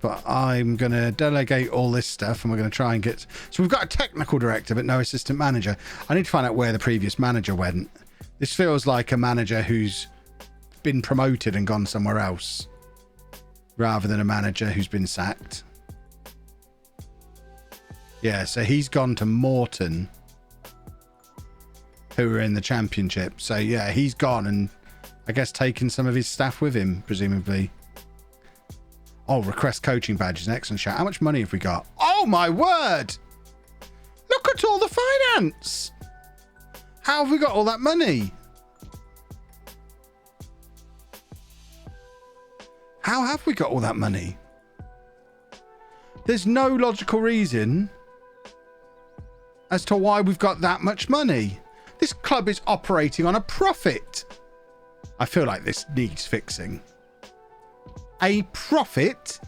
But I'm going to delegate all this stuff and we're going to try and get... So we've got a technical director, but no assistant manager. I need to find out where the previous manager went. This feels like a manager who's been promoted and gone somewhere else, rather than a manager who's been sacked. Yeah, so he's gone to Morton, who are in the championship. So yeah, he's gone and I guess taken some of his staff with him, presumably. Oh, request coaching badges. An excellent shout. How much money have we got? Oh my word! Look at all the finance! How have we got all that money? How have we got all that money? There's no logical reason as to why we've got that much money. This club is operating on a profit. I feel like this needs fixing. A profit?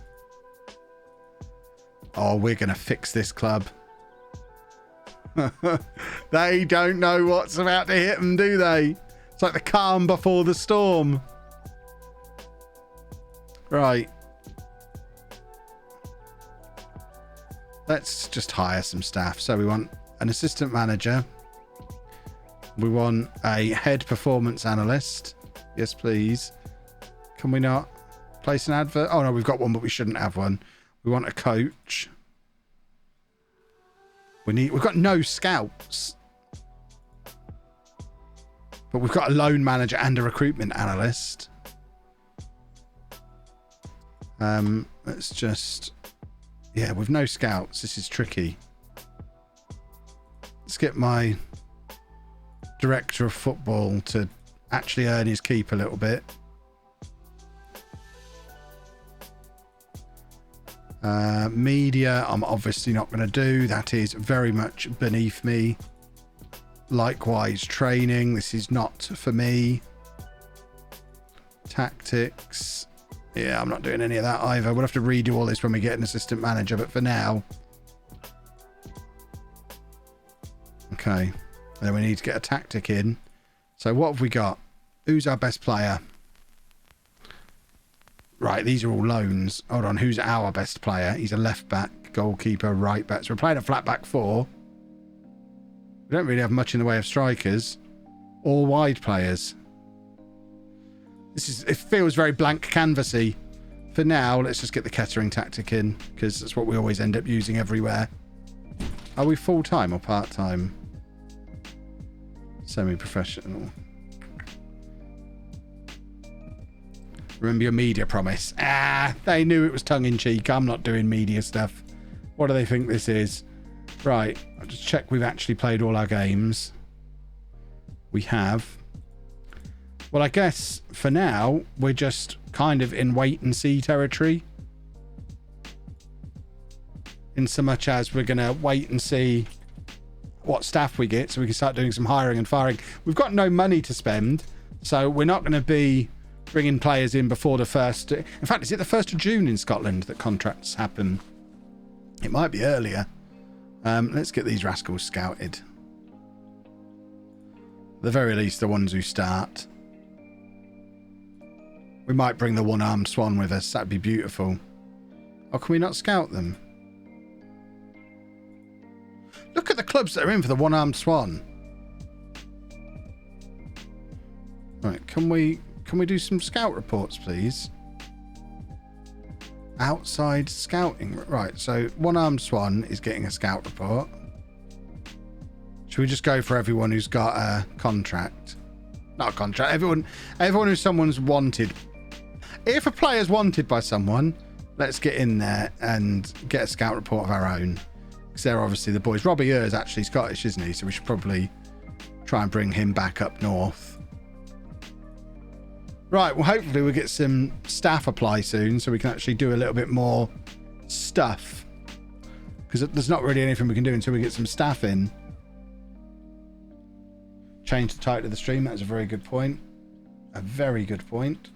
Oh, we're going to fix this club. They don't know what's about to hit them, do they? It's like the calm before the storm. Right. Let's just hire some staff. So we want an assistant manager. We want a head performance analyst. Yes, please. Can we not place an advert? Oh, no, we've got one, but we shouldn't have one. We want a coach. We've got no scouts. But we've got a loan manager and a recruitment analyst. Let's just... Yeah, with no scouts, this is tricky. Let's get my director of football to actually earn his keep a little bit. Media, I'm obviously not going to do. That is very much beneath me. Likewise, training. This is not for me. Tactics. Yeah, I'm not doing any of that either. We'll have to redo all this when we get an assistant manager, but for now... Okay. And then we need to get a tactic in. So what have we got? Who's our best player? Right, these are all loans. Hold on, who's our best player? He's a left back, goalkeeper, right back. So we're playing a flat back 4. We don't really have much in the way of strikers. All wide players. It feels very blank canvassy. For now, let's just get the Kettering tactic in, because that's what we always end up using everywhere. Are we full-time or part-time? Semi-professional. Remember your media promise. They knew it was tongue-in-cheek. I'm not doing media stuff. What do they think this is? Right, I'll just check we've actually played all our games. We have. Well, I guess for now, we're just kind of in wait-and-see territory. In so much as we're going to wait and see what staff we get so we can start doing some hiring and firing. We've got no money to spend, so we're not going to be bringing players in before the 1st... In fact, is it the 1st of June in Scotland that contracts happen? It might be earlier. Let's get these rascals scouted. At the very least, the ones who start. We might bring the one-armed swan with us. That'd be beautiful. Or can we not scout them? Look at the clubs that are in for the one-armed swan. Right, can we do some scout reports, please? Outside scouting. Right, so one-armed swan is getting a scout report. Should we just go for everyone who's got a contract? Not a contract. Everyone who someone's wanted. If a player's wanted by someone, let's get in there and get a scout report of our own. Because they're obviously the boys. Robbie Earl is actually Scottish, isn't he? So we should probably try and bring him back up north. Right, well, hopefully we'll get some staff apply soon so we can actually do a little bit more stuff. Because there's not really anything we can do until we get some staff in. Change the title of the stream. That's a very good point. A very good point.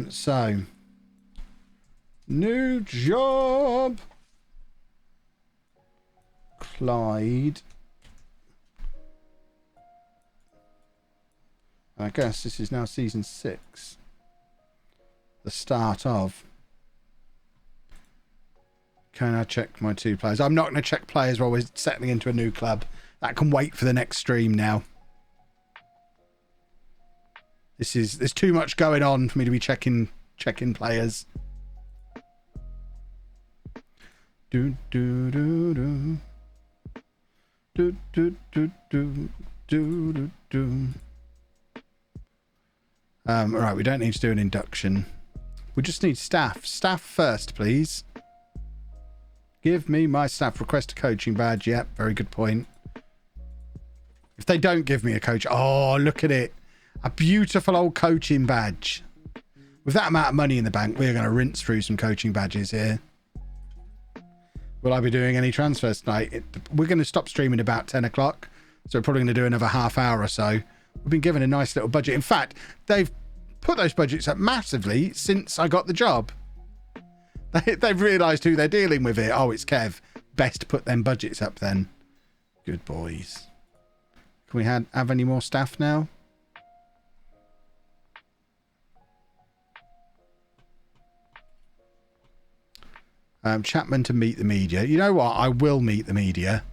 So, new job. Clyde. I guess this is now season 6. The start of. Can I check my 2 players? I'm not going to check players while we're settling into a new club. That can wait for the next stream now. There's too much going on for me to be checking players. Do do do do. Do do do do do do do. Right, we don't need to do an induction. We just need staff. Staff first, please. Give me my staff. Request a coaching badge. Yep, very good point. If they don't give me a coach... Oh, look at it. A beautiful old coaching badge. With that amount of money in the bank, we're going to rinse through some coaching badges here. Will I be doing any transfers tonight? We're going to stop streaming about 10 o'clock. So we're probably going to do another half hour or so. We've been given a nice little budget. In fact, they've put those budgets up massively since I got the job. They've realised who they're dealing with here. Oh, it's Kev. Best to put them budgets up then. Good boys. Can we have any more staff now? Chapman to meet the media. You know what? I will meet the media.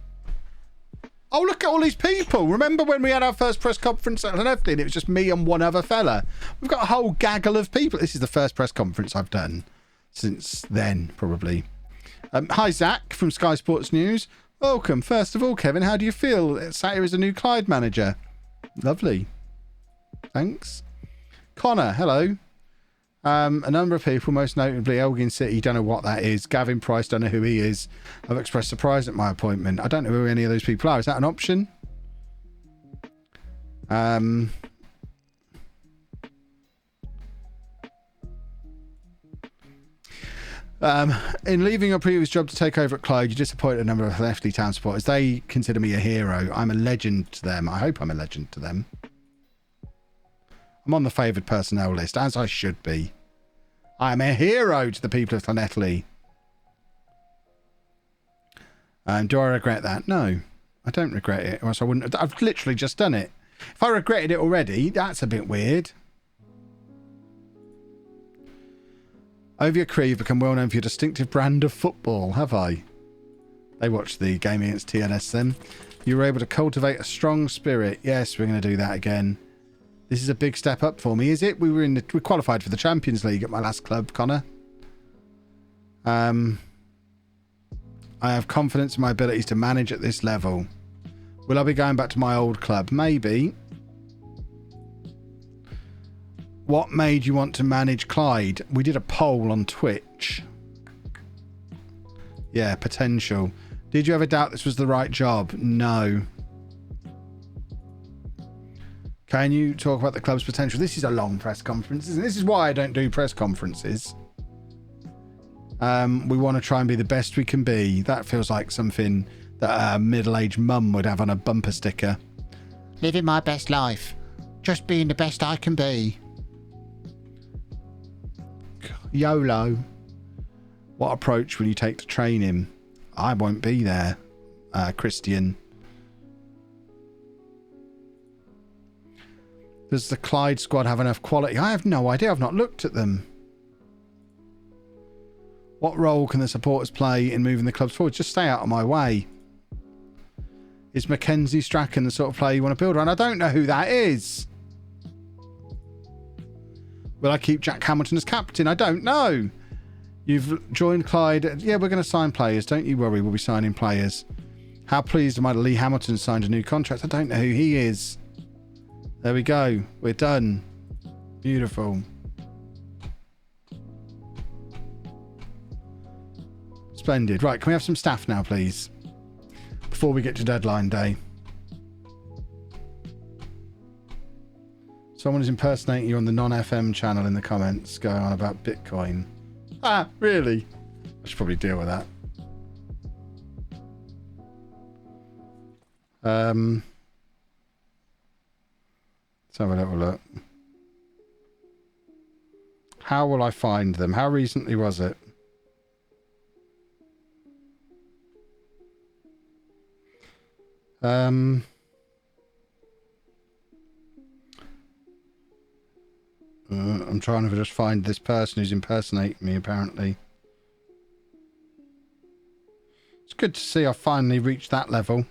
Oh, look at all these people. Remember when we had our first press conference at LLANELLI and it was just me and one other fella? We've got a whole gaggle of people. This is the first press conference I've done since then, probably. Hi, Zach from Sky Sports News. Welcome. First of all, Kevin, how do you feel? Sat here as a new Clyde manager. Lovely. Thanks. Connor, hello. A number of people, most notably Elgin City, don't know what that is. Gavin Price, don't know who he is. I've expressed surprise at my appointment. I don't know who any of those people are. Is that an option? In leaving your previous job to take over at Clyde, you disappointed a number of Lefty Town supporters. They consider me a hero. I'm a legend to them. I hope I'm a legend to them. I'm on the favoured personnel list, as I should be. I am a hero to the people of LLANELLI. Do I regret that? No, I don't regret it, or else I wouldn't. I've literally just done it. If I regretted it already, that's a bit weird. Over your career, you've become well known for your distinctive brand of football, have I? They watched the game against TNS then. You were able to cultivate a strong spirit. Yes, we're going to do that again. This is a big step up for me, is it? We qualified for the Champions League at my last club, Connor. I have confidence in my abilities to manage at this level. Will I be going back to my old club? Maybe. What made you want to manage Clyde? We did a poll on Twitch. Yeah, potential. Did you ever doubt this was the right job? No. Can you talk about the club's potential? This is a long press conference, isn't it? This is why I don't do press conferences. We want to try and be the best we can be. That feels like something that a middle-aged mum would have on a bumper sticker. Living my best life. Just being the best I can be. YOLO. What approach will you take to train him? I won't be there, Christian. Does the Clyde squad have enough quality? I have no idea. I've not looked at them. What role can the supporters play in moving the clubs forward? Just stay out of my way. Is Mackenzie Strachan the sort of player you want to build around? I don't know who that is. Will I keep Jack Hamilton as captain? I don't know. You've joined Clyde. Yeah, we're going to sign players. Don't you worry. We'll be signing players. How pleased am I that Lee Hamilton signed a new contract? I don't know who he is. There we go. We're done. Beautiful. Splendid. Right, can we have some staff now, please? Before we get to deadline day. Someone is impersonating you on the non-FM channel in the comments, going on about Bitcoin. Ah, really? I should probably deal with that. Let's have a little look. How will I find them? How recently was it? I'm trying to just find this person who's impersonating me, apparently. It's good to see I've finally reached that level.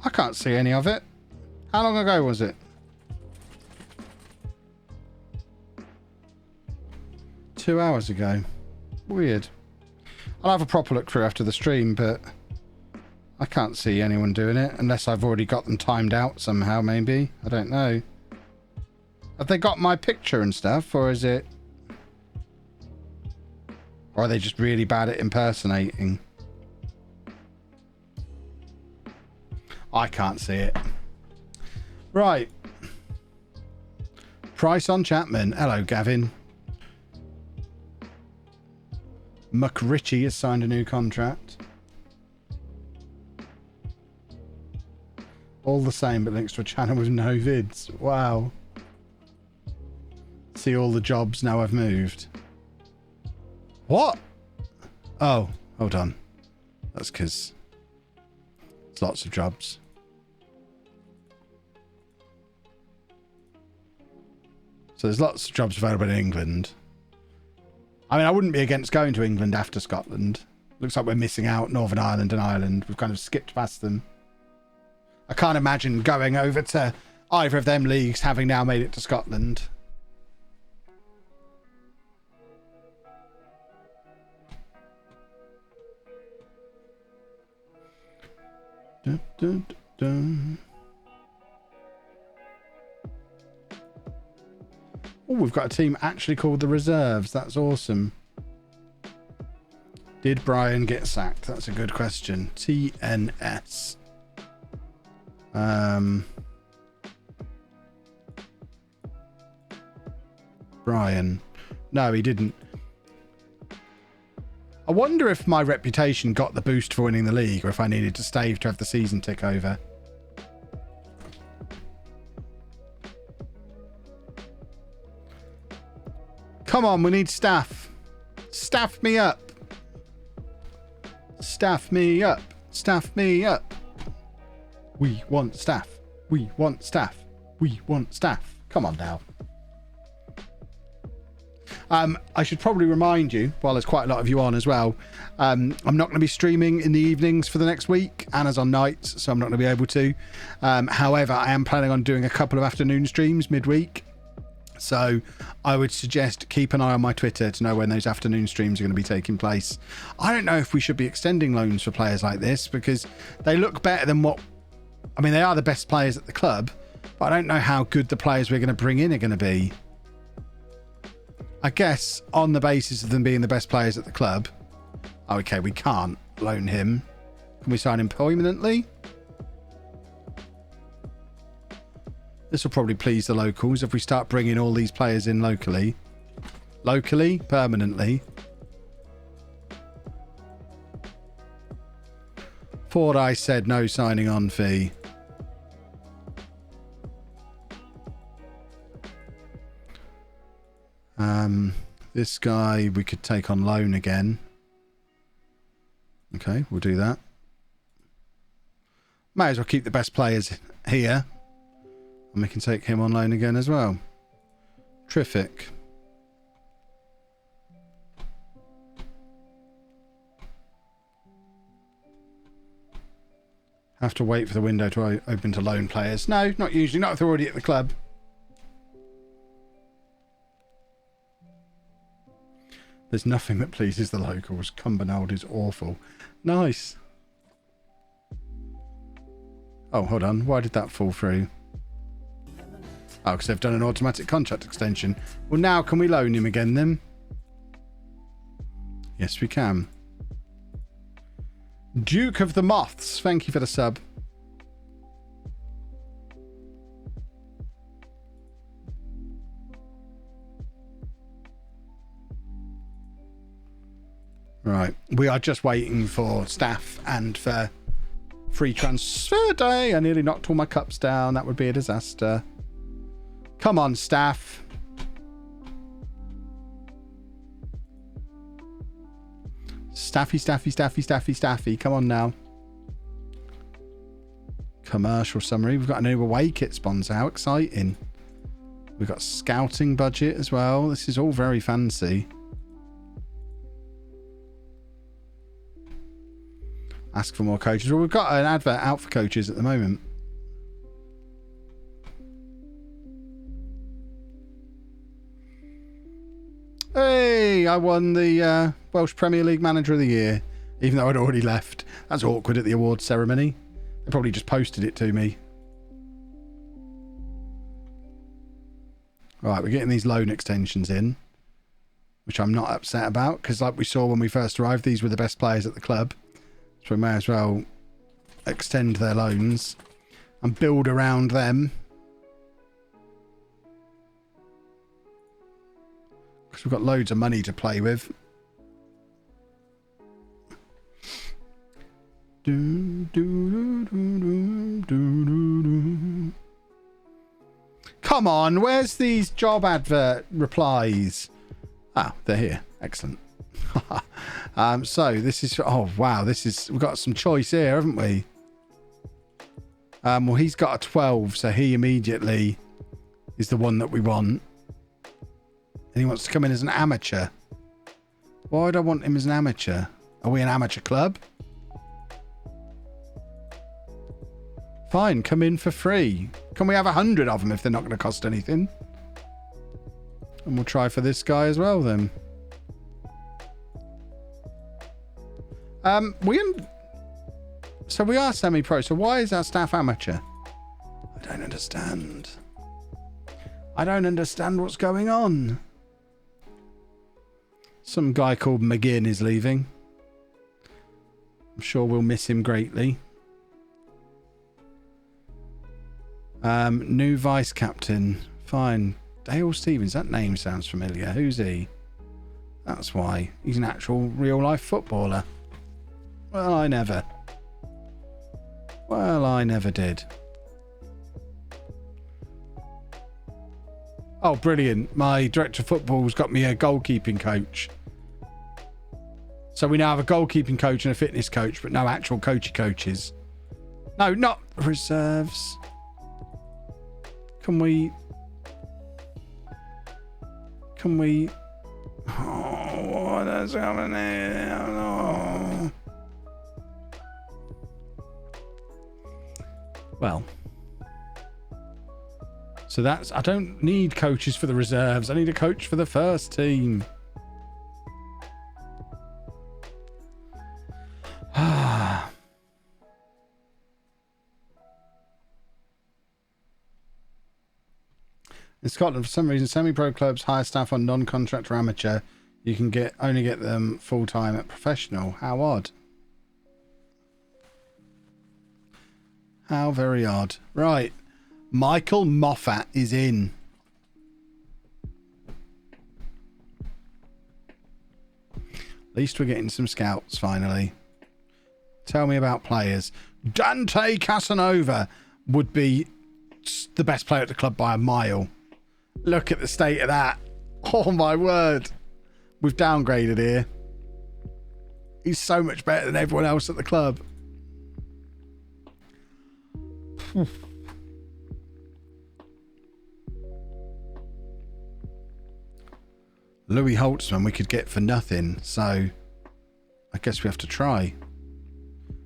I can't see any of it. How long ago was it? 2 hours ago. Weird. I'll have a proper look through after the stream, but I can't see anyone doing it unless I've already got them timed out somehow, maybe. I don't know. Have they got my picture and stuff, or is it... Or are they just really bad at impersonating? I can't see it. Right. Price on Chapman. Hello, Gavin. McRitchie has signed a new contract. All the same, but links to a channel with no vids. Wow. See all the jobs now I've moved. What? Oh, hold on. That's because there's lots of jobs. So there's lots of jobs available in England. I mean, I wouldn't be against going to England after Scotland. Looks like we're missing out Northern Ireland and Ireland. We've kind of skipped past them. I can't imagine going over to either of them leagues having now made it to Scotland. Dun, dun, dun. Oh, we've got a team actually called the Reserves. That's awesome. Did Brian get sacked? That's a good question. TNS. Brian. No, he didn't. I wonder if my reputation got the boost for winning the league, or if I needed to stave to have the season tick over. Come on, we need staff. Staff me up. Staff me up. Staff me up. We want staff. We want staff. We want staff. Come on now. I should probably remind you, while there's quite a lot of you on as well, I'm not going to be streaming in the evenings for the next week. Anna's on nights, so I'm not going to be able to. However, I am planning on doing a couple of afternoon streams midweek. So I would suggest keep an eye on my Twitter to know when those afternoon streams are going to be taking place. I don't know if we should be extending loans for players like this, because they look better than what... I mean, they are the best players at the club, but I don't know how good the players we're going to bring in are going to be. I guess on the basis of them being the best players at the club... Oh, okay, we can't loan him. Can we sign him permanently? This will probably please the locals if we start bringing all these players in locally. Locally, permanently. Thought I said no signing on fee. This guy we could take on loan again. Okay, we'll do that. Might as well keep the best players here. And we can take him on loan again as well. Terrific. Have to wait for the window to open to loan players. No, not usually. Not if they're already at the club. There's nothing that pleases the locals. Cumbernauld is awful. Nice. Oh, hold on. Why did that fall through? Oh, because they've done an automatic contract extension. Well, now can we loan him again then? Yes, we can. Duke of the Moths. Thank you for the sub. Right. We are just waiting for staff and for free transfer day. I nearly knocked all my cups down. That would be a disaster. Come on, staff. Staffy, staffy, staffy, staffy, staffy. Come on now. Commercial summary. We've got a new away kit sponsor. How exciting. We've got scouting budget as well. This is all very fancy. Ask for more coaches. Well, we've got an advert out for coaches at the moment. Hey, I won the Welsh Premier League Manager of the Year, even though I'd already left. That's awkward at the awards ceremony. They probably just posted it to me. Right, we're getting these loan extensions in, which I'm not upset about, because like we saw when we first arrived, these were the best players at the club. So we may as well extend their loans and build around them. Because we've got loads of money to play with. Come on, where's these job advert replies? Ah, they're here. Excellent. So this is, oh wow, this is, we've got some choice here, haven't we? Well, he's got a 12, so he immediately is the one that we want. And he wants to come in as an amateur. Why would I want him as an amateur? Are we an amateur club? Fine, come in for free. Can we have 100 of them if they're not going to cost anything? And we'll try for this guy as well then. So we are semi-pro. So why is our staff amateur? I don't understand. I don't understand what's going on. Some guy called McGinn is leaving. I'm sure we'll miss him greatly. New vice captain. Fine. Dale Stevens. That name sounds familiar. Who's he? That's why. He's an actual real life footballer. Well, I never. Well, I never did. Oh, brilliant. My director of football's got me a goalkeeping coach. So we now have a goalkeeping coach and a fitness coach, but no actual coaches. No, not reserves. Can we... Oh, what is happening? Oh. Well, so that's, I don't need coaches for the reserves. I need a coach for the first team. In Scotland, for some reason, semi-pro clubs hire staff on non-contract or amateur. You can only get them full-time at professional. How odd. How very odd. Right. Michael Moffat is in. At least we're getting some scouts finally. Tell me about players. Dante Casanova would be the best player at the club by a mile. Look at the state of that. Oh my word. We've downgraded here. He's so much better than everyone else at the club. Louis Holtzman we could get for nothing, so I guess we have to try.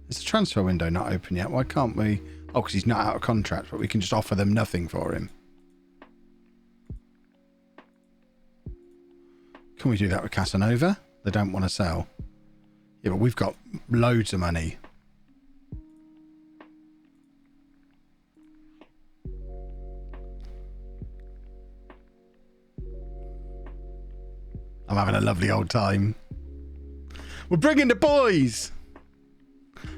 Is the transfer window not open yet? Why can't we? Oh, because he's not out of contract, but we can just offer them nothing for him. Can we do that with Casanova? They don't want to sell. Yeah, but we've got loads of money. I'm having a lovely old time. We're bringing the boys.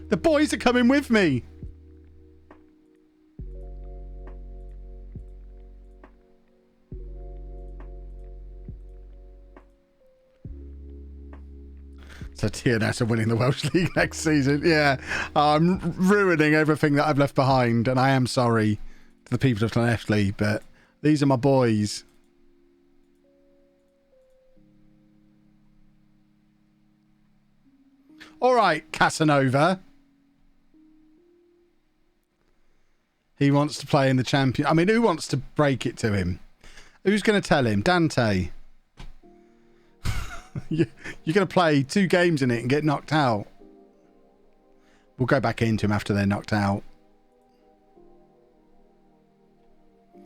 The boys are coming with me. So TNS are winning the Welsh League next season. Yeah, I'm ruining everything that I've left behind, and I am sorry to the people of LLANELLI, but these are my boys. All right, Casanova. He wants to play in the champion. I mean, who wants to break it to him? Who's going to tell him? Dante. You're going to play 2 games in it and get knocked out. We'll go back into him after they're knocked out.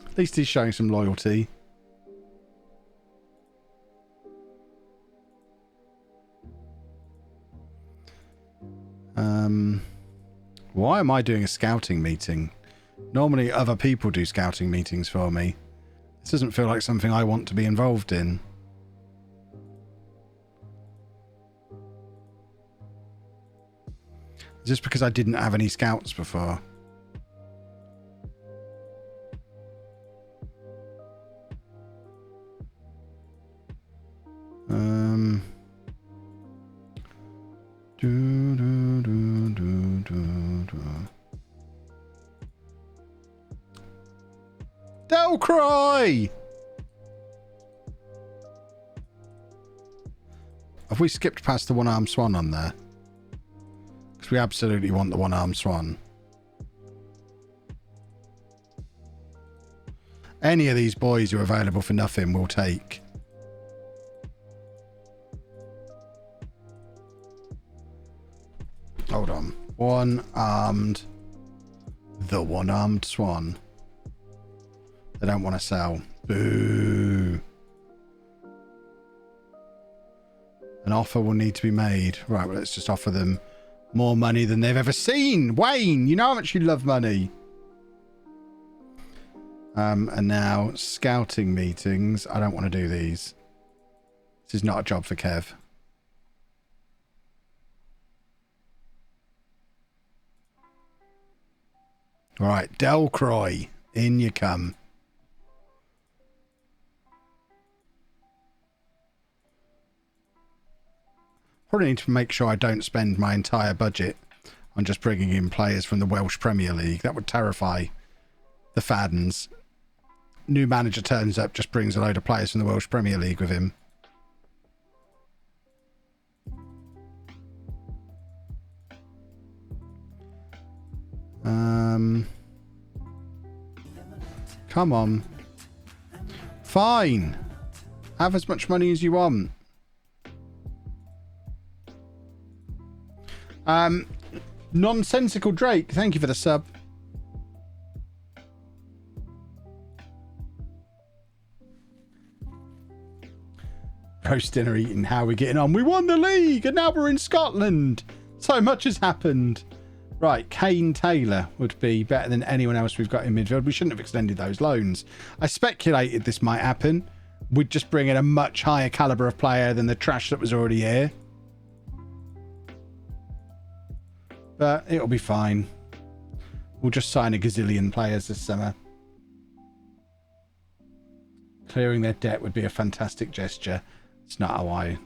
At least he's showing some loyalty. Why am I doing a scouting meeting? Normally other people do scouting meetings for me. This doesn't feel like something I want to be involved in. Just because I didn't have any scouts before. Don't cry! Have we skipped past the one-armed swan on there? Because we absolutely want the one-armed swan. Any of these boys who are available for nothing we'll take. Hold on. One-armed... The one-armed swan. They don't want to sell. Boo. An offer will need to be made. Right, well, let's just offer them more money than they've ever seen. Wayne, you know how much you love money. And now, scouting meetings. I don't want to do these. This is not a job for Kev. All right, Delcroix, in you come. Probably need to make sure I don't spend my entire budget on just bringing in players from the Welsh Premier League. That would terrify the fans. New manager turns up, just brings a load of players from the Welsh Premier League with him. Come on. Fine. Have as much money as you want. Nonsensical Drake, thank you for the sub. Roast dinner eating, how are we getting on? We won the league and now we're in Scotland. So much has happened. Right, Kane Taylor would be better than anyone else we've got in midfield. We shouldn't have extended those loans. I speculated this might happen. We'd just bring in a much higher calibre of player than the trash that was already here. But it'll be fine. We'll just sign a gazillion players this summer. Clearing their debt would be a fantastic gesture. It's not how I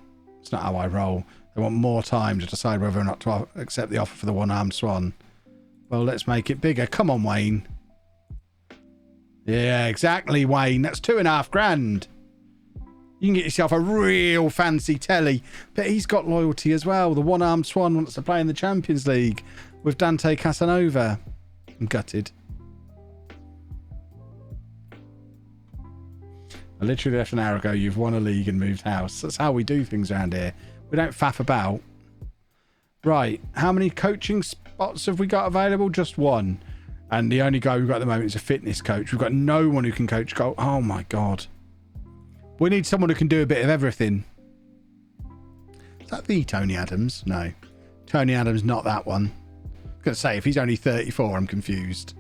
roll. They want more time to decide whether or not to accept the offer for the one-armed swan. Well, let's make it bigger. Come on, Wayne. Yeah, exactly, Wayne. That's $2,500. You can get yourself a real fancy telly. But he's got loyalty as well. The one-armed swan wants to play in the Champions League with Dante Casanova. I'm gutted. I literally left an hour ago. You've won a league and moved house. That's how we do things around here. We don't faff about. Right. How many coaching spots have we got available? Just one. And the only guy we've got at the moment is a fitness coach. We've got no one who can coach golf. Oh, my God. We need someone who can do a bit of everything. Is that the Tony Adams? No. Tony Adams, not that one. I was going to say, if he's only 34, I'm confused.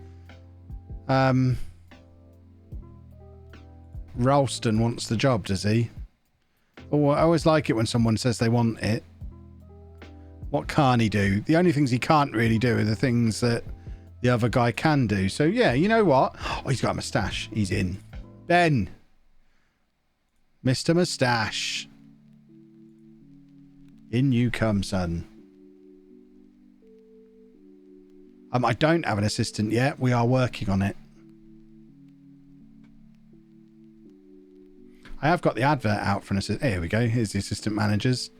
Ralston wants the job, does he? Oh, I always like it when someone says they want it. What can't he do? The only things he can't really do are the things that the other guy can do. So, yeah, you know what? Oh, he's got a moustache. He's in. Ben. Mr. Moustache. In you come, son. I don't have an assistant yet. We are working on it. I have got the advert out for an assistant. Here we go. Here's the assistant managers.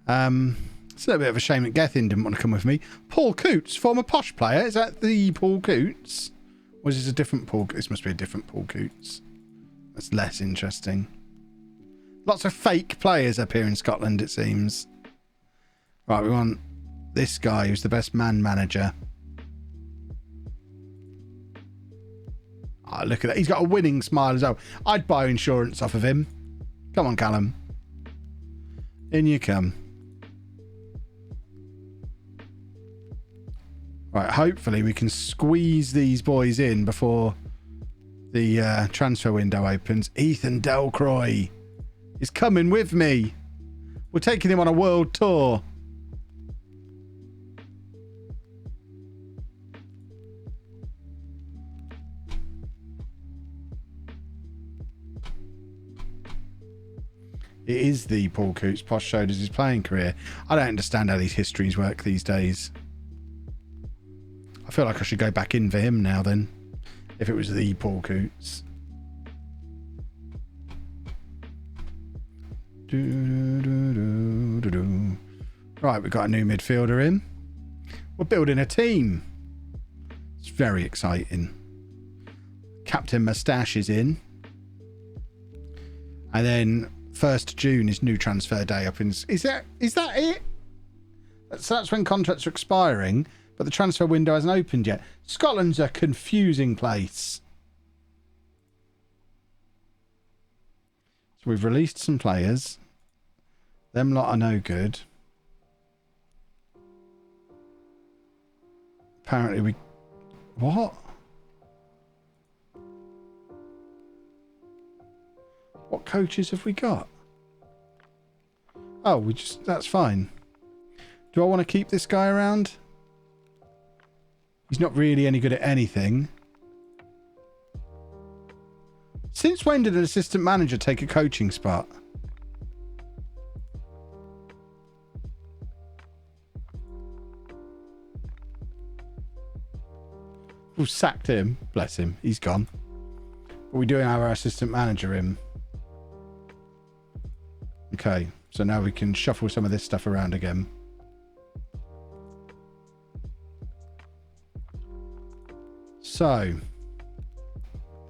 It's a little bit of a shame that Gethin didn't want to come with me. Paul Coots, former Posh player. Is that the Paul Coots? Or is this a different Paul? This must be a different Paul Coots. That's less interesting. Lots of fake players up here in Scotland, it seems. Right, we want this guy who's the best man manager. Oh, look at that. He's got a winning smile as well. I'd buy insurance off of him. Come on, Callum. In you come. Right, hopefully we can squeeze these boys in before the transfer window opens. Ethan Delcroix is coming with me. We're taking him on a world tour. It is the Paul Coots Posh showed us his playing career. I don't understand how these histories work these days. I feel like I should go back in for him now then. If it was the Paul Coots. Right, we've got a new midfielder in. We're building a team. It's very exciting. Captain Moustache is in. And then 1st June is new transfer day up in... Is that it? So that's when contracts are expiring, but the transfer window hasn't opened yet. Scotland's a confusing place. So we've released some players. Them lot are no good. Apparently we... What? What coaches have we got? Oh, that's fine. Do I want to keep this guy around? He's not really any good at anything. Since when did an assistant manager take a coaching spot? We've sacked him. Bless him. He's gone. But we do have our assistant manager in. Okay, so now we can shuffle some of this stuff around again. So,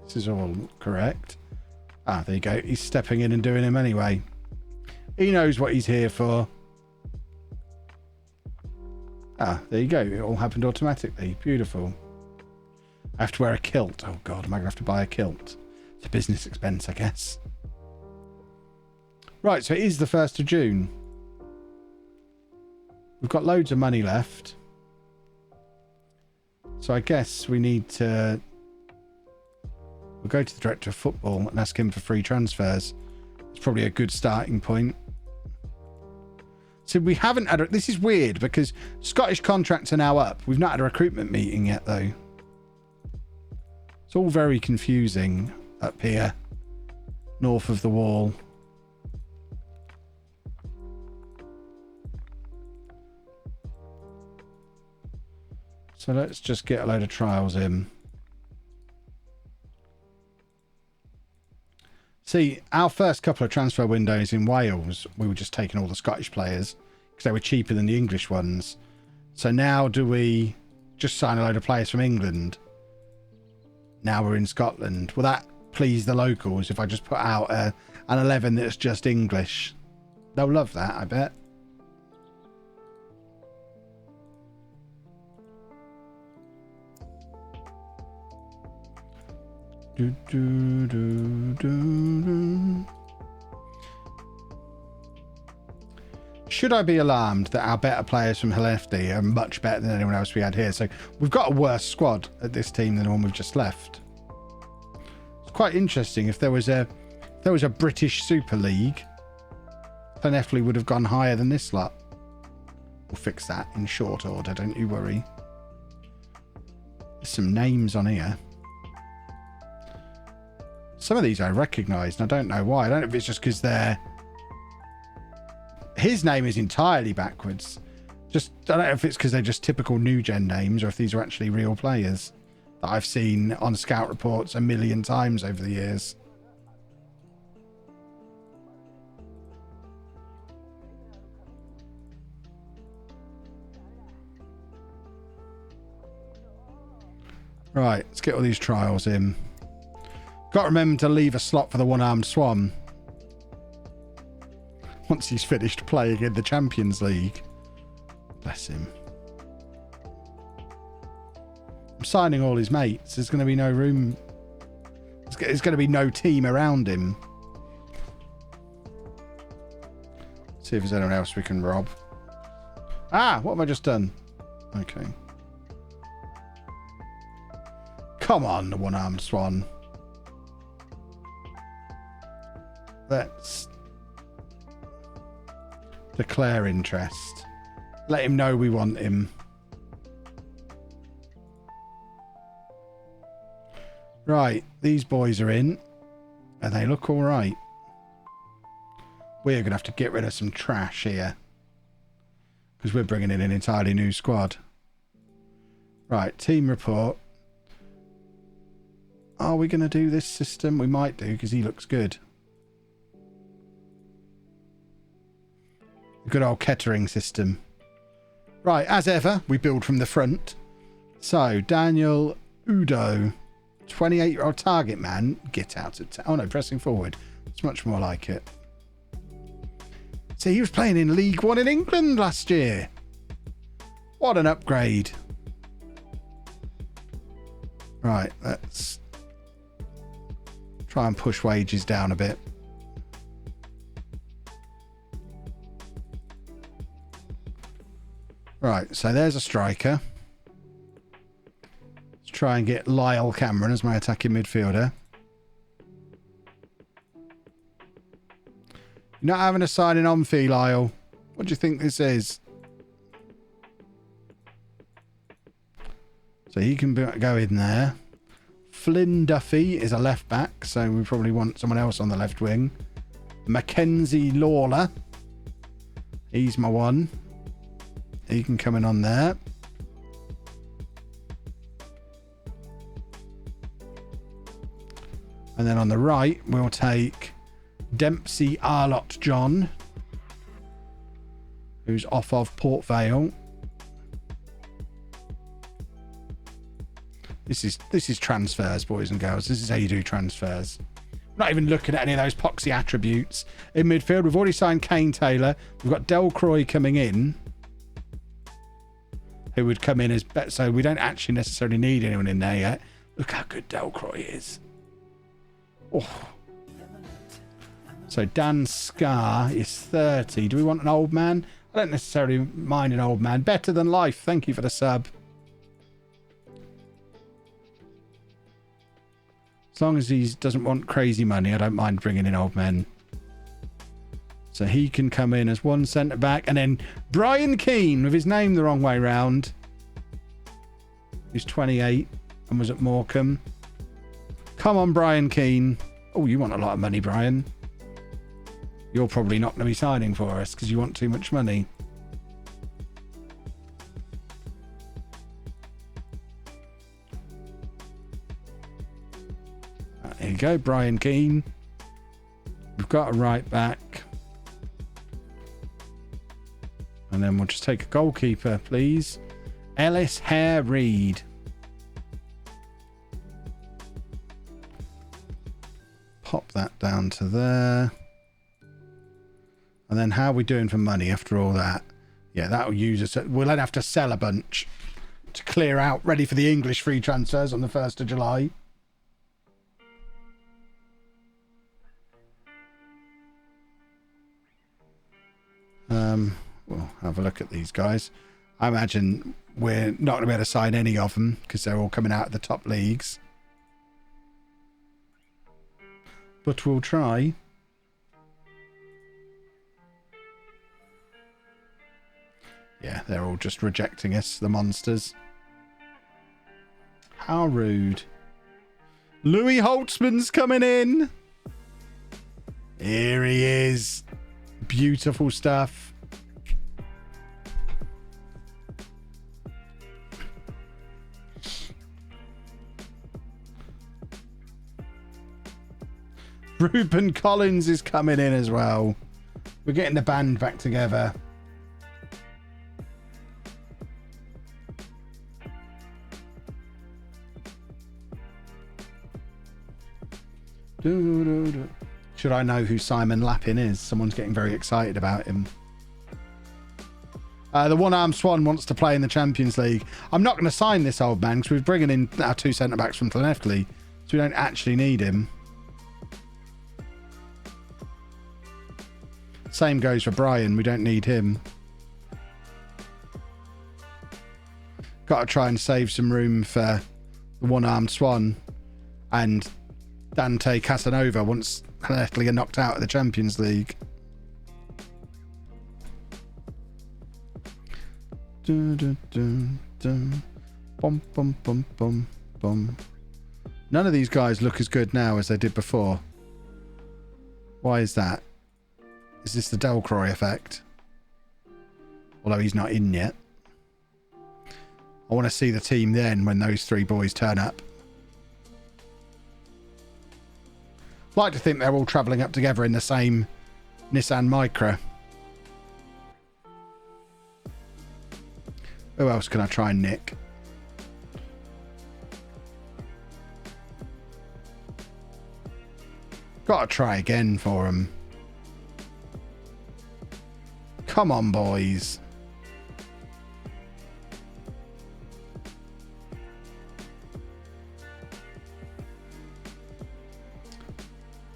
this is all correct. Ah, there you go. He's stepping in and doing him anyway. He knows what he's here for. Ah, there you go. It all happened automatically. Beautiful. I have to wear a kilt. Oh, God, am I going to have to buy a kilt? It's a business expense, I guess. Right, so it is the 1st of June. We've got loads of money left. So I guess we need to... We'll go to the director of football and ask him for free transfers. It's probably a good starting point. So we haven't had... This is weird because Scottish contracts are now up. We've not had a recruitment meeting yet, though. It's all very confusing up here. North of the wall. So let's just get a load of trials in. See, our first couple of transfer windows in Wales, we were just taking all the Scottish players because they were cheaper than the English ones. So now do we just sign a load of players from England? Now we're in Scotland. Will that please the locals if I just put out an 11 that's just English? They'll love that, I bet. Do, do, do, do, do. Should I be alarmed that our better players from LLANELLI are much better than anyone else we had here? So we've got a worse squad at this team than the one we've just left. It's quite interesting. If there was a British Super League, LLANELLI would have gone higher than this lot. We'll fix that in short order, don't you worry. There's some names on here. Some of these I recognise, and I don't know why. I don't know if it's just because they're... His name is entirely backwards. I don't know if it's because they're just typical new-gen names or if these are actually real players that I've seen on scout reports a million times over the years. Right, let's get all these trials in. Got to remember to leave a slot for the one-armed swan once he's finished playing in the Champions League. Bless him. I'm signing all his mates. There's going to be no room. There's going to be no team around him. See if there's anyone else we can rob. Ah, what have I just done? Okay. Come on, the one-armed swan. Let's declare interest. Let him know we want him. Right, these boys are in. And they look all right. We're going to have to get rid of some trash here. Because we're bringing in an entirely new squad. Right, team report. Are we going to do this system? We might do, because he looks good. Good old Kettering system. Right, as ever, we build from the front. So, Daniel Udo, 28-year-old target man. Get out of town. Oh no, pressing forward. It's much more like it. See, he was playing in League One in England last year. What an upgrade. Right, let's try and push wages down a bit. Right, so there's a striker. Let's try and get Lyle Cameron as my attacking midfielder. You're not having a signing on fee, Lyle. What do you think this is? So he can go in there. Flynn Duffy is a left back, so we probably want someone else on the left wing. Mackenzie Lawler. He's my one. He can come in on there. And then on the right, we'll take Dempsey Arlott John, who's off of Port Vale. This is transfers, boys and girls. This is how you do transfers. Not even looking at any of those poxy attributes. In midfield, we've already signed Kane Taylor. We've got Delcroix coming in, who would come in as bet. So we don't actually necessarily need anyone in there yet. Look how good Delcroix is. Oh. So Dan Scar is 30. Do we want an old man? I don't necessarily mind an old man. Better than life. Thank you for the sub. As long as he doesn't want crazy money, I don't mind bringing in old men. So he can come in as one centre back. And then Brian Keane, with his name the wrong way round. He's 28 and was at Morecambe. Come on, Brian Keane. Oh, you want a lot of money, Brian. You're probably not going to be signing for us because you want too much money. There you go, Brian Keane. got a right back. And then we'll just take a goalkeeper, please. Ellis Hare Reed. Pop that down to there. And then how are we doing for money after all that? Yeah, that'll use us. We'll then have to sell a bunch to clear out, ready for the English free transfers on the 1st of July. We'll have a look at these guys. I imagine we're not going to be able to sign any of them because they're all coming out of the top leagues. But we'll try. Yeah, they're all just rejecting us, the monsters. How rude. Louis Holtzman's coming in. Here he is. Beautiful stuff. Ruben Collins is coming in as well. We're getting the band back together. Should I know who Simon Lappin is? Someone's getting very excited about him. The one-armed Swan wants to play in the Champions League. I'm not going to sign this old man because we're bringing in our 2 centre-backs from Llanelli, so we don't actually need him. Same goes for Brian. We don't need him. Got to try and save some room for the one-armed Swan and Dante Casanova once Llanelli are knocked out of the Champions League. Dun, dun, dun, dun. Bum, bum, bum, bum, bum. None of these guys look as good now as they did before. Why is that? Is this the Delcroix effect? Although he's not in yet. I want to see the team then when those 3 boys turn up. Like to think they're all travelling up together in the same Nissan Micra. Who else can I try and nick? Got to try again for them. Come on, boys.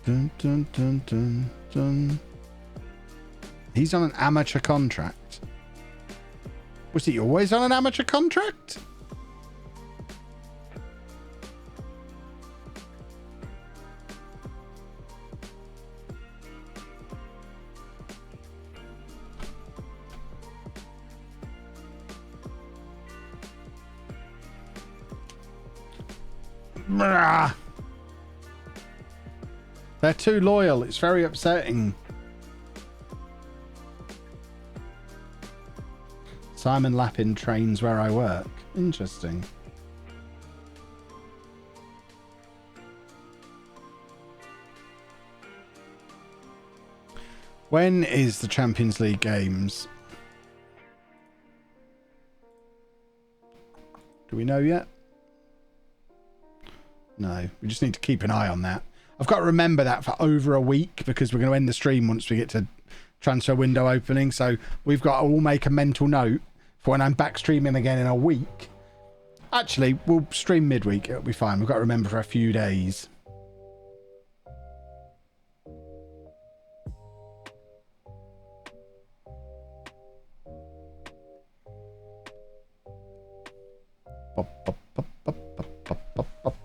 Dun, dun, dun, dun, dun. He's on an amateur contract. Was he always on an amateur contract? They're too loyal. It's very upsetting. Simon Lappin trains where I work. Interesting. When is the Champions League games? Do we know yet? No, we just need to keep an eye on that. I've got to remember that for over a week because we're going to end the stream once we get to transfer window opening. So we've got to all make a mental note for when I'm back streaming again in a week. Actually, we'll stream midweek. It'll be fine. We've got to remember for a few days. Pop, pop, pop, pop, pop, pop, pop.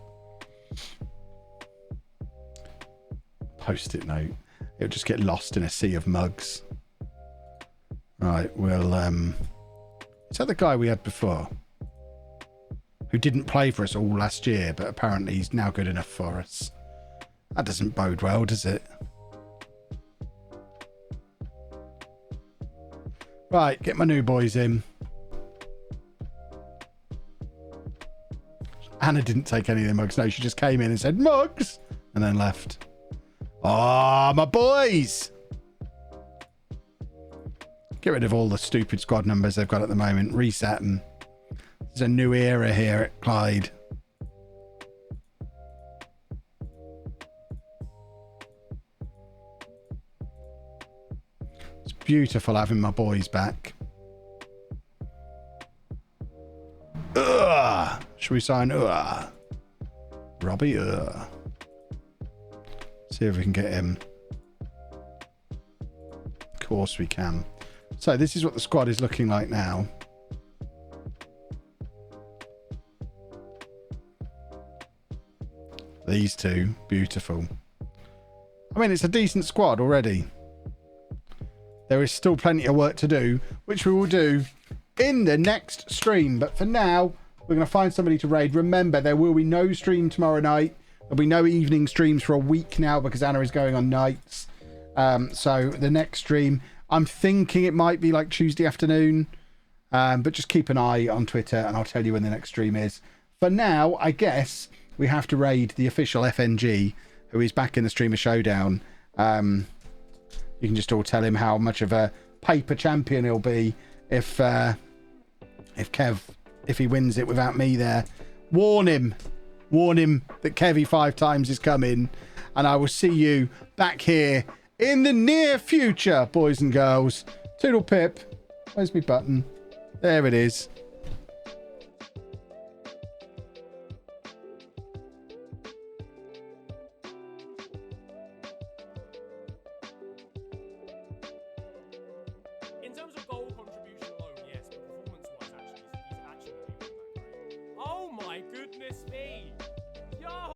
Post-it note. It'll just get lost in a sea of mugs. Right, we'll is that the guy we had before? Who didn't play for us all last year, but apparently he's now good enough for us. That doesn't bode well, does it? Right, get my new boys in. Anna didn't take any of the mugs. No, she just came in and said, mugs! And then left. Oh, my boys. Get rid of all the stupid squad numbers they've got at the moment. Reset them. There's a new era here at Clyde. It's beautiful having my boys back. Ugh. Should we sign? Ugh. Robbie? Ugh. See if we can get him. Of course we can. So this is what the squad is looking like now. These two, beautiful. I mean, it's a decent squad already. There is still plenty of work to do, which we will do in the next stream. But for now, we're going to find somebody to raid. Remember, there will be no stream tomorrow night. There'll be no evening streams for a week now because Anna is going on nights. So the next stream, I'm thinking it might be like Tuesday afternoon. But just keep an eye on Twitter and I'll tell you when the next stream is. For now, I guess we have to raid the official FNG, who is back in the Streamer Showdown. You can just all tell him how much of a paper champion he'll be if he wins it without me there. Warn him that Kevy 5 times is coming, and I will see you back here in the near future, boys and girls. Toodle pip. Where's my button? There it is.